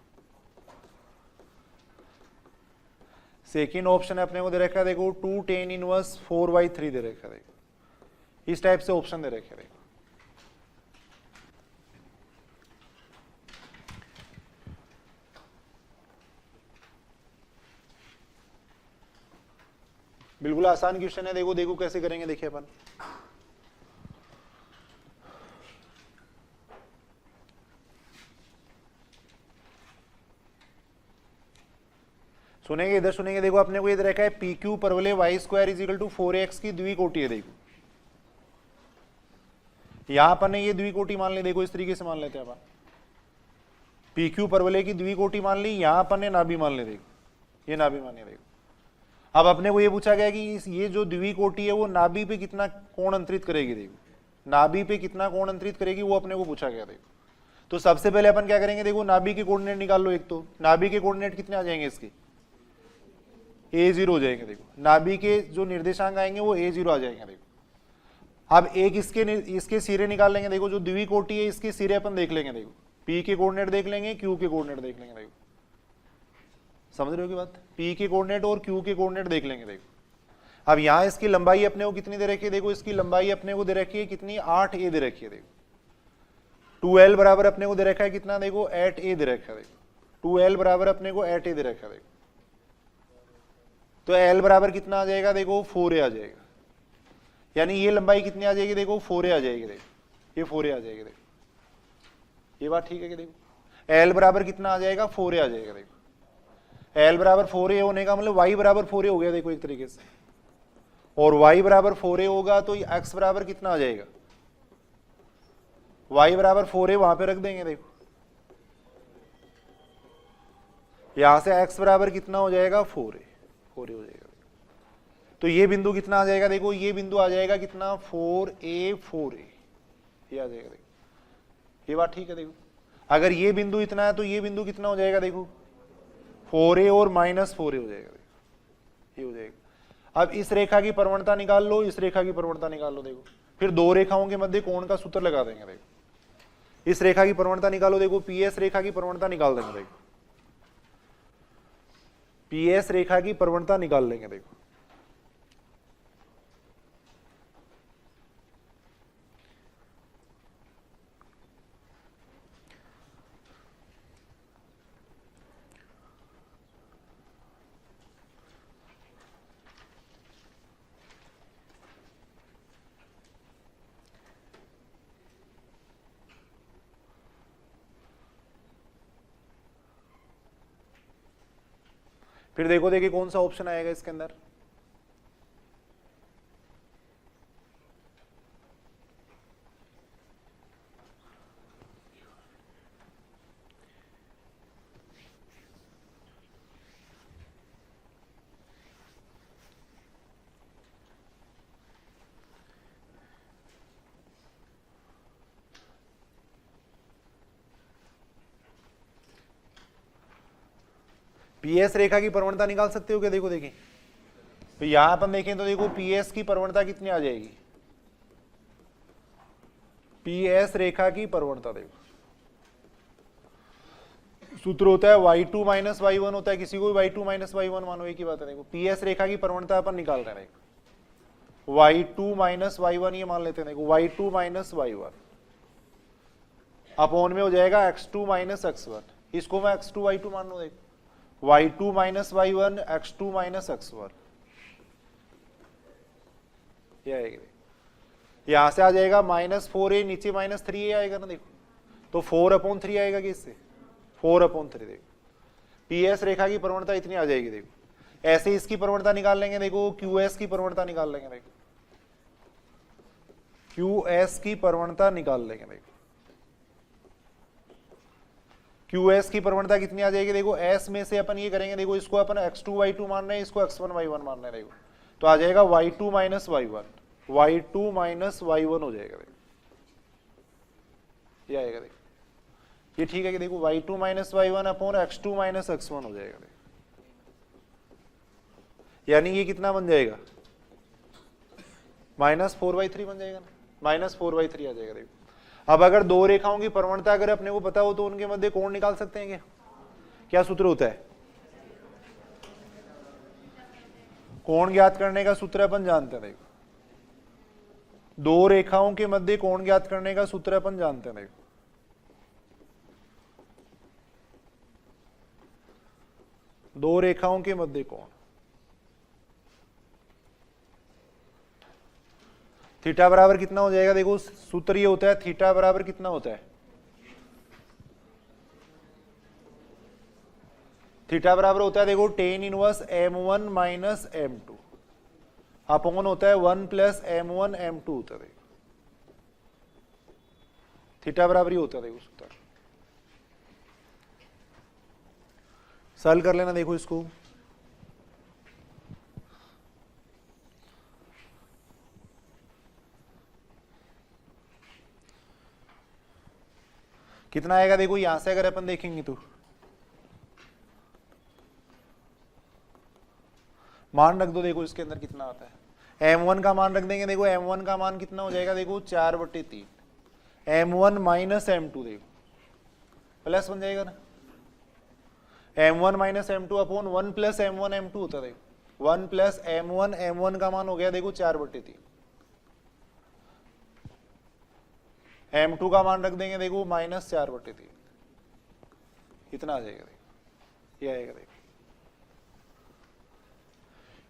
सेकेंड ऑप्शन अपने को दे रखा है, देखो 2 tan इनवर्स 4/3 दे रखा है, देखो इस टाइप से ऑप्शन दे रखे हैं, देखो बिल्कुल आसान क्वेश्चन है, देखो देखो कैसे करेंगे, देखिए अपन सुनेंगे, इधर सुनेंगे, देखो अपने को ये रखा है पी क्यू परवलय y square is equal to 4x की द्विकोटि है, देखो यहां पर ने ये द्विकोटि मान ली, देखो इस तरीके से मान लेते हैं अपन पी क्यू परवलय की द्विकोटि मान ली, यहां पर ने नाभि मान ले, देखो ये नाभि मान लिया, देखो अब अपने को ये पूछा गया कि ये जो द्विकोटि है वो नाभि पे कितना कोण अंतरित करेगी, देखो नाभि पे कितना कोण अंतरित करेगी वो अपने को पूछा गया, देखो तो सबसे पहले अपन क्या करेंगे, देखो नाभि के कोऑर्डिनेट निकाल लो, एक तो नाभि के कोऑर्डिनेट कितने आ जाएंगे इसके a0 हो जाएंगे, देखो नाभि के जो निर्देशांक आएंगे वो a0 आ जाएंगे, देखो अब एक इसके सिरे निकाल लेंगे, देखो जो द्विकोटि है इसके सिरे अपन देख लेंगे, देखो p के कोऑर्डिनेट देख लेंगे, q के कोऑर्डिनेट देख लेंगे, देखो समझ रहे हो की बात, p के कोऑर्डिनेट और q के कोऑर्डिनेट देख लेंगे, देखो अब यहां इसकी लंबाई अपने को कितनी दे रखी है, देखो इसकी लंबाई अपने को दे रखी है कितनी 8a दे रखी है, देखो 2l बराबर अपने को दे रखा है कितना, देखो 8a दे रखा है, देखो 2l बराबर अपने को 8a दे रखा है, देखो तो l बराबर कितना आ जाएगा, देखो 4a आ जाएगा, यानी ये लंबाई कितनी आ जाएगी, देखो 4a आ जाएगी, देखो ये 4a आ जाएगी, देखो ये बात ठीक है कि देखो l बराबर कितना आ जाएगा 4a आ जाएगा, देखो l बराबर 4a होने का मतलब y बराबर 4a हो गया, देखो एक तरीके से और y बराबर 4a होगा तो x बराबर कितना आ जाएगा, y बराबर 4a वहां पे रख देंगे, देखो यहां से x बराबर कितना हो जाएगा 4a, 4a हो जाएगा। तो ये बिंदु कितना आ जाएगा, देखो ये बिंदु आ जाएगा कितना 4a 4a, ये आ जाएगा। देखो ये बात ठीक है। देखो अगर ये बिंदु इतना है तो ये बिंदु कितना हो जाएगा, देखो 4a और -4a हो जाएगा। देखो ये हो जाएगा। अब इस रेखा की प्रवणता निकाल लो, इस रेखा की प्रवणता निकाल लो। देखो फिर दो रेखाओं के मध्य कोण का सूत्र लगा देंगे। देखो इस रेखा की प्रवणता निकालो, देखो पीएस रेखा की प्रवणता निकाल देंगे। देखो पीएस रेखा की प्रवणता निकाल लेंगे। देखो फिर देखो देखिए कौन सा ऑप्शन आएगा इसके अंदर। पीएस रेखा की प्रवणता निकाल सकते हो क्या? देखो देखिए तो यहां अपन देखें तो देखो पीएस की प्रवणता कितनी आ जाएगी, पीएस रेखा की प्रवणता देखो सूत्र होता है y2 माइनस y1 होता है, किसी को भी y2 माइनस y1 मानो, एक ही बात है। देखो पीएस रेखा की प्रवणता अपन निकाल रहे हैं। देखो y2 माइनस y1 ये मान लेते हैं। देखो y2 माइनस y1 अपॉन में हो जाएगा x2 माइनस x1, इसको मैं x2 y2 मान लूं। देखो y2 minus y1 x2 minus x1, यहां से आ जाएगा -4a, नीचे -3a आएगा ना। देखो तो 4/3 आएगा कि इससे 4/3। देखो पीएस रेखा की प्रवणता इतनी आ जाएगी। देखो ऐसे इसकी प्रवणता निकाल लेंगे। देखो क्यूएस की प्रवणता निकाल लेंगे। देखो क्यूएस की प्रवणता निकाल लेंगे। देखो QS की प्रवणता कितनी आ जाएगी, देखो S में से अपन ये करेंगे। देखो इसको अपन x2 y2 मान रहे हैं, इसको x1 y1 मान रहे हैं। देखो तो आ जाएगा y2 minus y1, y2 minus y1 हो जाएगा। देखो ये आएगा। देखो ये ठीक है कि देखो y2 minus y1 upon x2 minus x1 हो जाएगा। यानी ये कितना बन जाएगा, -4/3 बन जाएगा ना, -4/3 आ जाएगा। देखो अब अगर दो रेखाओं की प्रवणता अगर अपने को पता हो तो उनके मध्य कोण निकाल सकते हैं क्या? क्या सूत्र होता है? कोण ज्ञात करने का सूत्र अपन जानते हैं। देखो दो रेखाओं के मध्य कोण ज्ञात करने का सूत्र अपन जानते हैं। देखो दो रेखाओं के मध्य कोण, थीटा बराबर कितना हो जाएगा? देखो सूत्र ये होता है, थीटा बराबर कितना होता है, थीटा बराबर होता है देखो tan inverse m1 minus m2 upon होता है 1 प्लस m1 m2 होता है। देखो थीटा बराबर ही होता है। देखो सूत्र सॉल्व कर लेना। देखो इसको कितना आएगा, देखो यहां से अगर अपन देखेंगे तो मान रख दो। देखो इसके अंदर कितना आता है, m1 का मान रख देंगे। देखो m1 का मान कितना हो जाएगा, देखो 4/3 m1 माइनस m2, देखो प्लस बन जाएगा ना, m1 minus m2 upon 1 plus m1 m2 होता है। देखो 1 प्लस m1 का मान हो गया देखो 4/3, m2 का मान रख देंगे देखो -4/3, कितना आ जाएगा, देखो ये आएगा। देखो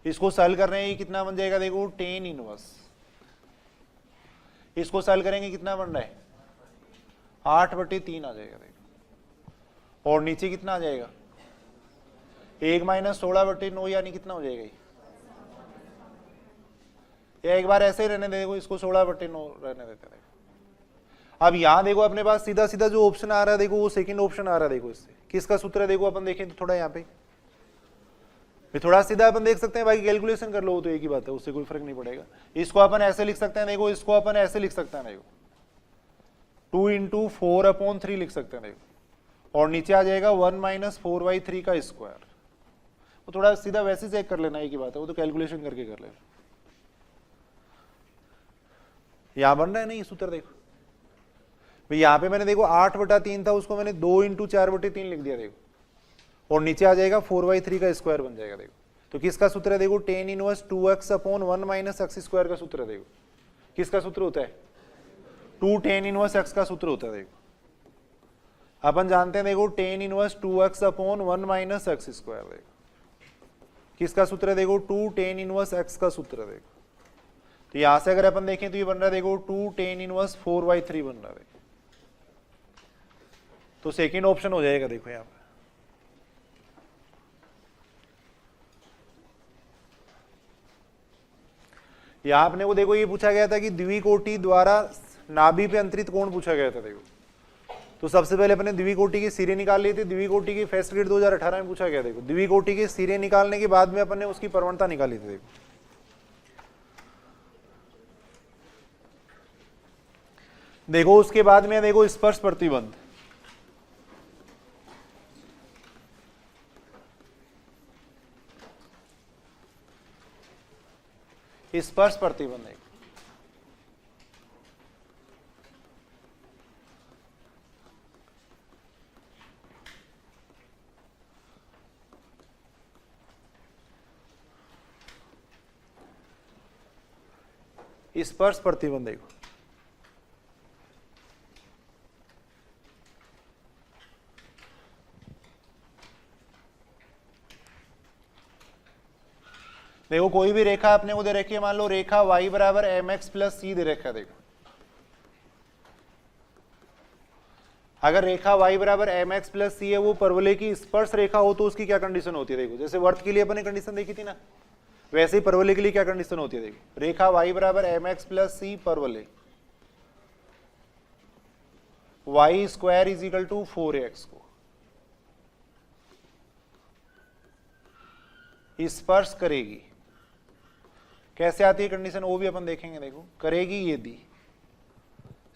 इसको सॉल्व कर रहे हैं, ये कितना बन जाएगा, देखो tan इनवर्स, इसको सॉल्व करेंगे कितना बन रहा है 8/3 आ जाएगा। देखो और नीचे कितना आ जाएगा 1 माइनस 16/9, यानी कितना हो जाएगा ये एक बार ऐसे ही रहने देखो, इसको 16/9 रहने देते हैं। अब यहां देखो अपने पास सीधा सीधा जो ऑप्शन आ रहा है देखो वो सेकंड ऑप्शन आ रहा है। देखो इससे किसका सूत्र है, देखो अपन देखें तो थोड़ा यहाँ पे फिर थोड़ा सीधा अपन देख सकते हैं, बाकी कैलकुलेशन कर लो, वो तो एक ही बात है, उससे कोई फर्क नहीं पड़ेगा। इसको अपन ऐसे लिख सकते हैं, देखो इसको अपन ऐसे लिख सकते हैं, देखो 2 इंटू 4/3 लिख सकते हैं, देखो, और नीचे आ जाएगा 1 - 4/3 का स्क्वायर। वो थोड़ा सीधा वैसे चेक कर लेना, एक ही बात है, वो तो कैलकुलेशन करके कर लेना। यहां बन रहा है नहीं सूत्र, देखो भाई यहाँ पे मैंने देखो 8/3 था, उसको मैंने 2 इंटू 4/3 लिख दिया, देखो, और नीचे आ जाएगा 4/3 का स्क्वायर बन जाएगा। देखो तो किसका सूत्र है, देखो tan इनवर्स 2x/1 - x² का सूत्र है। देखो किसका सूत्र होता है, 2 tan इनवर्स x का सूत्र होता है। देखो अपन जानते हैं, देखो tan इनवर्स 2x/1 - x²। देखो किसका सूत्र है, देखो 2 tan इनवर्स x का सूत्र है। देखो तो यहां से अगर अपन देखें तो ये बन रहा है, देखो 2 tan इनवर्स 4/3 बन रहा है। तो सेकेंड ऑप्शन हो जाएगा। देखो यहाँ पे यहां अपने को देखो ये पूछा गया था कि द्विकोटि द्वारा नाभि पे अंतरित कोण पूछा गया था। देखो तो सबसे पहले अपने द्विकोटि के सिरे निकाल लिए थे। द्विकोटि के फर्स्ट ग्रेड 2018 में पूछा गया। देखो द्विकोटि के सिरे निकालने के बाद में अपन ने उसकी प्रवणता निकाली थी। देखो उसके बाद में देखो स्पर्श प्रतिबंध, स्पर्श प्रतिबंध है। स्पर्श प्रतिबंध देखो देखो कोई भी रेखा अपने को दे रखी है, मान लो रेखा y बराबर mx प्लस c दे रखा है। देखो अगर रेखा y बराबर mx प्लस c है, वो परवलय की स्पर्श रेखा हो तो उसकी क्या कंडीशन होती है। देखो जैसे वर्त के लिए अपने कंडीशन देखी थी ना, वैसे ही परवलय के लिए क्या कंडीशन होती है। देखो रेखा y बराबर mx प्लस c परवलय y² = 4x को स्पर्श करेगी। कैसे आती है कंडीशन, वो भी अपन देखेंगे। देखो करेगी यदि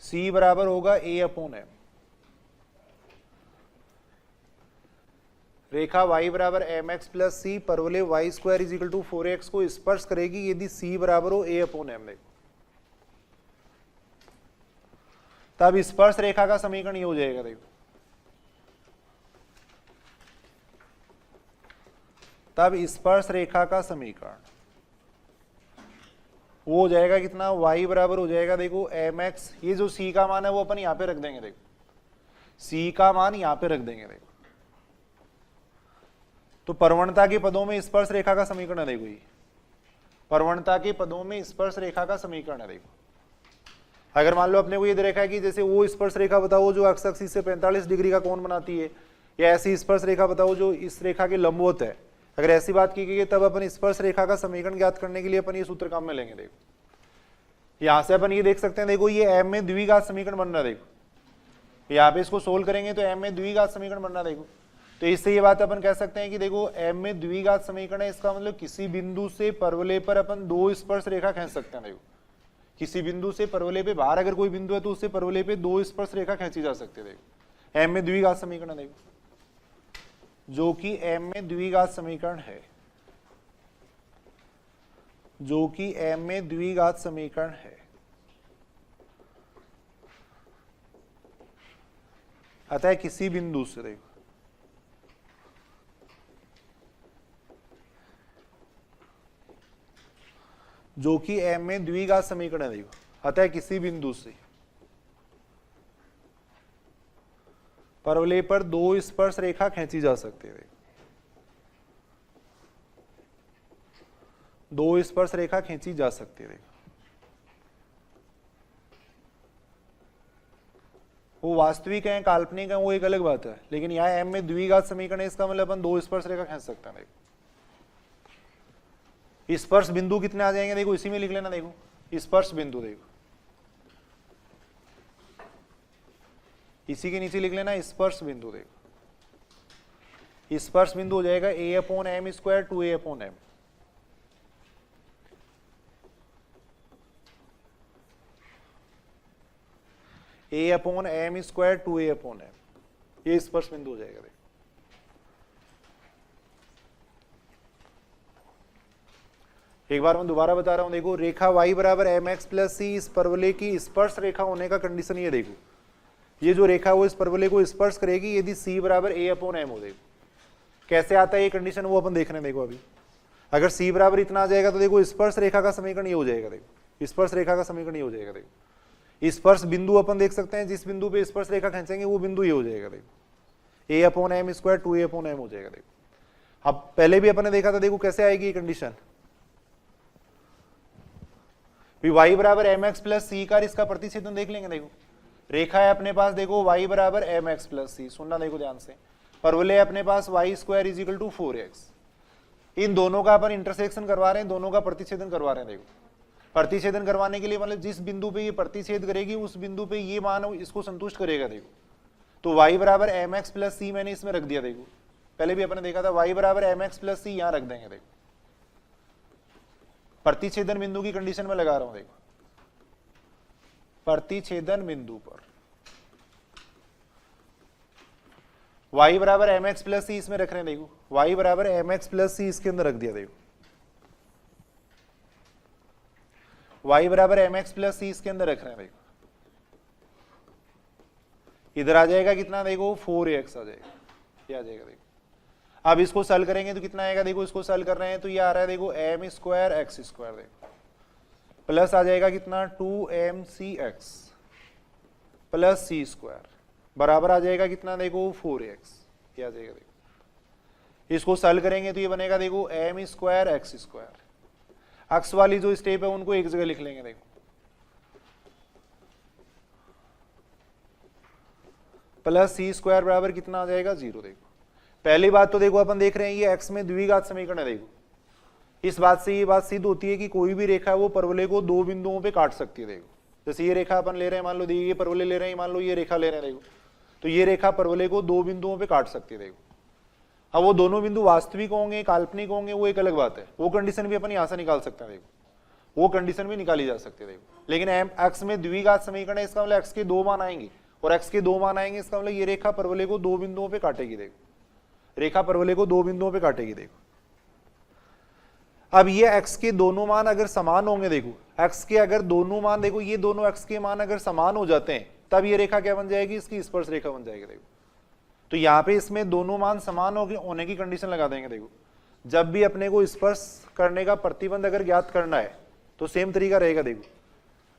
c बराबर होगा a/m, रेखा y बराबर mx प्लस c परवलय y² = 4x को स्पर्श करेगी यदि c बराबर हो a/m। देखो तब स्पर्श रेखा का समीकरण ये हो जाएगा। देखो तब स्पर्श रेखा का समीकरण वो हो जाएगा कितना, y बराबर हो जाएगा देखो mx, ये जो c का मान है वो अपन यहां पे रख देंगे। देखो c का मान यहां पे रख देंगे। देखो तो प्रवणता के पदों में स्पर्श रेखा का समीकरण है। देखो ये प्रवणता के पदों में स्पर्श रेखा का समीकरण है। देखो अगर मान लो अपने को ये दे रखा है कि जैसे वो स्पर्श रेखा बताओ जो अक्ष एक्सिस से 45 डिग्री का कोण बनाती है, या ऐसी स्पर्श रेखा बताओ जो इस रेखा के लंबवत है। अगर ऐसी बात की गई है तब अपन स्पर्श रेखा का समीकरण ज्ञात करने के लिए अपन ये सूत्र काम में लेंगे। देखो यहां से अपन ये देख सकते हैं, देखो ये m में द्विघात समीकरण बन रहा है। देखो यहाँ पे इसको सोल्व करेंगे तो m में द्विघात समीकरण बन रहा है। देखो तो इससे ये बात अपन कह सकते हैं कि देखो m में द्विघात समीकरण है, इसका मतलब किसी बिंदु से परवलय पर अपन 2 स्पर्श रेखा खींच सकते हैं। देखो किसी बिंदु से परवलय पे बाहर अगर कोई बिंदु है तो उससे परवलय पे 2 स्पर्श रेखा खींची जा सकती है। देखो m में द्विघात समीकरण है। देखो जो कि m में द्विघात समीकरण है, जो कि m में द्विघात समीकरण है। अतः किसी बिंदु से देखो जो कि m में द्विघात समीकरण है। देखो अतः किसी बिंदु से परवलय पर 2 स्पर्श रेखा खींची जा सकती है। 2 स्पर्श रेखा खींची जा सकती है। वो वास्तविक है काल्पनिक है वो एक अलग बात है, लेकिन यहाँ m में द्विघात समीकरण है, इसका मतलब अपन 2 स्पर्श रेखा खींच सकते हैं। देखो स्पर्श बिंदु कितने आ जाएंगे, देखो इसी में लिख लेना। देखो स्पर्श बिंदु, देखो इसी के नीचे लिख लेना स्पर्श बिंदु। देखो स्पर्श बिंदु हो जाएगा a/m square 2a/m। a/m square 2a/m, ये स्पर्श बिंदु हो जाएगा। एक बार मैं दोबारा बता रहा हूं, देखो रेखा y बराबर mx प्लस सी इस परवलय की स्पर्श रेखा होने का कंडीशन ये देखो, ये जो रेखा वो इस परवलय को स्पर्श करेगी यदि c बराबर a/m हो। देखो कैसे आता है ये कंडीशन, वो अपन देख रहे हैं। देखो अभी अगर c बराबर इतना आ जाएगा तो देखो स्पर्श रेखा का समीकरण ये हो जाएगा। देखो स्पर्श रेखा का समीकरण ये हो जाएगा। देखो स्पर्श बिंदु अपन देख सकते हैं, जिस बिंदु पे स्पर्श रेखा खींचेंगे वो बिंदु ये हो जाएगा। देखो a/m स्क्वायर 2a/m हो जाएगा। देखो अब पहले भी अपन ने देखा था, देखो कैसे आएगी ये कंडीशन, y बराबर mx प्लस सी का इसका प्रतिच्छेदन देख लेंगे। देखो रेखा है अपने पास, देखो y बराबर mx प्लस सी, सुनना देखो ध्यान से, परवलय अपने पास y square is equal to 4x। इन दोनों का अपन इंटरसेक्शन करवा रहे हैं, दोनों का प्रतिच्छेदन करवा रहे हैं। देखो प्रतिच्छेदन करवाने के लिए मतलब जिस बिंदु पे ये प्रतिच्छेद करेगी उस बिंदु पे ये मान इसको संतुष्ट करेगा। देखो तो y बराबर mx प्लस सी मैंने इसमें रख दिया। देखो पहले भी अपन ने देखा था y बराबर mx प्लस सी यहां रख देंगे। देखो प्रतिच्छेदन बिंदु की कंडीशन में लगा रहा हूं। देखो प्रतिच्छेदन बिंदु पर y बराबर mx प्लस सी इसमें रख रहे हैं। देखो y बराबर mx प्लस सी इसके अंदर रख दिया। देखो y बराबर mx प्लस सी इसके अंदर रख रहे हैं। देखो इधर आ जाएगा कितना, देखो 4x आ जाएगा, ये आ जाएगा। देखो अब इसको सॉल्व करेंगे तो कितना आएगा, देखो इसको सॉल्व कर रहे हैं तो ये आ रहा है, देखो m स्क्वायर x स्क्वायर, देखो प्लस आ जाएगा कितना 2mcx प्लस c स्क्वायर बराबर आ जाएगा कितना, देखो 4x, ये आ जाएगा। देखो इसको सॉल्व करेंगे तो ये बनेगा, देखो m स्क्वायर x स्क्वायर, अक्स वाली जो स्टेप है उनको एक जगह लिख लेंगे। देखो प्लस c स्क्वायर बराबर कितना आ जाएगा 0। देखो पहली बात तो देखो अपन देख रहे हैं ये x में द्विघात समीकरण है। देखो इस बात से ये बात सिद्ध होती है कि कोई भी रेखा वो परवलय को दो बिंदुओं पे काट सकती है। देखो जैसे ये रेखा अपन ले रहे हैं, मान लो ये परवलय ले रहे हैं, मान लो ये रेखा ले रहे हैं। देखो तो ये रेखा परवलय को दो बिंदुओं पे काट सकती है। देखो अब वो दोनों बिंदु वास्तविक होंगे काल्पनिक होंगे वो एक अलग बात है, वो कंडीशन भी अपन यहां से निकाल सकते हैं। देखो वो कंडीशन भी निकाली जा सकती है। देखो लेकिन x में द्विघात समीकरण है, इसका मतलब x के दो मान आएंगे और x के दो मान आएंगे, इसका मतलब ये रेखा परवलय को दो बिंदुओं पे काटेगी। देखो रेखा परवलय को दो बिंदुओं पे काटेगी। देखो अब ये x के दोनों मान अगर समान होंगे, देखो x के अगर दोनों मान, देखो ये दोनों x के मान अगर समान हो जाते हैं तब ये रेखा क्या बन जाएगी, इसकी स्पर्श रेखा बन जाएगी। देखो तो यहाँ पे इसमें दोनों मान समान होने की कंडीशन लगा देंगे। देखो जब भी अपने को स्पर्श करने का प्रतिबंध अगर ज्ञात करना है तो सेम तरीका रहेगा। देखो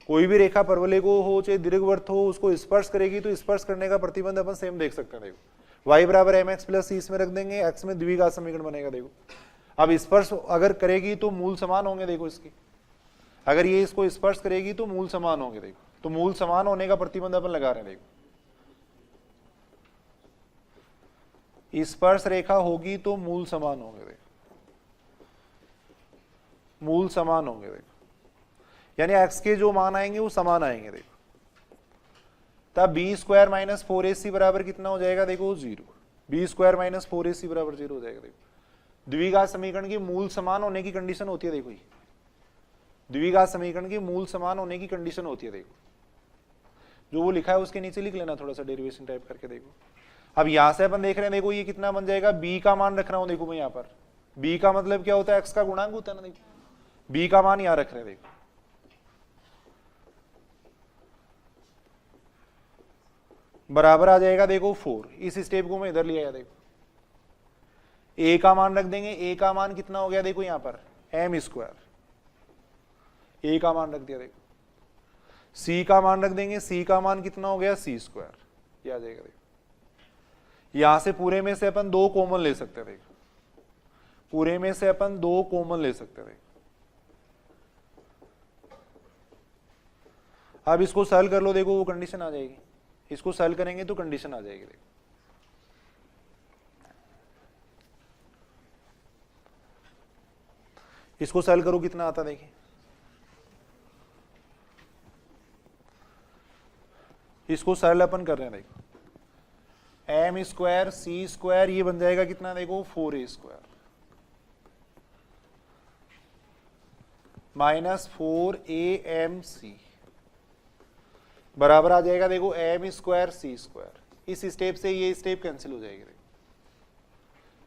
कोई भी रेखा परवलय को हो चाहे दीर्घवृत्त हो उसको स्पर्श करेगी तो स्पर्श करने का प्रतिबंध अपन सेम देख सकते हैं। देखो y बराबर mx प्लस सी इसमें रख देंगे, x में द्विघात समीकरण बनेगा। देखो अब स्पर्श अगर करेगी तो मूल समान होंगे। देखो इसकी अगर ये इसको स्पर्श करेगी तो मूल समान होंगे। देखो तो मूल समान होने का प्रतिबंध अपन लगा रहे हैं। देखो स्पर्श रेखा होगी तो मूल समान होंगे। देखो मूल समान होंगे। देखो यानी x के जो मान आएंगे वो समान आएंगे। देखो तब बी स्क्वायर माइनस 4ac बराबर कितना हो जाएगा, देखो 0। बी स्क्वायर माइनस 4ac बराबर 0 हो जाएगा। देखो द्विघात समीकरण की मूल समान होने की कंडीशन होती है। देखो द्विघात समीकरण की मूल समान होने की कंडीशन होती है। देखो जो वो लिखा है उसके नीचे लिख लेना थोड़ा सा डेरिवेशन टाइप करके। देखो अब यहां से अपन देख रहे हैं, देखो ये कितना बन जाएगा, b का मान रख रहा हूं। देखो मैं यहाँ पर b का मतलब क्या होता है, x का गुणांक होता है ना। देखो b का मान यहां रख रहे हैं। देखो बराबर आ जाएगा, देखो 4। इस स्टेप को मैं इधर ले आया। देखो a का मान रख देंगे, a का मान कितना हो गया, देखो यहां पर m स्क्वायर, a का मान रख दिया। देखो c का मान रख देंगे, c का मान कितना हो गया, c स्क्वायर, ये आ जाएगा। देखो यहां से पूरे में से अपन दो कॉमन ले सकते हैं। देखो पूरे में से अपन दो कॉमन ले सकते हैं। देखो अब इसको सॉल्व कर लो। देखो वो कंडीशन आ जाएगी, इसको सॉल्व करेंगे तो कंडीशन आ जाएगी। देखो इसको सॉल्व करो कितना आता, देखिए इसको सॉल्व अपन कर रहे हैं। देखो एम स्क्वायर सी स्क्वायर, ये बन जाएगा कितना देखो 4a square minus 4am c बराबर आ जाएगा देखो एम स्क्वायर सी स्क्वायर। इस स्टेप से ये स्टेप कैंसिल हो जाएगी देखो,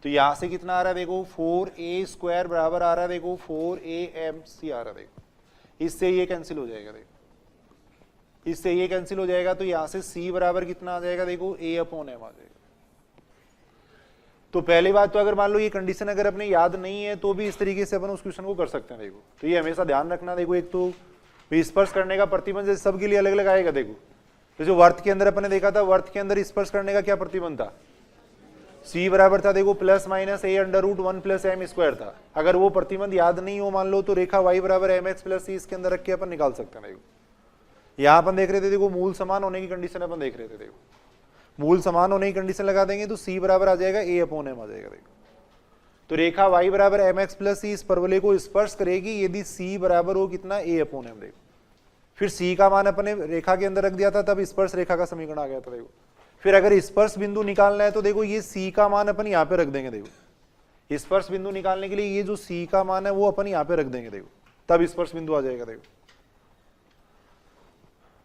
तो यहां से कितना आ रहा है देखो 4a स्क्वायर बराबर आ रहा है देखो 4amc आ रहा है देखो, इससे ये कैंसिल हो जाएगा देखो, इससे ये कैंसिल हो जाएगा, तो यहां से c बराबर कितना आ जाएगा देखो a/m आ जाएगा। तो पहली बात तो अगर मान लो ये कंडीशन अगर अपने याद नहीं है तो भी इस तरीके से अपन उस क्वेश्चन को कर सकते हैं देखो, तो ये हमेशा ध्यान रखना देखो। एक तो स्पर्श करने का प्रतिबंध सबके लिए अलग अलग आएगा देखो, तो जो वर्त के अंदर अपन ने देखा था, वर्त के अंदर स्पर्श करने का क्या प्रतिबंध था, c बराबर था देखो plus minus a√1 plus m square था। अगर वो प्रतिबंध याद नहीं हो मान लो तो रेखा y बराबर mx प्लस c इसके अंदर रख के अपन निकाल सकते हैं देखो। यहां अपन देख रहे थे देखो मूल समान होने की कंडीशन अपन देख रहे थे देखो, मूल समान होने की कंडीशन लगा देंगे तो c बराबर आ जाएगा a/m आ जाएगा देखो। तो रेखा y बराबर mx प्लस c इस परवलय को स्पर्श करेगी यदि c बराबर हो कितना a/m देखो। फिर c का मान अपने रेखा के अंदर रख दिया था तब स्पर्श रेखा का समीकरण आ गया था देखो। फिर अगर स्पर्श बिंदु निकालना है तो देखो ये c का मान अपन यहाँ पे रख देंगे देखो, स्पर्श बिंदु निकालने के लिए ये जो c का मान है वो अपन यहाँ पे रख देंगे देखो, तब स्पर्श बिंदु आ जाएगा देखो।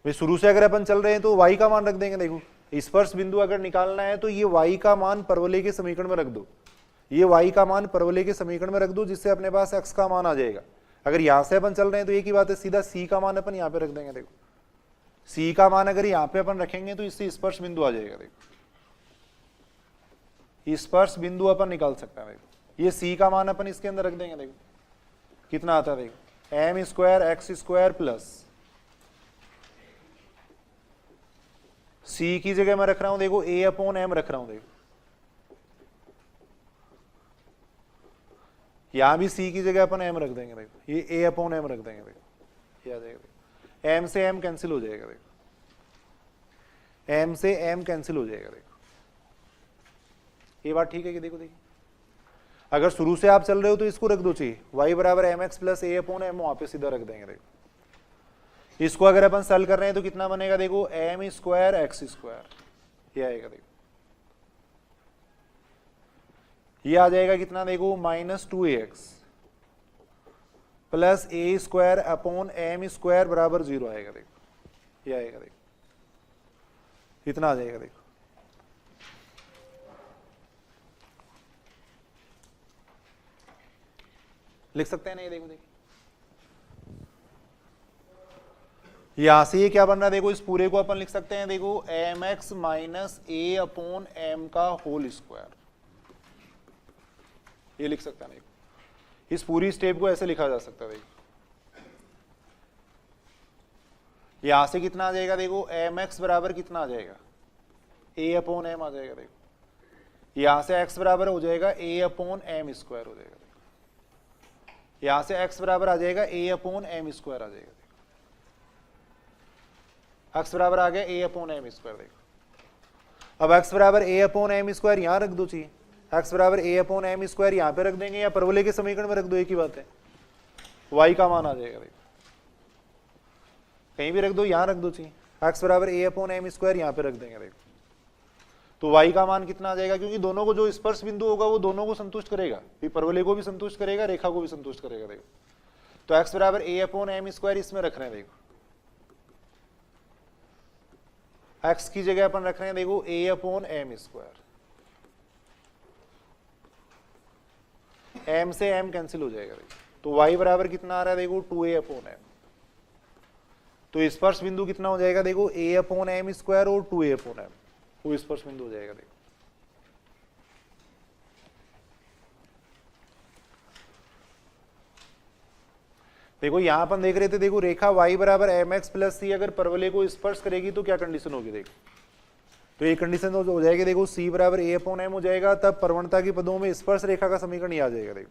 भाई शुरू से अगर अपन चल रहे हैं तो y का मान रख देंगे देखो, स्पर्श बिंदु अगर निकालना है तो ये y का मान परवलय के समीकरण में रख दो, ये y का मान परवलय के समीकरण में रख दो जिससे अपने पास x का मान आ जाएगा। अगर यहां से अपन चल रहे हैं तो एक ही बात है, सीधा c का मान अपन यहाँ पे रख देंगे देखो, c का मान अगर यहाँ पे अपन रखेंगे तो इससे स्पर्श बिंदु आ जाएगा देखो, स्पर्श बिंदु अपन निकाल सकते हैं देखो। ये c का मान अपन इसके अंदर रख देंगे देखो, कितना आता है देखो m square x square plus c की जगह मैं रख रहा हूं देखो a/m रख रहा हूं देखो, यहां भी c की जगह अपन m रख देंगे देखो, ये a/m रख देंगे देखो, ये आ जाएगा देखो। m से m कैंसिल हो जाएगा देखो, m से m कैंसिल हो जाएगा देखो। ये बात ठीक है कि देखो देखिए, अगर शुरू से आप चल रहे हो तो इसको रख दो चाहिए y बराबर mx प्लस a/m वहां पे सीधा रख देंगे देखो। इसको अगर अपन सॉल्व कर रहे हैं तो कितना बनेगा देखो एम स्क्वायर एक्स स्क्वायर, ये आएगा देखो, ये आ जाएगा कितना देखो -2ax plus a square upon m square बराबर 0 आएगा देखो, ये आएगा देखो, कितना आ जाएगा देखो। लिख सकते हैं ना, ये देखो देखिए यहां से ये क्या बन रहा है देखो, इस पूरे को अपन लिख सकते हैं देखो mx माइनस a/m का होल स्क्वायर, ये लिख सकते हैं देखो। इस पूरी स्टेप को ऐसे लिखा जा सकता है देखो, यहां से कितना आ जाएगा देखो mx बराबर कितना आ जाएगा a/m आ जाएगा देखो, यहां से x बराबर हो जाएगा a/m स्क्वायर हो जाएगा देखो, यहां से x बराबर आ जाएगा a/m स्क्वायर आ जाएगा, x बराबर आ गया a/m स्क्वायर देखो। अब x बराबर a/m स्क्वायर यहां रख दो चाहिए, x बराबर a/m स्क्वायर यहां पे रख देंगे या परवलय के समीकरण में रख दो, एक ही बात है, y का मान आ जाएगा देखो, कहीं भी रख दो, यहां रख दो चाहिए, x बराबर a/m स्क्वायर यहां पे रख देंगे देखो, तो y का मान कितना आ जाएगा, क्योंकि दोनों को जो स्पर्श बिंदु होगा वो दोनों को संतुष्ट करेगा, परवलय को भी संतुष्ट करेगा, रेखा को भी संतुष्ट करेगा देखो। तो x बराबर a/m स्क्वायर इसमें रख रहे हैं देखो, x की जगह अपन रख रहे हैं देखो a/m स्क्वायर, m से m कैंसिल हो जाएगा देखो, तो y बराबर कितना आ रहा है देखो 2a/m, तो स्पर्श बिंदु कितना हो जाएगा देखो a/m स्क्वायर और 2a/m, वो स्पर्श बिंदु हो जाएगा देखो। देखो यहां अपन देख रहे थे देखो रेखा y बराबर mx प्लस c अगर परवलय को स्पर्श करेगी तो क्या कंडीशन होगी देखो, तो ये कंडीशन हो जाएगी देखो c बराबर a/m हो जाएगा, तब प्रवणता के पदों में स्पर्श रेखा का समीकरण ये आ जाएगा देखो,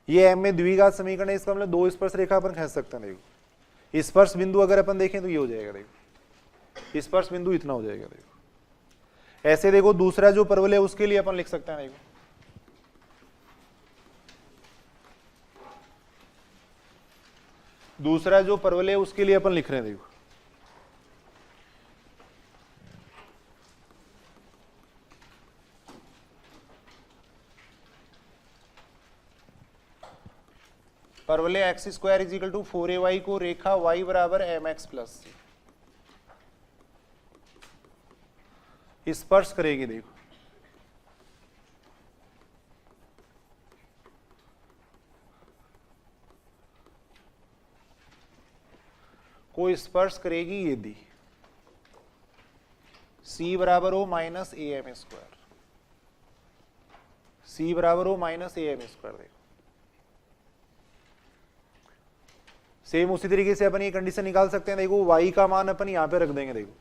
ये m में द्विघात समीकरण है, इसका मतलब दो स्पर्श रेखा अपन खींच सकते हैं देखो। स्पर्श बिंदु अगर अपन देखें तो ये हो जाएगा देखो, स्पर्श बिंदु इतना हो जाएगा देखो। ऐसे देखो दूसरा जो परवलय उसके लिए अपन लिख सकते हैं देखो, दूसरा जो परवलय उसके लिए अपन लिख रहे हैं देखो, परवलय x square is equal to 4ay को रेखा y बराबर mx प्लस सी स्पर्श करेगी। देखो को स्पर्श करेगी यदि c बराबर हो minus a m square, c बराबर हो माइनस ए एम स्क्वायर। देखो सेम उसी तरीके से अपन ये कंडीशन निकाल सकते हैं। देखो y का मान अपन यहाँ पे रख देंगे। देखो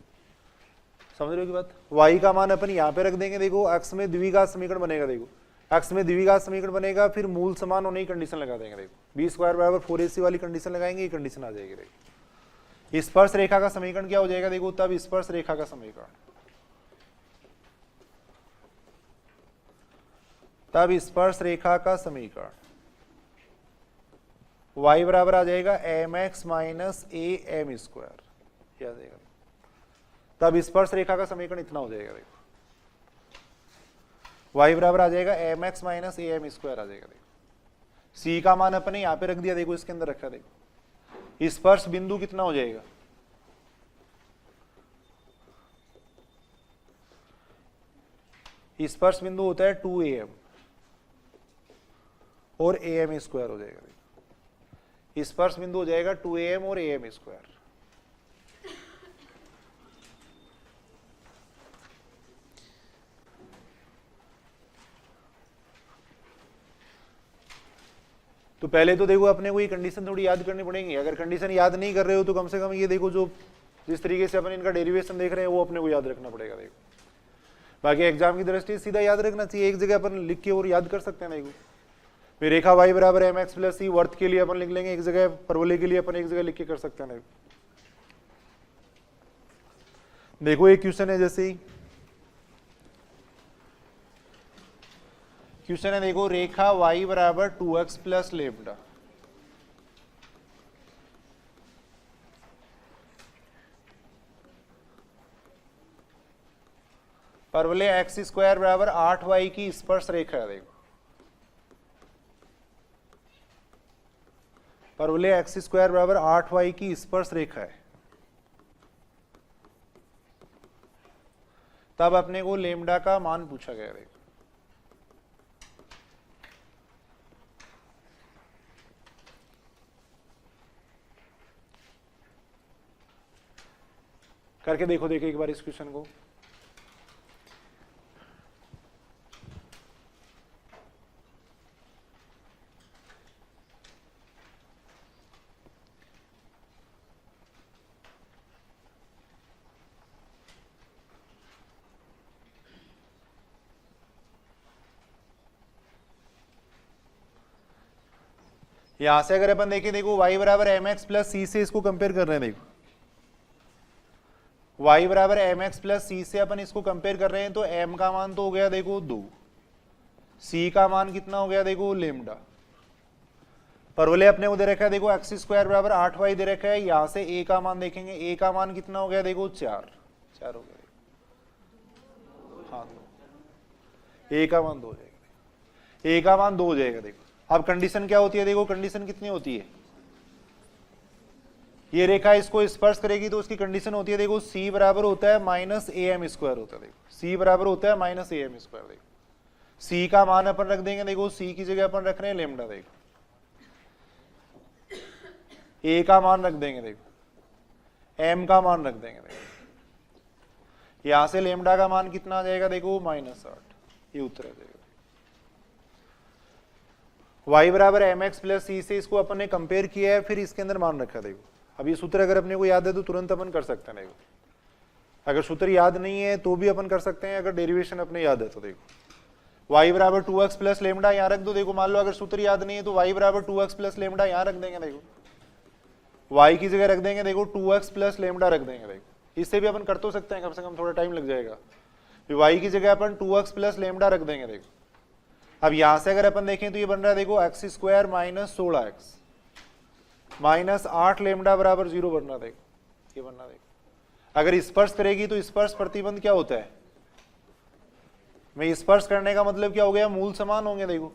समझ रहे हो की बात, y का मान अपन यहाँ पे रख देंगे। देखो x में द्विघात समीकरण बनेगा। देखो x में द्विघात समीकरण बनेगा, फिर मूल समान होने की कंडीशन लगा देंगे। देखो b स्क्वायर बराबर 4ac वाली कंडीशन लगाएंगे, ये कंडीशन आ जाएगी। देखो स्पर्श रेखा का समीकरण क्या हो जाएगा? देखो तब स्पर्श रेखा का समीकरण, तब स्पर्श रेखा का समीकरण y बराबर आ जाएगा mx minus a m square, क्या आ जाएगा? तब स्पर्श रेखा का समीकरण इतना हो जाएगा। देखो y बराबर आ जाएगा mx minus a m square आ जाएगा। देखो c का मान अपने यहाँ पे रख दिया। देखो इसके अंदर रखा। देखो स्पर्श बिंदु कितना हो जाएगा? स्पर्श बिंदु होता है 2am और am स्क्वायर हो जाएगा। स्पर्श बिंदु हो जाएगा 2am और am स्क्वायर। तो पहले तो देखो अपने को ये कंडीशन थोड़ी याद करनी पड़ेगी। अगर कंडीशन याद नहीं कर रहे हो तो कम से कम ये देखो जो जिस तरीके से अपन इनका डेरिवेशन देख रहे हैं वो अपने को याद रखना पड़ेगा। देखो बाकी एग्जाम की दृष्टि से सीधा याद रखना चाहिए, एक जगह अपन लिख के और याद कर सकते हैं। देखो फिर रेखा y बराबर mx प्लस सी वर्त के लिए अपन लिख लेंगे एक जगह, परवलय के लिए अपन एक जगह लिख के कर सकते हैं। देखो एक क्वेश्चन है, जैसे क्वेश्चन है, देखो रेखा y बराबर 2x प्लस लेमडा, परवलय एक्स स्क्वायर बराबर 8y की स्पर्श रेखा है। देखो परवलय एक्स स्क्वायर बराबर 8y की स्पर्श रेखा है, तब अपने को लेमडा का मान पूछा गया। देखो करके देखो एक बार इस क्वेश्चन को। यहां से अगर अपन देखें, देखो y बराबर mx प्लस सी से इसको कंपेयर कर रहे हैं। देखो y बराबर mx प्लस सी से अपन इसको कंपेयर कर रहे हैं, तो m का मान तो हो गया देखो 2, c का मान कितना हो गया देखो लेमडा, परवलय अपने को दे रखा है देखो एक्स स्क्वायर बराबर 8y दे रखा है। यहां से a का मान देखेंगे, a का मान कितना हो गया देखो 4 हो गया। हाँ a का मान 2 हो जाएगा, a का मान 2 हो जाएगा। देखो अब कंडीशन क्या होती है? देखो कंडीशन कितनी होती है? ये रेखा इसको स्पर्श करेगी तो उसकी कंडीशन होती है देखो c बराबर होता है माइनस ए एम स्क्वायर होता है। देखो c बराबर होता है माइनस ए एम स्क्वायर। देखो c का मान अपन रख देंगे, देखो c की जगह अपन रख रहे हैं लेमडा। देखो a का मान रख देंगे, देखो m का मान रख देंगे। देखो यहां से लेमडा का मान कितना आ जाएगा देखो -8, ये उत्तर आ जाएगा। y बराबर mx प्लस सी से इसको अपन ने कंपेयर किया है, फिर इसके अंदर मान रखा। देखो अब ये सूत्र अगर अपने को याद है तो तुरंत अपन कर सकते हैं। देखो अगर सूत्र याद नहीं है तो भी अपन कर सकते हैं, अगर डेरिवेशन अपने याद है तो। देखो y बराबर 2x प्लस लेमडा यहाँ रख दो। देखो मान लो अगर सूत्र याद नहीं है तो y बराबर 2x प्लस लेमडा यहाँ रख देंगे। देखो y की जगह रख देंगे देखो 2x प्लस लेमडा रख देंगे। देखो इससे भी अपन कर तो सकते हैं, कम से कम थोड़ा टाइम लग जाएगा। y की जगह अपन 2x प्लस लेमडा रख देंगे। देखो अब यहां से अगर अपन देखें तो ये बन रहा है देखो x square minus 16x minus 8 lambda बराबर 0 बन रहा। देखो ये बन रहा। देखो अगर स्पर्श करेगी तो स्पर्श प्रतिबंध क्या होता है? मैं स्पर्श करने का मतलब क्या हो गया? मूल समान होंगे। देखो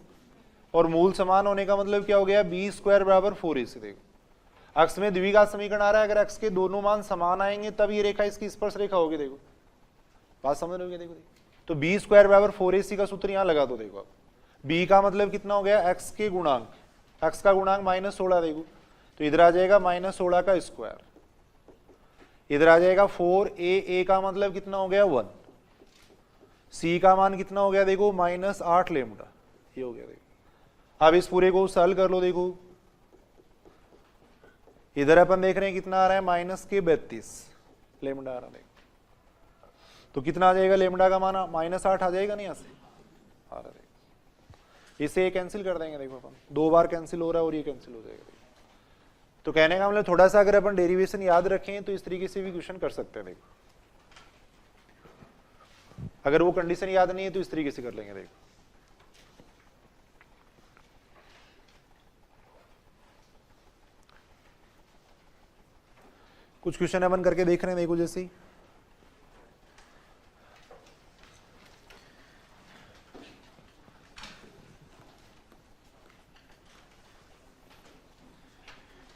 और मूल समान होने का मतलब क्या हो गया, बी स्क्वायर बराबर 4ac। देखो अक्ष में द्विघात समीकरण आ रहा है, अगर अक्ष के दोनों मान समान आएंगे तब ये रेखा इसकी स्पर्श रेखा होगी। देखो बात समझ रहे हो? देखो तो बी स्क्वायर बराबर 4ac का सूत्र यहां लगा दो। देखो अब बी का मतलब कितना हो गया, एक्स के गुणांक, एक्स का गुणांक -16। देखो तो इधर आ जाएगा -16 का स्क्वायर, इधर आ जाएगा 4a का मतलब कितना हो गया 1, सी का मान कितना हो गया देखो -8 लेमडा, ये हो गया। देखो अब इस पूरे को सॉल्व कर लो। देखो इधर अपन देख रहे हैं कितना आ रहा है, -32 लेमडा आ रहा है। तो कितना आ जाएगा लेमडा का मान, -8 आ जाएगा नहीं, यहाँ से आ रहा है। इसे कैंसिल कर देंगे। देखो अपन 2 बार कैंसिल हो रहा है और ये कैंसिल हो जाएगा। तो कहने का मतलब थोड़ा सा अगर अपन डेरिवेशन याद रखें तो इस तरीके से भी क्वेश्चन कर सकते हैं। देखो अगर वो कंडीशन याद नहीं है तो इस तरीके से कर लेंगे। देखो कुछ क्वेश्चन अपन करके देख रहे हैं। देखो जैसे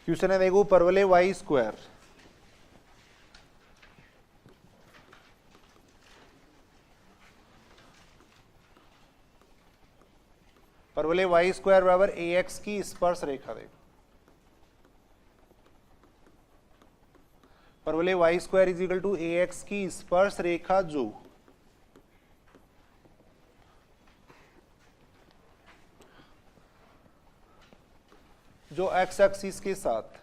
क्वेश्चन है, देखो परवलय वाई स्क्वायर बराबर ax की स्पर्श रेखा। देखो परवलय y square is equal to ax की स्पर्श रेखा जो x एक्सिस के साथ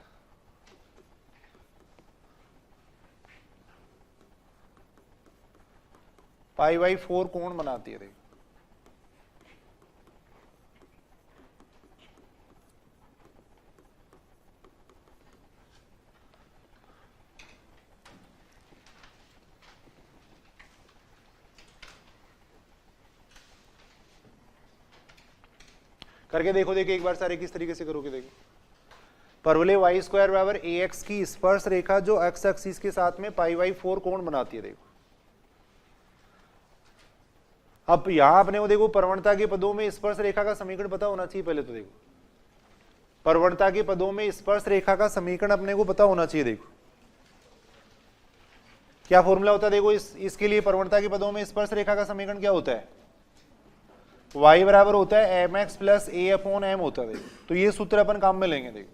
π/4 कोण बनाती है। देखो करके देखो एक बार सारे किस तरीके से करोगे। देखो परवलय वाई स्क्वायर बराबर ax की स्पर्श रेखा जो x एक्सिस के साथ में π/4 कोण बनाती है। देखो अब यहां अपने को देखो प्रवणता के पदों में स्पर्श रेखा का समीकरण पता होना चाहिए। पहले तो देखो प्रवणता के पदों में स्पर्श रेखा का समीकरण अपने को पता होना चाहिए। देखो क्या फॉर्मूला होता है, देखो इसके लिए प्रवणता के पदों में स्पर्श रेखा का समीकरण क्या होता है, y बराबर होता है mx प्लस a/m होता है। देखो तो ये सूत्र अपन काम में लेंगे। देखो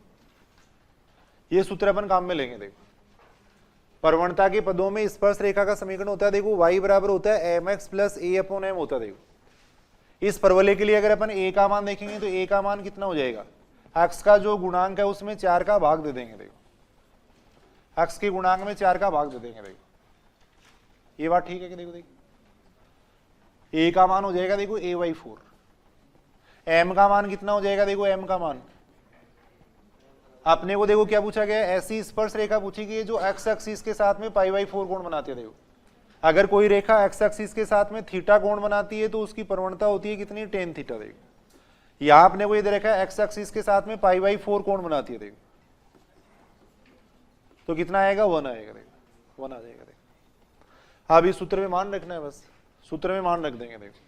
ये सूत्र अपन काम में लेंगे। देखो प्रवणता के पदों में स्पर्श रेखा का समीकरण होता है, देखो y बराबर होता है mx प्लस a/m होता है। देखो इस परवलय के लिए अगर अपन a का मान देखेंगे तो a का मान कितना हो जाएगा, x का जो गुणांक है उसमें 4 का भाग दे देंगे। देखो x के गुणांक में 4 का भाग दे देंगे। देखो ये बात ठीक है कि देखो a का मान हो जाएगा देखो a/4, m का मान कितना हो जाएगा, देखो m का मान अपने को देखो क्या पूछा गया, ऐसी स्पर्श रेखा पूछी गई है जो x एक्सिस के साथ में π/4 कोण बनाती है। देखो अगर कोई रेखा x एक्सिस के साथ में थीटा कोण बनाती है तो उसकी प्रवणता होती है कितनी, tan थीटा। देखो यहां अपने को ये दे रखा है x एक्सिस के साथ में π/4 कोण बनाती है। देखो तो कितना आएगा, 1 आएगा। देखो 1 आ जाएगा। देखो अब इस सूत्र में मान रखना है, बस सूत्र में मान रख देंगे। देखो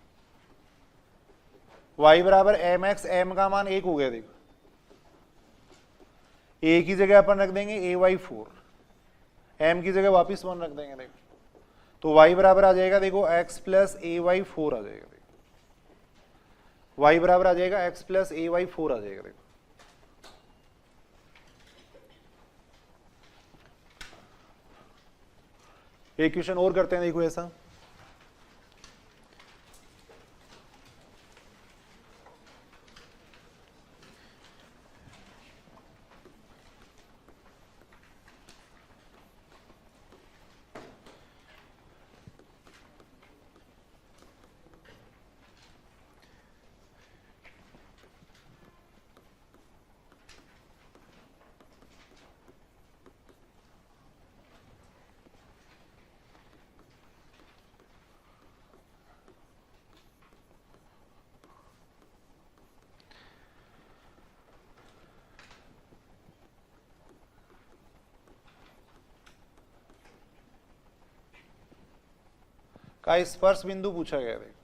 y बराबर mx, m का मान 1 हो गया। देखो a की जगह अपन रख देंगे a/4, m की जगह वापिस 1 रख देंगे। देखो तो y बराबर आ जाएगा देखो x प्लस a/4 आ जाएगा। देखो y बराबर आ जाएगा x प्लस a/4 आ जाएगा। देखो एक क्वेश्चन और करते हैं। देखो ऐसा का स्पर्श बिंदु पूछा गया। देखो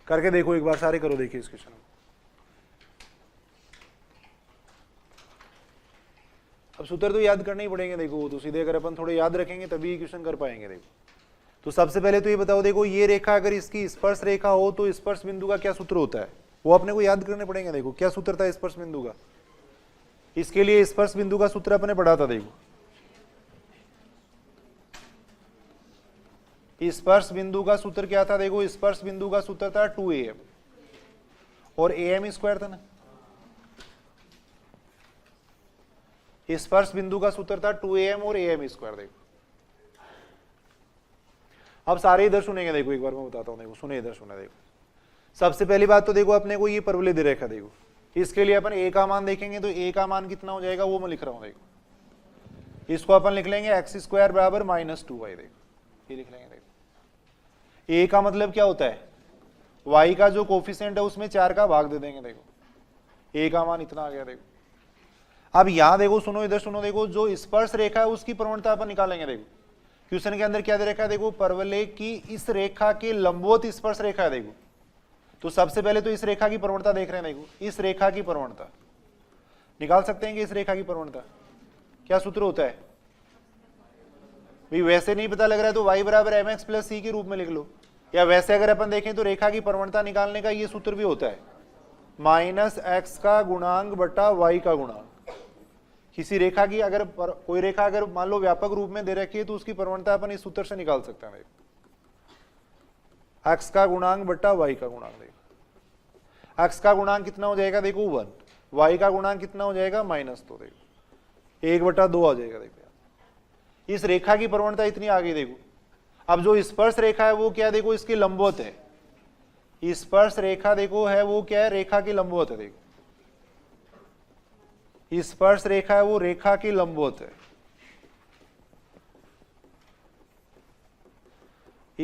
करके देखो एक बार, सारे करो, देखिए इस क्वेश्चन को। अब सूत्र तो याद करने ही पड़ेंगे, देखो तो सीधे अगर अपन थोड़े याद रखेंगे तभी क्वेश्चन कर पाएंगे। देखो तो सबसे पहले तो ये बताओ, देखो ये रेखा अगर इसकी स्पर्श रेखा हो तो स्पर्श बिंदु का क्या सूत्र होता है, वो अपने को याद करने पड़ेंगे। देखो क्या सूत्र था स्पर्श बिंदु का, इसके लिए स्पर्श बिंदु का सूत्र अपने पढ़ा था। देखो स्पर्श बिंदु का सूत्र क्या था, देखो स्पर्श बिंदु का सूत्र था 2am और am स्क्वायर था ना। स्पर्श बिंदु का सूत्र था 2am और am स्क्वायर। देखो अब सारे इधर सुनेंगे, देखो एक बार मैं बताता हूं, देखो सुने इधर सुने। देखो सबसे पहली बात तो देखो अपने को ये परवलय रेखा, देखो इसके लिए अपन a का मान देखेंगे तो a का मान कितना हो जाएगा वो मैं लिख रहा हूं। देखो इसको अपन लिख लेंगे x² बराबर -2y। देखो ये लिख लेंगे। देखो a का मतलब क्या होता है, y का जो कोफिशिएंट है उसमें 4 का भाग दे देंगे। देखो a का मान इतना आ गया। देखो अब यहां देखो सुनो, इधर सुनो, देखो जो स्पर्श रेखा है उसकी प्रवणता अपन निकालेंगे। देखो क्वेश्चन के अंदर क्या दे रखा है, देखो परवलय की इस रेखा के लंबवत स्पर्श रेखा है। देखो तो सबसे पहले तो इस रेखा की प्रवणता देख रहे हैं। देखो इस रेखा की प्रवणता निकाल सकते हैं कि इस रेखा की प्रवणता क्या सूत्र होता है भाई, वैसे नहीं पता लग रहा है तो y बराबर mx प्लस c के रूप में लिख लो, या वैसे अगर अपन देखें तो रेखा की प्रवणता निकालने का ये सूत्र भी होता है -x का गुणांक बटा y का गुणांक। किसी रेखा की अगर कोई रेखा अगर मान लो व्यापक रूप में दे रखी है तो उसकी प्रवणता अपन इस सूत्र से निकाल सकते हैं। x का गुणांक बटा y का गुणांक। देखो x का गुणांक कितना हो जाएगा, देखो 1, y का गुणांक कितना हो जाएगा -2। देखो 1/2 आ जाएगा। देखो इस रेखा की प्रवणता इतनी आ गई। देखो अब जो स्पर्श रेखा है वो क्या है, देखो इसकी लंबवत है। स्पर्श रेखा देखो है वो क्या है, रेखा की लंबवत है। देखो स्पर्श रेखा है वो रेखा की लंबवत है।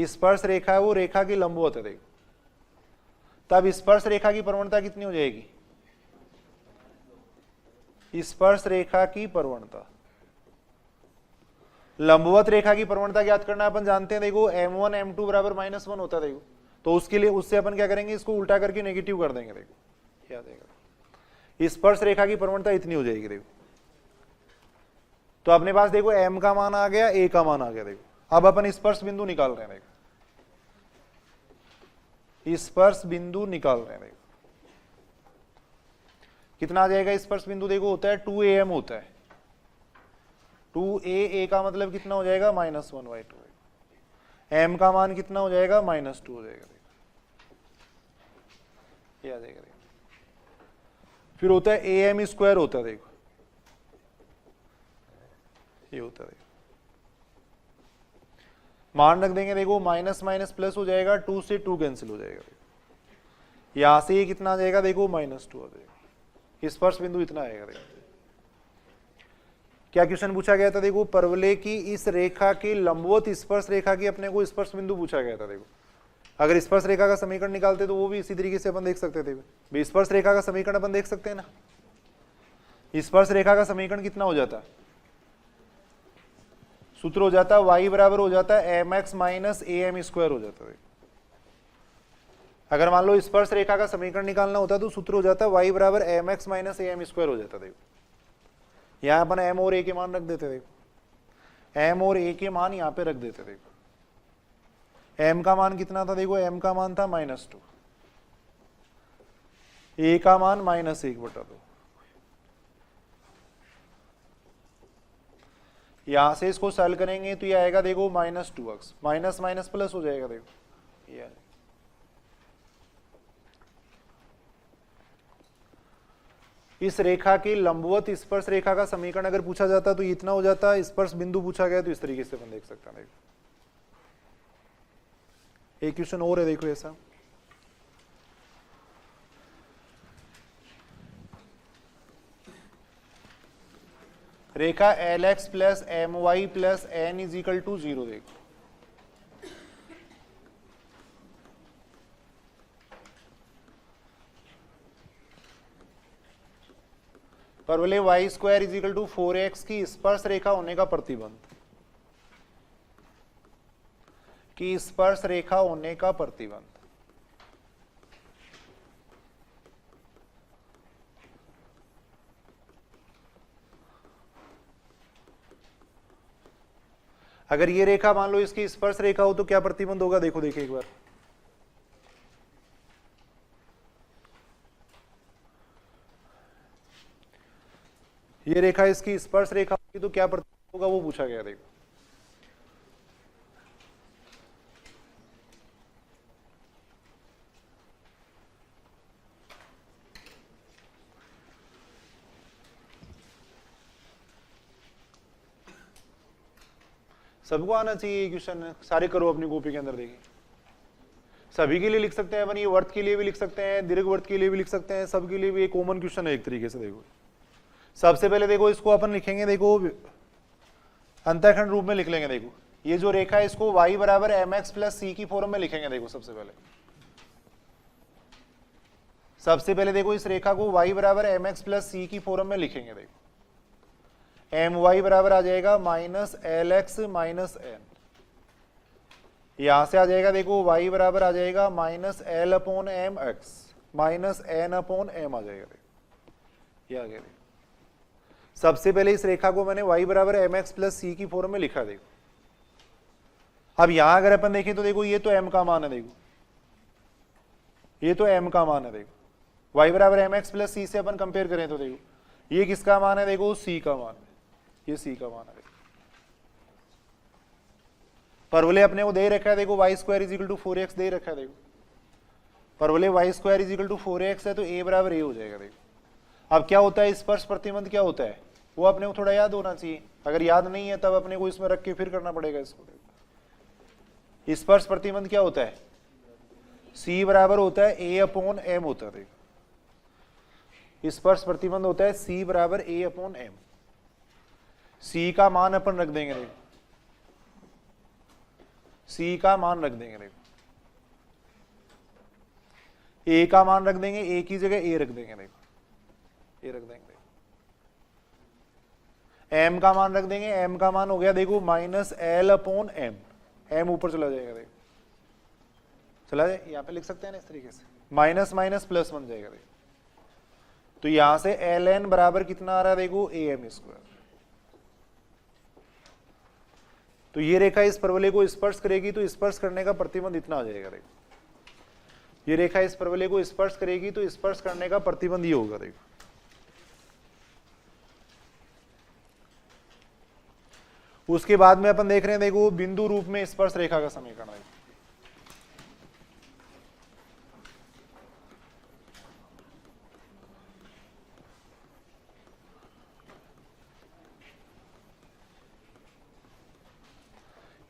स्पर्श रेखा है वो रेखा की लंबवत है। देखो तब स्पर्श रेखा की प्रवणता कितनी हो जाएगी, स्पर्श रेखा की प्रवणता, लंबवत रेखा की प्रवणता ज्ञात करना अपन जानते हैं। देखो m1 m2 बराबर -1 होता है। देखो तो उसके लिए उससे अपन क्या करेंगे, इसको उल्टा करके नेगेटिव कर देंगे। देखो याद आएगा, स्पर्श रेखा की प्रवणता इतनी हो जाएगी। देखो तो अपने पास देखो m का मान आ गया, a का मान आ गया। देखो अब अपन स्पर्श बिंदु निकाल रहे हैं। देखो स्पर्श बिंदु निकाल रहे हैं। देखो कितना आ जाएगा स्पर्श बिंदु, देखो होता है 2am होता है। 2a का मतलब कितना हो जाएगा -1/2। m का मान कितना हो जाएगा -2 हो जाएगा। देखो ये आ जाएगा। फिर होता है am स्क्वायर होता है। देखो ये होता है। मान रख देंगे। देखो माइनस माइनस प्लस हो जाएगा, 2 से 2 कैंसिल हो जाएगा। यहां से ये कितना आ जाएगा, देखो -2 आ जाएगा। स्पर्श बिंदु इतना आएगा। देखो क्या क्वेश्चन पूछा गया था, देखो परवलय की इस रेखा के लंबवत स्पर्श रेखा की अपने को स्पर्श बिंदु पूछा गया था। देखो अगर स्पर्श रेखा का समीकरण निकालते तो वो भी इसी तरीके से अपन देख सकते थे। स्पर्श रेखा का समीकरण अपन देख सकते हैं ना। स्पर्श रेखा का समीकरण कितना हो जाता, सूत्र हो जाता y बराबर हो जाता है mx माइनस am स्क्वायर हो जाता है। अगर मान लो स्पर्श रेखा का समीकरण निकालना होता तो सूत्र हो जाता y बराबर mx माइनस am स्क्वायर हो जाता। देखो यहां अपन m और a के मान रख देते। देखो m और a के मान यहां पे रख देते। देखो m का मान कितना था, देखो m का मान था -2, a का मान -1/2। यहां से इसको सॉल्व करेंगे तो ये आएगा, देखो -2x, माइनस माइनस प्लस हो जाएगा। देखो ये इस रेखा की लंबवत स्पर्श रेखा का समीकरण अगर पूछा जाता तो इतना हो जाता। स्पर्श बिंदु पूछा गया तो इस तरीके से अपन देख सकते हैं। देखो एक क्वेश्चन और है, देखो ऐसा, रेखा LX plus MY plus N is equal to 0। देखो परवलय y square is equal to 4x की स्पर्श रेखा होने का प्रतिबंध, की स्पर्श रेखा होने का प्रतिबंध। अगर ये रेखा मान लो इसकी स्पर्श रेखा हो तो क्या प्रतिबंध होगा, देखो देखिए एक बार। ये रेखा इसकी स्पर्श रेखा होगी तो क्या प्रतिबंध होगा, वो पूछा गया। देखो सबको आना चाहिए ये क्वेश्चन, सारे करो अपनी कॉपी के अंदर। देखिए सभी के लिए लिख सकते हैं अपन, ये वर्त के लिए भी लिख सकते हैं, दीर्घवर्त के लिए भी लिख सकते हैं, सबके लिए भी एक कॉमन क्वेश्चन है एक तरीके से। देखो सबसे पहले देखो इसको अपन लिखेंगे, देखो अंतःखंड रूप में लिख लेंगे। देखो ये जो रेखा है इसको y बराबर mx प्लस सी की फॉर्म में लिखेंगे। देखो सबसे पहले देखो इस रेखा को y बराबर mx प्लस सी की फॉर्म में लिखेंगे। देखो my बराबर आ जाएगा minus l x minus n, यहां से आ जाएगा देखो y बराबर आ जाएगा minus l upon m x minus n upon m आ जाएगा। देखो ये आ गया। देखो सबसे पहले इस रेखा को मैंने y बराबर एम एक्स प्लस सी की फॉर्म में लिखा। देखो अब यहां अगर अपन देखें तो देखो ये तो m का मान है। देखो ये तो m का मान है। देखो y बराबर एम एक्स प्लस सी से अपन कंपेयर करें तो देखो ये किसका मान है, देखो c का मान है, ये c का मान है। परवलय अपने को दे रखा है, देखो y square is equal to 4x दे रखा है। देखो परवलय y square is equal to 4x है तो a बराबर a हो जाएगा। देखो अब क्या होता है, स्पर्श प्रतिबंध क्या होता है वो अपने को थोड़ा याद होना चाहिए। अगर याद नहीं है तब अपने को इसमें रख के फिर करना पड़ेगा इसको। स्पर्श प्रतिबंध क्या होता है, c बराबर होता है a अपॉन m होता है। देखो स्पर्श प्रतिबंध होता है c बराबर a अपॉन m। c का मान अपन रख देंगे। देखो c का मान रख देंगे। देखो a का मान रख देंगे, a की जगह a रख देंगे। देखो a रख देंगे। m का मान रख देंगे, m का मान हो गया देखो minus l upon m, m ऊपर चला जाएगा। देखो चला जाए, यहां पे लिख सकते हैं ना इस तरीके से, माइनस माइनस प्लस बन जाएगा। देखो तो यहां से एल एन बराबर कितना आ रहा है, देखो ए एम स्क्वायर। तो ये रेखा इस परवलय को स्पर्श करेगी तो स्पर्श करने का प्रतिबंध इतना आ जाएगा। देखो ये रेखा इस परवलय को स्पर्श करेगी तो स्पर्श करने का प्रतिबंध ये होगा। देखो उसके बाद में अपन देख रहे हैं, देखो बिंदु रूप में स्पर्श रेखा का समीकरण है।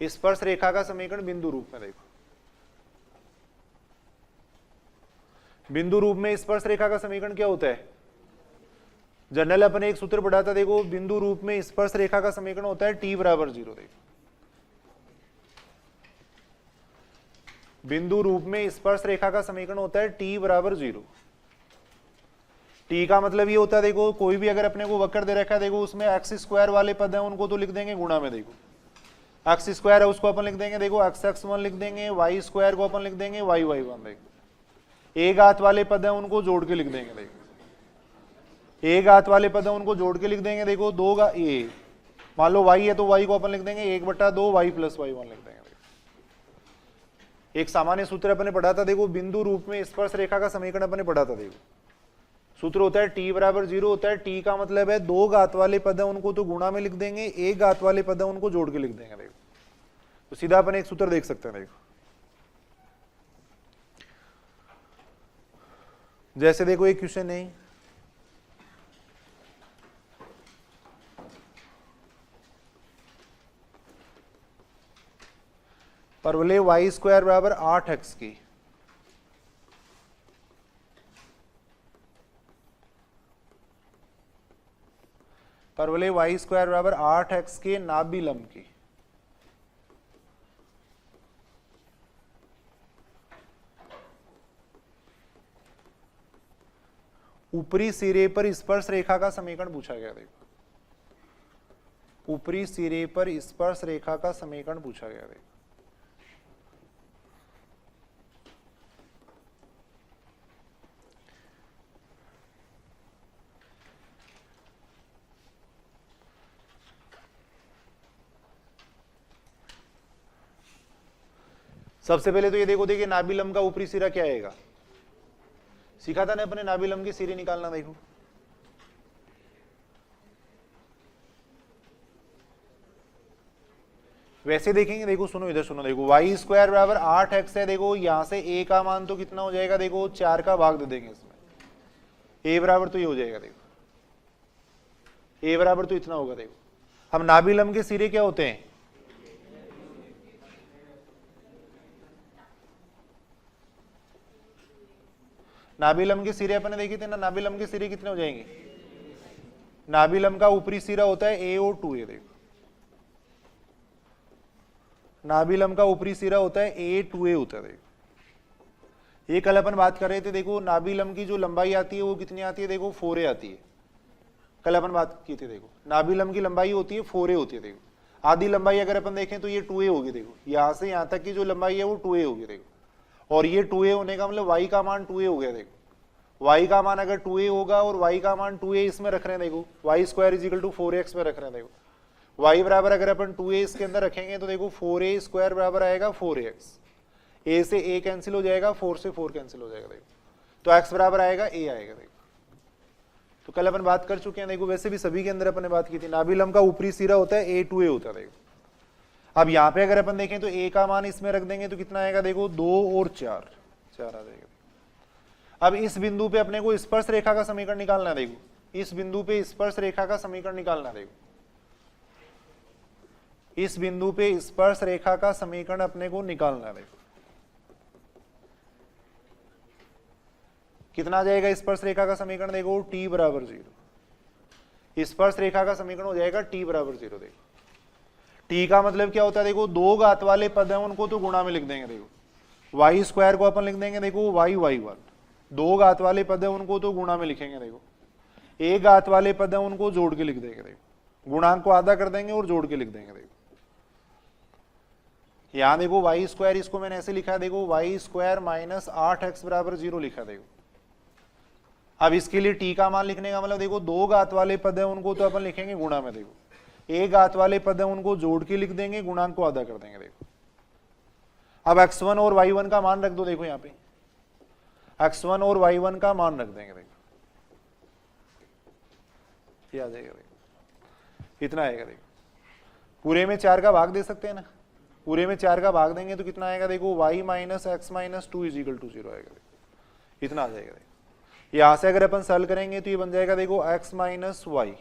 स्पर्श रेखा का समीकरण बिंदु रूप में। देखो बिंदु रूप में स्पर्श रेखा का समीकरण क्या होता है, जनरल अपन एक सूत्र पढ़ा था। देखो बिंदु रूप में स्पर्श रेखा का समीकरण होता है t बराबर 0। देखो बिंदु रूप में स्पर्श रेखा का समीकरण होता है t बराबर 0। t का मतलब ये होता है, देखो कोई भी अगर अपने को वक्र दे रखा है, देखो उसमें एक्स स्क्वायर वाले पद हैं उनको तो लिख देंगे गुणा में। देखो एक्स स्क्वायर है उसको अपन लिख देंगे, देखो एक्स एक्स वन लिख देंगे, वाई स्क्वायर को अपन लिख देंगे वाई वाई वन। देखो ए घात वाले पद है उनको जोड़ के लिख देंगे। देखो ए घात वाले पद है उनको जोड़ के लिख देंगे। देखो दो का ए, मान लो वाई है तो वाई को अपन लिख देंगे 1/2 वाई प्लस वाई वन लिख देंगे। एक सामान्य सूत्र अपने पढ़ा था, देखो बिंदु रूप में स्पर्श रेखा का समीकरण अपने पढ़ा था। देखो सूत्र होता है t बराबर 0 होता है। t का मतलब है दो घात वाले पद है उनको तो गुणा में लिख देंगे, एक घात वाले पद है उनको जोड़ के लिख देंगे। देखो तो सीधा अपन एक सूत्र देख सकते हैं। देखो जैसे देखो एक क्वेश्चन है, परवलय वाई स्क्वायर बराबर 8x की परवलय वाई स्क्वायर बराबर 8x के नाभि लंब की ऊपरी सिरे पर स्पर्श रेखा का समीकरण पूछा गया। देखो ऊपरी सिरे पर स्पर्श रेखा का समीकरण पूछा गया। देखो सबसे पहले तो ये देखो, देखिए नाभि लंब का ऊपरी सिरा क्या आएगा, सीखा था ना अपने नाभि लंब की सिरे निकालना। देखो वैसे देखेंगे, देखो सुनो इधर सुनो, देखो वाई स्क्वायर बराबर 8x है। देखो यहां से a का मान तो कितना हो जाएगा, देखो 4 का भाग दे देंगे इसमें, a बराबर तो ये हो जाएगा। देखो a बराबर तो इतना होगा। देखो हम नाभि लंब के सिरे क्या होते हैं, नाभि लंब के सिरे अपने देखे थे ना, नाभि लंब के सिरे कितने हो जाएंगे, नाभि लंब का ऊपरी सिरा होता है a और 2a। देखो नाभि लंब का ऊपरी सिरा होता है a 2a होता है। देखो ये कल अपन बात कर रहे थे, देखो नाभि लंब की जो लंबाई आती है वो कितनी आती है, देखो 4a आती है। कल अपन बात की थी, देखो नाभि लंब की लंबाई होती है 4a होती है। देखो आधी लंबाई अगर अपन देखें तो ये 2a होगी। देखो यहां से यहां तक की जो लंबाई है वो 2a होगी। देखो और ये 2a होने का मतलब y का मान 2a हो गया। देखो y का मान अगर 2a होगा और y का मान 2a इसमें रख रहे हैं, देखो y square is equal to 4x में रख रहे हैं। देखो y बराबर अगर अपन 2a इसके अंदर रखेंगे तो देखो 4a स्क्वायर बराबर आएगा 4x, a से a कैंसिल हो जाएगा, 4 से 4 कैंसिल हो जाएगा। देखो तो x बराबर आएगा a आएगा। देखो तो कल अपन बात कर चुके हैं। देखो वैसे भी सभी के अंदर अपन ने बात की थी, नाभि लंब का ऊपरी सिरा होता है a 2a होता है। देखो अब यहाँ पे अगर अपन देखें तो a का मान इसमें रख देंगे तो कितना आएगा, देखो 2 और 4 आ जाएगा। अब इस बिंदु पे अपने को स्पर्श रेखा का समीकरण निकालना है। देखो इस बिंदु पे स्पर्श रेखा का समीकरण निकालना है। देखो इस बिंदु पे स्पर्श रेखा का समीकरण अपने को निकालना है। देखो कितना आ जाएगा स्पर्श रेखा का समीकरण, देखो t बराबर 0। स्पर्श रेखा का समीकरण हो जाएगा t बराबर 0। देखो t का मतलब क्या होता है, देखो दो घात वाले पद हैं उनको तो गुणा में लिख देंगे। देखो y स्क्वायर को अपन लिख देंगे, देखो y1। दो घात वाले पद है उनको तो गुणा में लिखेंगे। देखो एक घात वाले पद है उनको जोड़ के लिख देंगे। देखो गुणांक को आधा कर देंगे और जोड़ के लिख देंगे। देखो यहां देखो वाई स्क्वायर, इसको मैंने ऐसे लिखा है, देखो वाई स्क्वायर माइनस 8x बराबर 0 लिखा। देखो अब इसके लिए t का मान लिखने का मतलब, देखो दो घात वाले पद है उनको तो अपन लिखेंगे गुणा में। देखो एक घात वाले पद है उनको जोड़ के लिख देंगे, गुणांक को आधा कर देंगे। देखो अब x1 और y1 का मान रख दो। देखो यहाँ पे x1 और y1 का मान रख देंगे। देखो ये आ जाएगा। देखो इतना आएगा। देखो पूरे में 4 का भाग दे सकते हैं ना, पूरे में 4 का भाग देंगे तो कितना आएगा, देखो y minus x minus 2 is equal to 0 आएगा। देखो इतना आ जाएगा। देखो यहां से अगर अपन सॉल्व करेंगे तो ये बन जाएगा, देखो x minus y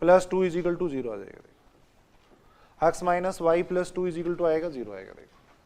plus 2 is equal to 0 आ जाएगा। देखो x minus y plus 2 is equal to आएगा 0 आएगा। देखो